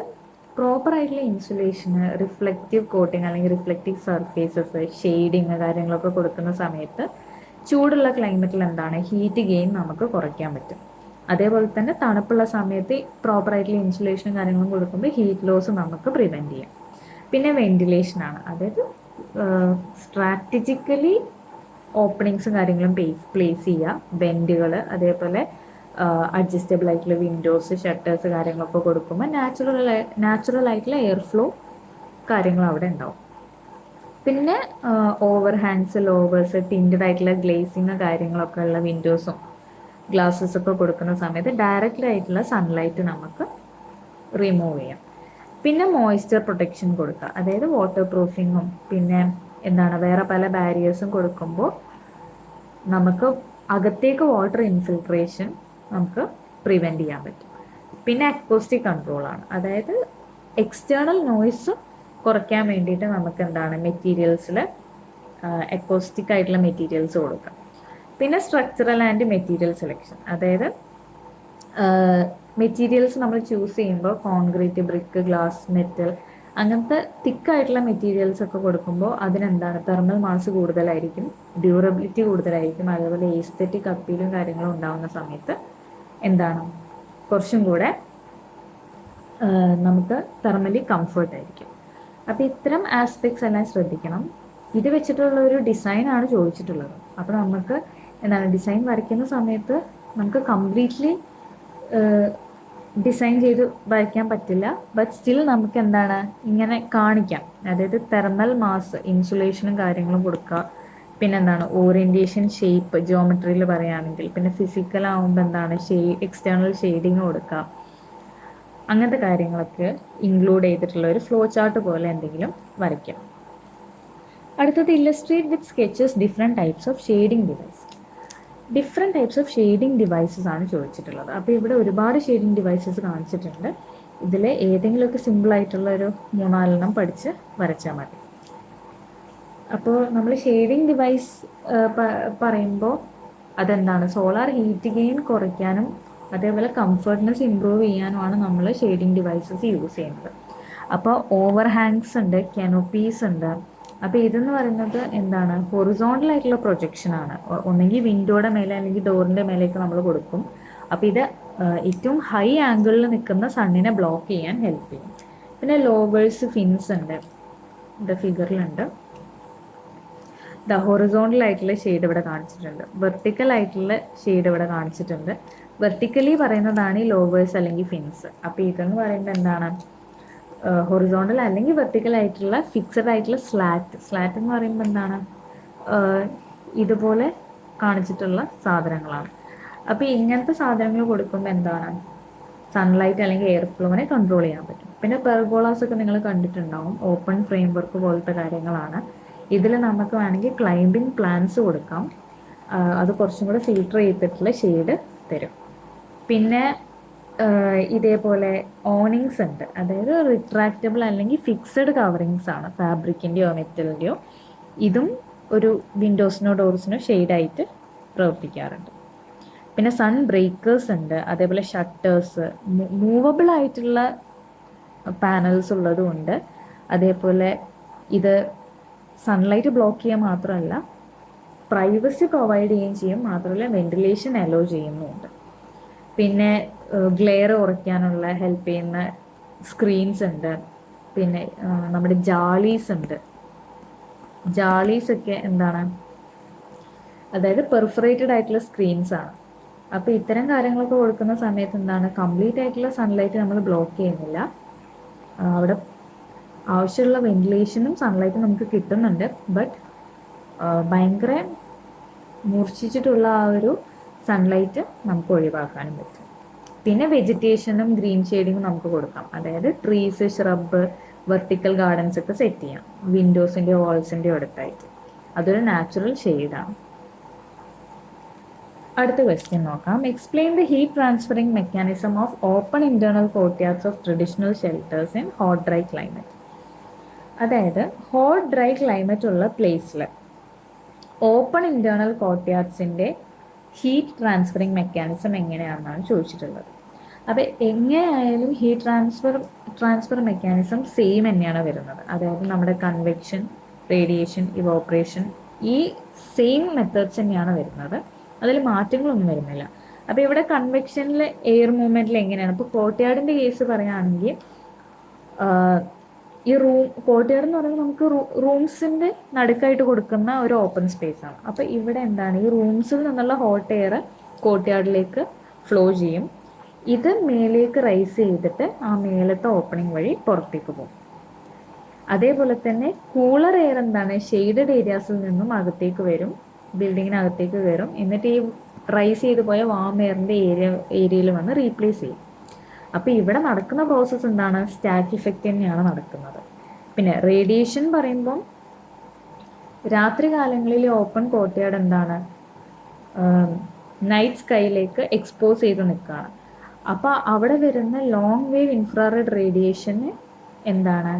പ്രോപ്പറായിട്ടുള്ള ഇൻസുലേഷന്, റിഫ്ലക്റ്റീവ് കോട്ടിങ് അല്ലെങ്കിൽ റിഫ്ലക്റ്റീവ് സർഫേസസ്, ഷെയ്ഡിങ് കാര്യങ്ങളൊക്കെ കൊടുക്കുന്ന സമയത്ത് ചൂടുള്ള ക്ലൈമറ്റിൽ എന്താണ് ഹീറ്റ് ഗെയിൻ നമുക്ക് കുറയ്ക്കാൻ പറ്റും. അതേപോലെ തന്നെ തണുപ്പുള്ള സമയത്ത് പ്രോപ്പറായിട്ടുള്ള ഇൻസുലേഷനും കാര്യങ്ങളും കൊടുക്കുമ്പോൾ ഹീറ്റ് ലോസ് നമുക്ക് പ്രിവെൻറ്റ് ചെയ്യാം. പിന്നെ വെന്റിലേഷനാണ്, അതായത് സ്ട്രാറ്റജിക്കലി ഓപ്പണിങ്സും കാര്യങ്ങളും പ്ലേസ് ചെയ്യുക, വെൻറ്റുകൾ, അതേപോലെ അഡ്ജസ്റ്റബിൾ ആയിട്ടുള്ള വിൻഡോസ്, ഷട്ടേഴ്സ് കാര്യങ്ങളൊക്കെ കൊടുക്കുമ്പോൾ നാച്ചുറൽ ആയിട്ടുള്ള എയർ ഫ്ലോ കാര്യങ്ങൾ അവിടെ ഉണ്ടാവും. പിന്നെ ഓവർ ഹാൻഡ്സ്, ലോവേഴ്സ്, ടിൻറ്റഡ് ആയിട്ടുള്ള ഗ്ലേസിങ് കാര്യങ്ങളൊക്കെ ഉള്ള വിൻഡോസും ഗ്ലാസ്സസ് ഒക്കെ കൊടുക്കുന്ന സമയത്ത് ഡയറക്റ്റ് ആയിട്ടുള്ള സൺലൈറ്റ് നമുക്ക് റിമൂവ് ചെയ്യാം. പിന്നെ മോയ്സ്ചർ പ്രൊട്ടക്ഷൻ കൊടുക്കുക, അതായത് വാട്ടർ പ്രൂഫിങ്ങും പിന്നെ എന്താണ് വേറെ പല ബാരിയേഴ്സും കൊടുക്കുമ്പോൾ നമുക്ക് അകത്തേക്ക് വാട്ടർ ഇൻഫിൽട്രേഷൻ നമുക്ക് പ്രിവെൻറ്റ് ചെയ്യാൻ പറ്റും. പിന്നെ അക്കോസ്റ്റിക് കൺട്രോളാണ്, അതായത് എക്സ്റ്റേണൽ നോയ്സ് കുറയ്ക്കാൻ വേണ്ടിയിട്ട് നമുക്ക് എന്താണ് മെറ്റീരിയൽസിൽ അക്കോസ്റ്റിക് ആയിട്ടുള്ള മെറ്റീരിയൽസ് കൊടുക്കാം. പിന്നെ സ്ട്രക്ചറൽ ആൻഡ് മെറ്റീരിയൽ സെലക്ഷൻ, അതായത് മെറ്റീരിയൽസ് നമ്മൾ ചൂസ് ചെയ്യുമ്പോൾ കോൺക്രീറ്റ്, ബ്രിക്ക്, ഗ്ലാസ്, മെറ്റൽ അങ്ങനത്തെ തിക്കായിട്ടുള്ള മെറ്റീരിയൽസ് ഒക്കെ കൊടുക്കുമ്പോൾ അതിനെന്താണ് തെർമൽ മാസ് കൂടുതലായിരിക്കും, ഡ്യൂറബിലിറ്റി കൂടുതലായിരിക്കും, അതുപോലെ എസ്തെറ്റിക് അപ്പീലും കാര്യങ്ങളും ഉണ്ടാകുന്ന സമയത്ത് എന്താണ് കുറച്ചും കൂടെ നമുക്ക് തെർമലി കംഫർട്ടായിരിക്കും. അപ്പോൾ ഇത്തരം ആസ്പെക്ട്സ് എല്ലാം ശ്രദ്ധിക്കണം. ഇത് വെച്ചിട്ടുള്ള ഒരു ഡിസൈനാണ് ചോദിച്ചിട്ടുള്ളത്. അപ്പോൾ നമുക്ക് എന്താണ് ഡിസൈൻ വരയ്ക്കുന്ന സമയത്ത് നമുക്ക് കംപ്ലീറ്റ്ലി ഡിസൈൻ ചെയ്ത് വരയ്ക്കാൻ പറ്റില്ല, ബട്ട് സ്റ്റിൽ നമുക്ക് എന്താണ് ഇങ്ങനെ കാണിക്കാം. അതായത് തെർമൽ മാസ്, ഇൻസുലേഷനും കാര്യങ്ങളും കൊടുക്കുക, പിന്നെ എന്താണ് ഓറിയൻറ്റേഷൻ, ഷേപ്പ്, ജിയോമെട്രിയിൽ പറയുകയാണെങ്കിൽ, പിന്നെ ഫിസിക്കൽ ആകുമ്പോൾ എന്താണ് എക്സ്റ്റേണൽ ഷെയ്ഡിങ് കൊടുക്കുക, അങ്ങനത്തെ കാര്യങ്ങളൊക്കെ ഇൻക്ലൂഡ് ചെയ്തിട്ടുള്ള ഒരു ഫ്ലോ ചാർട്ട് പോലെ എന്തെങ്കിലും വരയ്ക്കാം. അടുത്തത് illustrate with sketches different types of shading device. Different types of shading devices ആണ് ചോദിച്ചിട്ടുള്ളത്. അപ്പോൾ ഇവിടെ ഒരുപാട് ഷെയ്ഡിങ് ഡിവൈസസ് കാണിച്ചിട്ടുണ്ട്. ഇതിൽ ഏതെങ്കിലുമൊക്കെ സിമ്പിളായിട്ടുള്ള ഒരു 3-4 പഠിച്ച് വരച്ചാൽ മതി. അപ്പോൾ നമ്മൾ ഷെയ്ഡിങ് ഡിവൈസ് പറയുമ്പോൾ അതെന്താണ് സോളാർ ഹീറ്റ് ഗെയിൻ കുറയ്ക്കാനും അതേപോലെ കംഫർട്ട്നെസ് ഇമ്പ്രൂവ് ചെയ്യാനുമാണ് നമ്മൾ ഷെയ്ഡിങ് ഡിവൈസസ് യൂസ് ചെയ്യുന്നത്. അപ്പോൾ ഓവർ ഹാങ്സ് ഉണ്ട്, കനോപ്പീസ് ഉണ്ട്. അപ്പോൾ ഇതെന്ന് പറയുന്നത് എന്താണ് ഹൊറിസോണ്ടൽ ആയിട്ടുള്ള പ്രൊജക്ഷനാണ്. ഒന്നെങ്കിൽ വിൻഡോയുടെ മേലെ അല്ലെങ്കിൽ ഡോറിൻ്റെ മേലേക്ക് നമ്മൾ കൊടുക്കും. അപ്പോൾ ഇത് ഏറ്റവും ഹൈ ആംഗിളിൽ നിൽക്കുന്ന സണ്ണിനെ ബ്ലോക്ക് ചെയ്യാൻ ഹെൽപ്പ് ചെയ്യും. പിന്നെ ലോവേഴ്സ്, ഫിൻസ് ഉണ്ട്, ഇത് ഫിഗറിലുണ്ട്. ദ ഹൊറിസോണ്ടൽ ആയിട്ടുള്ള ഷെയ്ഡ് ഇവിടെ കാണിച്ചിട്ടുണ്ട്, വെർട്ടിക്കൽ ആയിട്ടുള്ള ഷെയ്ഡ് ഇവിടെ കാണിച്ചിട്ടുണ്ട്. വെർട്ടിക്കലി പറയുന്നതാണ് ഈ ലോവേഴ്സ് അല്ലെങ്കിൽ ഫിൻസ്. അപ്പോൾ ഇതെന്ന് പറയുമ്പോൾ എന്താണ് ഹൊറിസോണ്ടൽ അല്ലെങ്കിൽ വെർട്ടിക്കൽ ആയിട്ടുള്ള ഫിക്സഡ് ആയിട്ടുള്ള സ്ലാറ്റ് എന്ന് പറയുമ്പോൾ എന്താണ് ഇതുപോലെ കാണിച്ചിട്ടുള്ള സാധനങ്ങളാണ്. അപ്പോൾ ഇങ്ങനത്തെ സാധനങ്ങൾ കൊടുക്കുമ്പോൾ എന്താണ് സൺലൈറ്റ് അല്ലെങ്കിൽ എയർ ഫ്ലോനെ കൺട്രോൾ ചെയ്യാൻ പറ്റും. പിന്നെ പെർഗോളാസ് ഒക്കെ നിങ്ങൾ കണ്ടിട്ടുണ്ടാവും, ഓപ്പൺ ഫ്രെയിം വർക്ക് പോലത്തെ കാര്യങ്ങളാണ്. ഇതിൽ നമുക്ക് വേണമെങ്കിൽ ക്ലൈംബിംഗ് പ്ലാൻസ് കൊടുക്കാം, അത് കുറച്ചും കൂടെ ഫിൽട്ടർ ചെയ്തിട്ടുള്ള ഷെയ്ഡ് തരും. പിന്നെ ഇതേപോലെ ഓണിങ്സ് ഉണ്ട്, അതായത് റിട്രാക്റ്റബിൾ അല്ലെങ്കിൽ ഫിക്സഡ് കവറിങ്സ് ആണ് ഫാബ്രിക്കിൻ്റെയോ മെറ്റലിൻ്റെയോ. ഇതും ഒരു വിൻഡോസിനോ ഡോർസിനോ ഷെയ്ഡായിട്ട് പ്രവർത്തിക്കാറുണ്ട്. പിന്നെ സൺ ബ്രേക്കേഴ്സ് ഉണ്ട്, അതേപോലെ ഷട്ടേഴ്സ്, മൂവബിൾ ആയിട്ടുള്ള പാനൽസ് ഉള്ളതും ഉണ്ട്. അതേപോലെ ഇത് സൺലൈറ്റ് ബ്ലോക്ക് ചെയ്യുക മാത്രമല്ല പ്രൈവസി പ്രൊവൈഡ് ചെയ്യുകയും ചെയ്യും, മാത്രമല്ല വെന്റിലേഷൻ അലോ ചെയ്യുന്നുമുണ്ട്. പിന്നെ ഗ്ലെയർ കുറയ്ക്കാനുള്ള ഹെൽപ്പ് ചെയ്യുന്ന സ്ക്രീൻസ് ഉണ്ട്. പിന്നെ നമ്മുടെ ജാലീസ് ഉണ്ട്. ജാലീസ് ഒക്കെ എന്താണ്, അതായത് പെർഫറേറ്റഡ് ആയിട്ടുള്ള സ്ക്രീൻസ് ആണ്. അപ്പോൾ ഇത്തരം കാര്യങ്ങളൊക്കെ കൊടുക്കുന്ന സമയത്ത് എന്താണ്, കംപ്ലീറ്റ് ആയിട്ടുള്ള സൺലൈറ്റ് നമ്മൾ ബ്ലോക്ക് ചെയ്യുന്നില്ല, അവിടെ ആവശ്യമുള്ള വെന്റിലേഷനും സൺലൈറ്റും നമുക്ക് കിട്ടുന്നുണ്ട്. ബട്ട് ഭയങ്കര മൂർച്ഛിച്ചിട്ടുള്ള ആ ഒരു സൺലൈറ്റ് നമുക്ക് ഒഴിവാക്കാനും പറ്റും. പിന്നെ വെജിറ്റേഷനും ഗ്രീൻ ഷെയ്ഡിങ്ങും നമുക്ക് കൊടുക്കാം, അതായത് ട്രീസ്, ഷ്രബ്, വെർട്ടിക്കൽ ഗാർഡൻസ് ഒക്കെ സെറ്റ് ചെയ്യാം വിൻഡോസിൻ്റെയോ വാൾസിൻ്റെയോ അടുത്തായിട്ട്. അതൊരു നാച്ചുറൽ ഷെയ്ഡാണ്. അടുത്ത ക്വസ്റ്റ്യൻ നോക്കാം. Explain the heat transferring mechanism of open internal courtyards of traditional shelters in hot dry climate. അതായത് ഹോട്ട് ഡ്രൈ ക്ലൈമറ്റ് ഉള്ള പ്ലേസിൽ ഓപ്പൺ ഇന്റേണൽ കോർട്ട്യാർഡ്സിൻ്റെ ഹീറ്റ് ട്രാൻസ്ഫറിങ് മെക്കാനിസം എങ്ങനെയാണെന്നാണ് ചോദിച്ചിട്ടുള്ളത്. അപ്പോൾ എങ്ങനെയായാലും ഹീറ്റ് ട്രാൻസ്ഫർ മെക്കാനിസം സെയിം തന്നെയാണ് വരുന്നത്. അതായത് നമ്മുടെ കൺവെക്ഷൻ, റേഡിയേഷൻ, ഇവോപ്പറേഷൻ, ഈ സെയിം മെത്തേഡ്സ് തന്നെയാണ് വരുന്നത്. അതിൽ മാറ്റങ്ങളൊന്നും വരുന്നില്ല. അപ്പോൾ ഇവിടെ കൺവെക്ഷനിൽ എയർ മൂവ്മെൻറ്റിൽ എങ്ങനെയാണ്, ഇപ്പോൾ കോർട്ട്യാർഡിൻ്റെ കേസ് പറയുകയാണെങ്കിൽ ഈ കോർട്ട്യാർഡ് എന്ന് പറയുമ്പോൾ നമുക്ക് റൂംസിൻ്റെ നടുക്കായിട്ട് കൊടുക്കുന്ന ഒരു ഓപ്പൺ സ്പേസ് ആണ്. അപ്പോൾ ഇവിടെ എന്താണ്, ഈ റൂംസിൽ നിന്നുള്ള ഹോട്ട് എയർ കോർട്ട്യാർഡിലേക്ക് ഫ്ലോ ചെയ്യും. ഇത് മേലേക്ക് റൈസ് ചെയ്തിട്ട് ആ മേലത്തെ ഓപ്പണിംഗ് വഴി പുറത്തേക്ക് പോകും. അതേപോലെ തന്നെ കൂളർ എയർ എന്താണ്, ഷെയ്ഡഡ് ഏരിയാസിൽ നിന്നും അകത്തേക്ക് വരും, ബിൽഡിങ്ങിനകത്തേക്ക് കയറും. എന്നിട്ട് ഈ റൈസ് ചെയ്ത് പോയ വാം എയറിൻ്റെ ഏരിയയിൽ വന്ന് റീപ്ലേസ് ചെയ്യും. അപ്പോൾ ഇവിടെ നടക്കുന്ന പ്രോസസ്സ് എന്താണ്, സ്റ്റാക്ക് ഇഫക്റ്റ് തന്നെയാണ് നടക്കുന്നത്. പിന്നെ റേഡിയേഷൻ പറയുമ്പം രാത്രി കാലങ്ങളിൽ ഓപ്പൺ കോർട്ട്യാർഡ് എന്താണ്, നൈറ്റ് സ്കൈയിലേക്ക് എക്സ്പോസ് ചെയ്ത് നിൽക്കുകയാണ്. അപ്പോൾ അവിടെ വരുന്ന ലോങ് വേവ് ഇൻഫ്രാറെഡ് റേഡിയേഷന് എന്താണ്,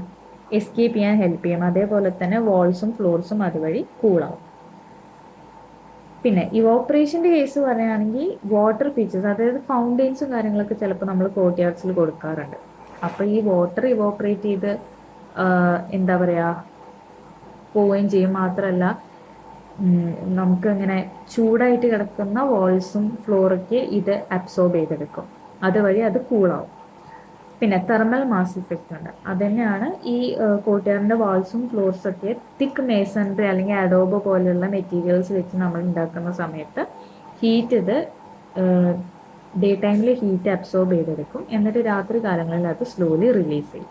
എസ്കേപ്പ് ചെയ്യാൻ ഹെൽപ്പ് ചെയ്യും. അതേപോലെ തന്നെ വാൾസും ഫ്ലോർസും അതുവഴി കൂളാവും. പിന്നെ ഇവോപ്പറേഷൻ്റെ കേസ് പറയുകയാണെങ്കിൽ വാട്ടർ ഫീച്ചേഴ്സ്, അതായത് ഫൗണ്ടെയിൻസും കാര്യങ്ങളൊക്കെ ചിലപ്പോൾ നമ്മൾ കോർട്ട്യാർഡ്സിൽ കൊടുക്കാറുണ്ട്. അപ്പോൾ ഈ വാട്ടർ ഇവോപ്പറേറ്റ് ചെയ്ത് എന്താ പറയുക പോവുകയും ചെയ്യും. മാത്രമല്ല നമുക്കിങ്ങനെ ചൂടായിട്ട് കിടക്കുന്ന വാൾസും ഫ്ലോറൊക്കെ ഇത് അബ്സോർബ് ചെയ്തെടുക്കും, അതുവഴി അത് കൂളാവും. പിന്നെ തെർമൽ മാസ് ഇഫക്റ്റ് ഉണ്ട്. അതുതന്നെയാണ് ഈ കോർട്ട്യാർഡിൻ്റെ വാൾസും ഫ്ലോർസൊക്കെ തിക്ക് മേസൺറി അല്ലെങ്കിൽ അഡോബ് പോലെയുള്ള മെറ്റീരിയൽസ് വെച്ച് നമ്മൾ ഉണ്ടാക്കുന്ന സമയത്ത് ഹീറ്റ് ഇത് ഡേ ടൈമിൽ ഹീറ്റ് അബ്സോർബ് ചെയ്തെടുക്കും, എന്നിട്ട് രാത്രി കാലങ്ങളിൽ അത് സ്ലോലി റിലീസ് ചെയ്യും.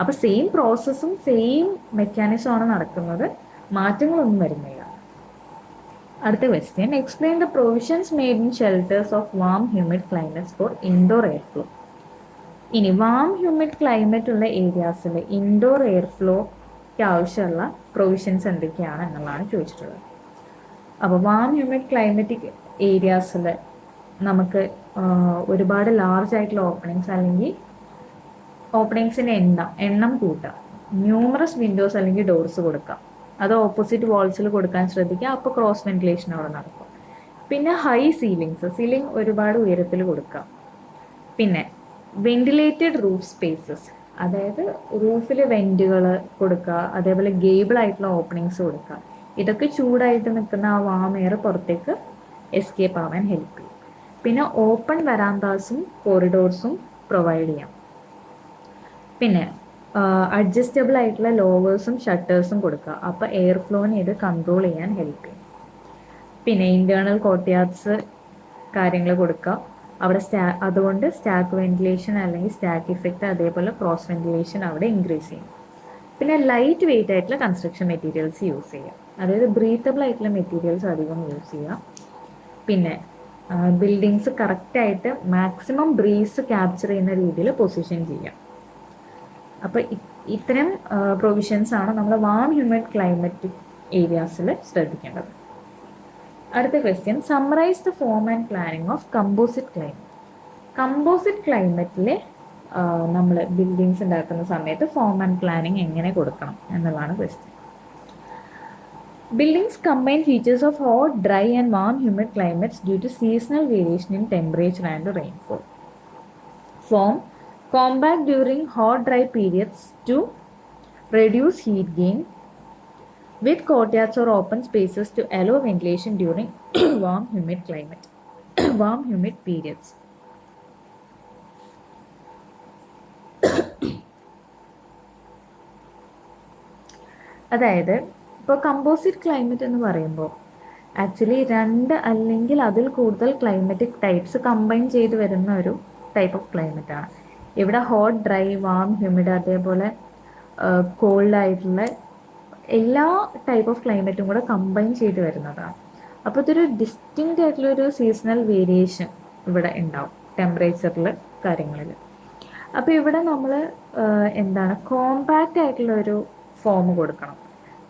അപ്പോൾ സെയിം പ്രോസസ്സും സെയിം മെക്കാനിസമാണ് നടക്കുന്നത്, മാറ്റങ്ങളൊന്നും വരുന്നില്ല. അടുത്ത question, explain the provisions made in shelters of warm humid climates for indoor air flow. ഇനി വാം ഹ്യൂമിഡ് ക്ലൈമറ്റ് ഉള്ള ഏരിയാസിൽ ഇൻഡോർ എയർ ഫ്ലോയ്ക്ക് ആവശ്യമുള്ള പ്രൊവിഷൻസ് എന്തൊക്കെയാണ് എന്നുള്ളതാണ് ചോദിച്ചിട്ടുള്ളത്. അപ്പോൾ വാം ഹ്യൂമിഡ് ക്ലൈമറ്റിക് ഏരിയാസിൽ നമുക്ക് ഒരുപാട് ലാർജ് ആയിട്ടുള്ള ഓപ്പണിങ്സ് അല്ലെങ്കിൽ ഓപ്പണിങ്സിൻ്റെ എണ്ണം കൂട്ടാം. ന്യൂമറസ് വിൻഡോസ് അല്ലെങ്കിൽ ഡോർസ് കൊടുക്കാം. അത് ഓപ്പോസിറ്റ് വാൾസിൽ കൊടുക്കാൻ ശ്രദ്ധിക്കുക, അപ്പോൾ ക്രോസ് വെന്റിലേഷൻ അവിടെ നടക്കും. പിന്നെ ഹൈ സീലിംഗ് ഒരുപാട് ഉയരത്തിൽ കൊടുക്കാം. പിന്നെ വെന്റിലേറ്റഡ് റൂഫ് സ്പേസസ്, അതായത് റൂഫിൽ വെൻറ്റുകൾ കൊടുക്കുക, അതേപോലെ ഗേബിൾ ആയിട്ടുള്ള ഓപ്പണിങ്സ് കൊടുക്കുക. ഇതൊക്കെ ചൂടായിട്ട് നിൽക്കുന്ന ആ വാം എയർ പുറത്തേക്ക് എസ്കേപ്പ് ആവാൻ ഹെൽപ്പ് ചെയ്യും. പിന്നെ ഓപ്പൺ വരാന്താസും കോറിഡോർസും പ്രൊവൈഡ് ചെയ്യാം. പിന്നെ അഡ്ജസ്റ്റബിൾ ആയിട്ടുള്ള ലോവേഴ്സും ഷട്ടേഴ്സും കൊടുക്കുക, അപ്പോൾ എയർ ഫ്ലോനെ ഇത് കൺട്രോൾ ചെയ്യാൻ ഹെൽപ്പ് ചെയ്യും. പിന്നെ ഇൻറ്റേർണൽ കോർട്ട്യാർഡ്സ് കാര്യങ്ങൾ കൊടുക്കുക, അവിടെ അതുകൊണ്ട് സ്റ്റാക്ക് വെന്റിലേഷൻ അല്ലെങ്കിൽ സ്റ്റാക്ക് ഇഫക്റ്റ്, അതേപോലെ ക്രോസ് വെന്റിലേഷൻ അവിടെ ഇൻക്രീസ് ചെയ്യും. പിന്നെ ലൈറ്റ് വെയിറ്റ് ആയിട്ടുള്ള കൺസ്ട്രക്ഷൻ മെറ്റീരിയൽസ് യൂസ് ചെയ്യുക, അതായത് ബ്രീത്തബിൾ ആയിട്ടുള്ള മെറ്റീരിയൽസ് അധികം യൂസ് ചെയ്യുക. പിന്നെ ബിൽഡിങ്സ് കറക്റ്റായിട്ട് മാക്സിമം ബ്രീസ് ക്യാപ്ചർ ചെയ്യുന്ന രീതിയിൽ പൊസിഷൻ ചെയ്യുക. അപ്പോൾ ഇത്തരം പ്രൊവിഷൻസ് ആണ് നമ്മൾ വാം ഹ്യൂമിഡ് ക്ലൈമറ്റിക് ഏരിയാസിൽ ശ്രദ്ധിക്കേണ്ടത്. അടുത്ത question, summarise the form and planning of composite climate. Composite ക്ലൈമറ്റിൽ നമ്മൾ ബിൽഡിങ്സ് ഉണ്ടാക്കുന്ന സമയത്ത് ഫോം ആൻഡ് പ്ലാനിങ് എങ്ങനെ കൊടുക്കണം എന്നുള്ളതാണ് question. Buildings combine features of hot, dry, and warm humid climates due to seasonal variation in temperature and rainfall. Form compact during hot, dry periods to reduce heat gain, with courtyards or open spaces to allow ventilation during warm, humid climate, warm, humid periods. അതായത് ഇപ്പോൾ composite climate എന്ന് പറയുമ്പോൾ actually 2 അല്ലെങ്കിൽ അതിൽ കൂടുതൽ climatic types combine ചെയ്ത് വരുന്ന ഒരു ടൈപ്പ് ഓഫ് ക്ലൈമറ്റ് ആണ്. ഇവിടെ ഹോട്ട്, ഡ്രൈ, വാം, ഹ്യൂമിഡ്, അതേപോലെ കോൾഡ് ആയിട്ടുള്ള എല്ലാ ടൈപ്പ് ഓഫ് ക്ലൈമറ്റും കൂടെ കമ്പൈൻ ചെയ്ത് വരുന്നതാണ്. അപ്പോൾ ഇതൊരു ഡിസ്റ്റിങ്ക്റ്റ് ആയിട്ടുള്ളൊരു സീസണൽ വേരിയേഷൻ ഇവിടെ ഉണ്ടാവും ടെമ്പറേച്ചറിൽ കാര്യങ്ങളിൽ. അപ്പോൾ ഇവിടെ നമ്മൾ കോമ്പാക്റ്റ് ആയിട്ടുള്ളൊരു ഫോം കൊടുക്കണം.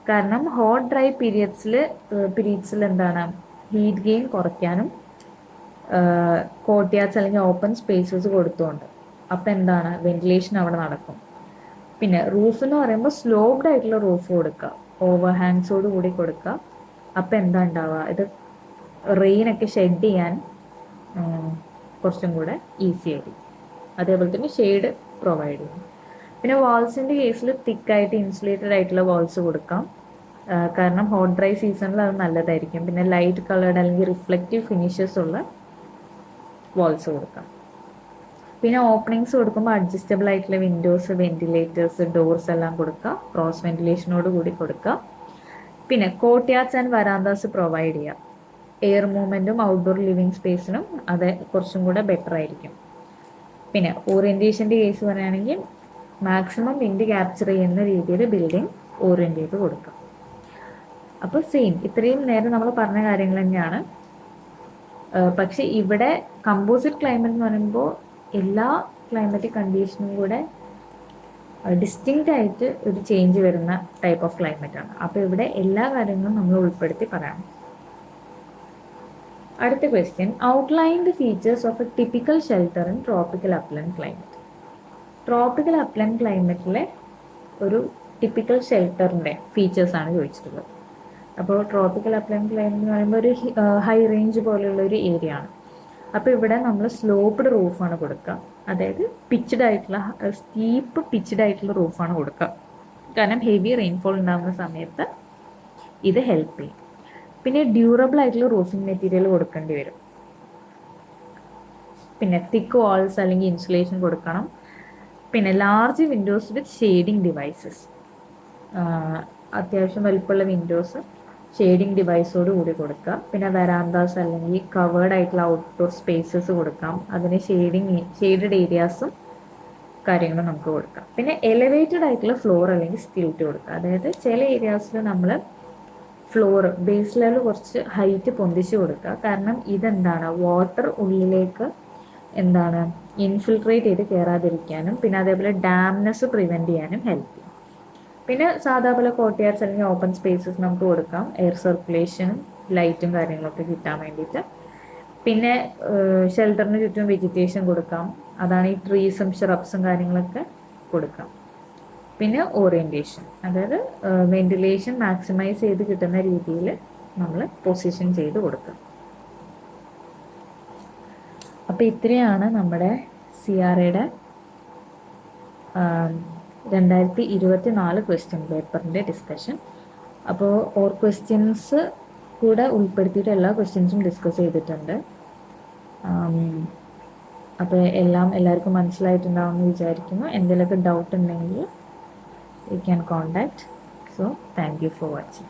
കാരണം ഹോട്ട്, ഡ്രൈ പീരിയഡ്സിൽ ഹീറ്റ് ഗെയിൻ കുറയ്ക്കാനും കോർട്ട്യാർഡ്സ് അല്ലെങ്കിൽ ഓപ്പൺ സ്പേസസ് കൊടുത്തുകൊണ്ട് അപ്പോൾ വെന്റിലേഷൻ അവിടെ നടക്കും. പിന്നെ റൂഫ് എന്ന് പറയുമ്പോൾ സ്ലോപ്ഡ് ആയിട്ടുള്ള റൂഫ് കൊടുക്കുക, ഓവർ ഹാങ്സോട് കൂടി കൊടുക്കുക. അപ്പോൾ ഉണ്ടാവുക, ഇത് റെയിനൊക്കെ ഷെഡ് ചെയ്യാൻ കുറച്ചും കൂടെ ഈസി ആയിരിക്കും. അതേപോലെ തന്നെ ഷെയ്ഡ് പ്രൊവൈഡ് ചെയ്യും. പിന്നെ വാൾസിൻ്റെ കേസിൽ തിക്കായിട്ട് ഇൻസുലേറ്റഡ് ആയിട്ടുള്ള വാൾസ് കൊടുക്കാം. കാരണം ഹോട്ട്, ഡ്രൈ സീസണിൽ അത് നല്ലതായിരിക്കും. പിന്നെ ലൈറ്റ് കളേർഡ് അല്ലെങ്കിൽ റിഫ്ലക്റ്റീവ് ഫിനിഷസ് ഉള്ള വാൾസ് കൊടുക്കാം. പിന്നെ ഓപ്പണിങ്സ് കൊടുക്കുമ്പോൾ അഡ്ജസ്റ്റബിൾ ആയിട്ടുള്ള വിൻഡോസ്, വെന്റിലേറ്റേഴ്സ്, ഡോർസ് എല്ലാം കൊടുക്കുക. ക്രോസ് വെന്റിലേഷനോട് കൂടി കൊടുക്കുക. പിന്നെ കോർട്ട്യാർഡ്സ് ആൻഡ് വരാന്താസ് പ്രൊവൈഡ് ചെയ്യുക. എയർ മൂവ്മെൻറ്റും ഔട്ട്ഡോർ ലിവിങ് സ്പേസിനും അത് കുറച്ചും കൂടെ ബെറ്റർ ആയിരിക്കും. പിന്നെ ഓറിയൻറ്റേഷൻ്റെ കേസ് പറയുകയാണെങ്കിൽ മാക്സിമം വിൻഡ് ക്യാപ്ചർ ചെയ്യുന്ന രീതിയിൽ ബിൽഡിംഗ് ഓറിയൻറ്റ് ചെയ്ത് കൊടുക്കുക. അപ്പോൾ സെയിം ഇത്രയും നേരം നമ്മൾ പറഞ്ഞ കാര്യങ്ങൾ തന്നെയാണ്. പക്ഷെ ഇവിടെ കമ്പോസിറ്റ് ക്ലൈമറ്റ് എന്ന് പറയുമ്പോൾ എല്ലാ ക്ലൈമറ്റിക് കണ്ടീഷനും കൂടെ ഡിസ്റ്റിങ്ക്റ്റ് ആയിട്ട് ഒരു ചേഞ്ച് വരുന്ന ടൈപ്പ് ഓഫ് ക്ലൈമറ്റ് ആണ്. അപ്പോൾ ഇവിടെ എല്ലാ കാര്യങ്ങളും നമ്മൾ ഉൾപ്പെടുത്തി പറയണം. അടുത്ത question, outline the features of a typical shelter in tropical upland climate. Tropical upland ക്ലൈമറ്റിലെ ഒരു ടിപ്പിക്കൽ ഷെൽട്ടറിൻ്റെ ഫീച്ചേഴ്സാണ് ചോദിച്ചിട്ടുള്ളത്. അപ്പോൾ ട്രോപ്പിക്കൽ അപ്ലൻഡ് ക്ലൈമറ്റ് എന്ന് പറയുമ്പോൾ ഒരു ഹൈ റേഞ്ച് പോലെയുള്ള ഒരു ഏരിയ ആണ്. അപ്പോൾ ഇവിടെ നമ്മൾ സ്ലോപ്ഡ് റൂഫാണ് കൊടുക്കുക. അതായത് സ്റ്റീപ്പ് പിച്ച്ഡ് ആയിട്ടുള്ള റൂഫാണ് കൊടുക്കുക. കാരണം ഹെവി റെയിൻഫോൾ ഉണ്ടാകുന്ന സമയത്ത് ഇത് ഹെൽപ്പ് ചെയ്യും. പിന്നെ ഡ്യൂറബിൾ ആയിട്ടുള്ള റൂഫിംഗ് മെറ്റീരിയൽ കൊടുക്കേണ്ടി വരും. പിന്നെ തിക്ക് വാൾസ് അല്ലെങ്കിൽ ഇൻസുലേഷൻ കൊടുക്കണം. പിന്നെ ലാർജ് വിൻഡോസ് വിത്ത് ഷെയ്ഡിങ് ഡിവൈസസ്, അത്യാവശ്യം വലിപ്പമുള്ള വിൻഡോസ് ഷെയ്ഡിങ് ഡിവൈസോട് കൂടി കൊടുക്കുക. പിന്നെ വരാന്താസ് അല്ലെങ്കിൽ കവേർഡ് ആയിട്ടുള്ള ഔട്ട്ഡോർ സ്പേസസ് കൊടുക്കാം. അതിന് ഷെയ്ഡഡ് ഏരിയാസും കാര്യങ്ങളും നമുക്ക് കൊടുക്കാം. പിന്നെ എലിവേറ്റഡ് ആയിട്ടുള്ള ഫ്ലോർ അല്ലെങ്കിൽ സ്റ്റിൽറ്റ് കൊടുക്കുക. അതായത് ചില ഏരിയാസിൽ നമ്മൾ ഫ്ലോർ ബേസ് ലെവൽ കുറച്ച് ഹൈറ്റ് പൊന്തിച്ച് കൊടുക്കുക. കാരണം വാട്ടർ ഉള്ളിലേക്ക് ഇൻഫിൽട്രേറ്റ് ചെയ്ത് കയറാതിരിക്കാനും പിന്നെ അതേപോലെ ഡാംനെസ് പ്രിവെൻറ്റ് ചെയ്യാനും ഹെൽപ്പ് ചെയ്യും. പിന്നെ സാധാ പോലെ കോർട്ട്യാർഡ്സ് അല്ലെങ്കിൽ ഓപ്പൺ സ്പേസസ് നമുക്ക് കൊടുക്കാം, എയർ സർക്കുലേഷനും ലൈറ്റും കാര്യങ്ങളൊക്കെ കിട്ടാൻ വേണ്ടിയിട്ട്. പിന്നെ ഷെൽട്ടറിന് ചുറ്റും വെജിറ്റേഷൻ കൊടുക്കാം. അതാണ് ഈ ട്രീസും ഷ്രബ്സും കാര്യങ്ങളൊക്കെ കൊടുക്കാം. പിന്നെ ഓറിയൻറ്റേഷൻ, അതായത് വെന്റിലേഷൻ മാക്സിമൈസ് ചെയ്ത് കിട്ടുന്ന രീതിയിൽ നമ്മൾ പൊസിഷൻ ചെയ്ത് കൊടുക്കുക. അപ്പോൾ ഇത്രയാണ് നമ്മുടെ CRAയുടെ 2024 ക്വസ്റ്റ്യൻ പേപ്പറിൻ്റെ ഡിസ്കഷൻ. അപ്പോൾ ക്വസ്റ്റ്യൻസ് കൂടെ ഉൾപ്പെടുത്തിയിട്ട് എല്ലാ ക്വസ്റ്റ്യൻസും ഡിസ്കസ് ചെയ്തിട്ടുണ്ട്. അപ്പോൾ എല്ലാവർക്കും മനസ്സിലായിട്ടുണ്ടാവുമെന്ന് വിചാരിക്കുന്നു. എന്തെങ്കിലുമൊക്കെ ഡൗട്ട് ഉണ്ടെങ്കിൽ you can contact. So thank you for watching.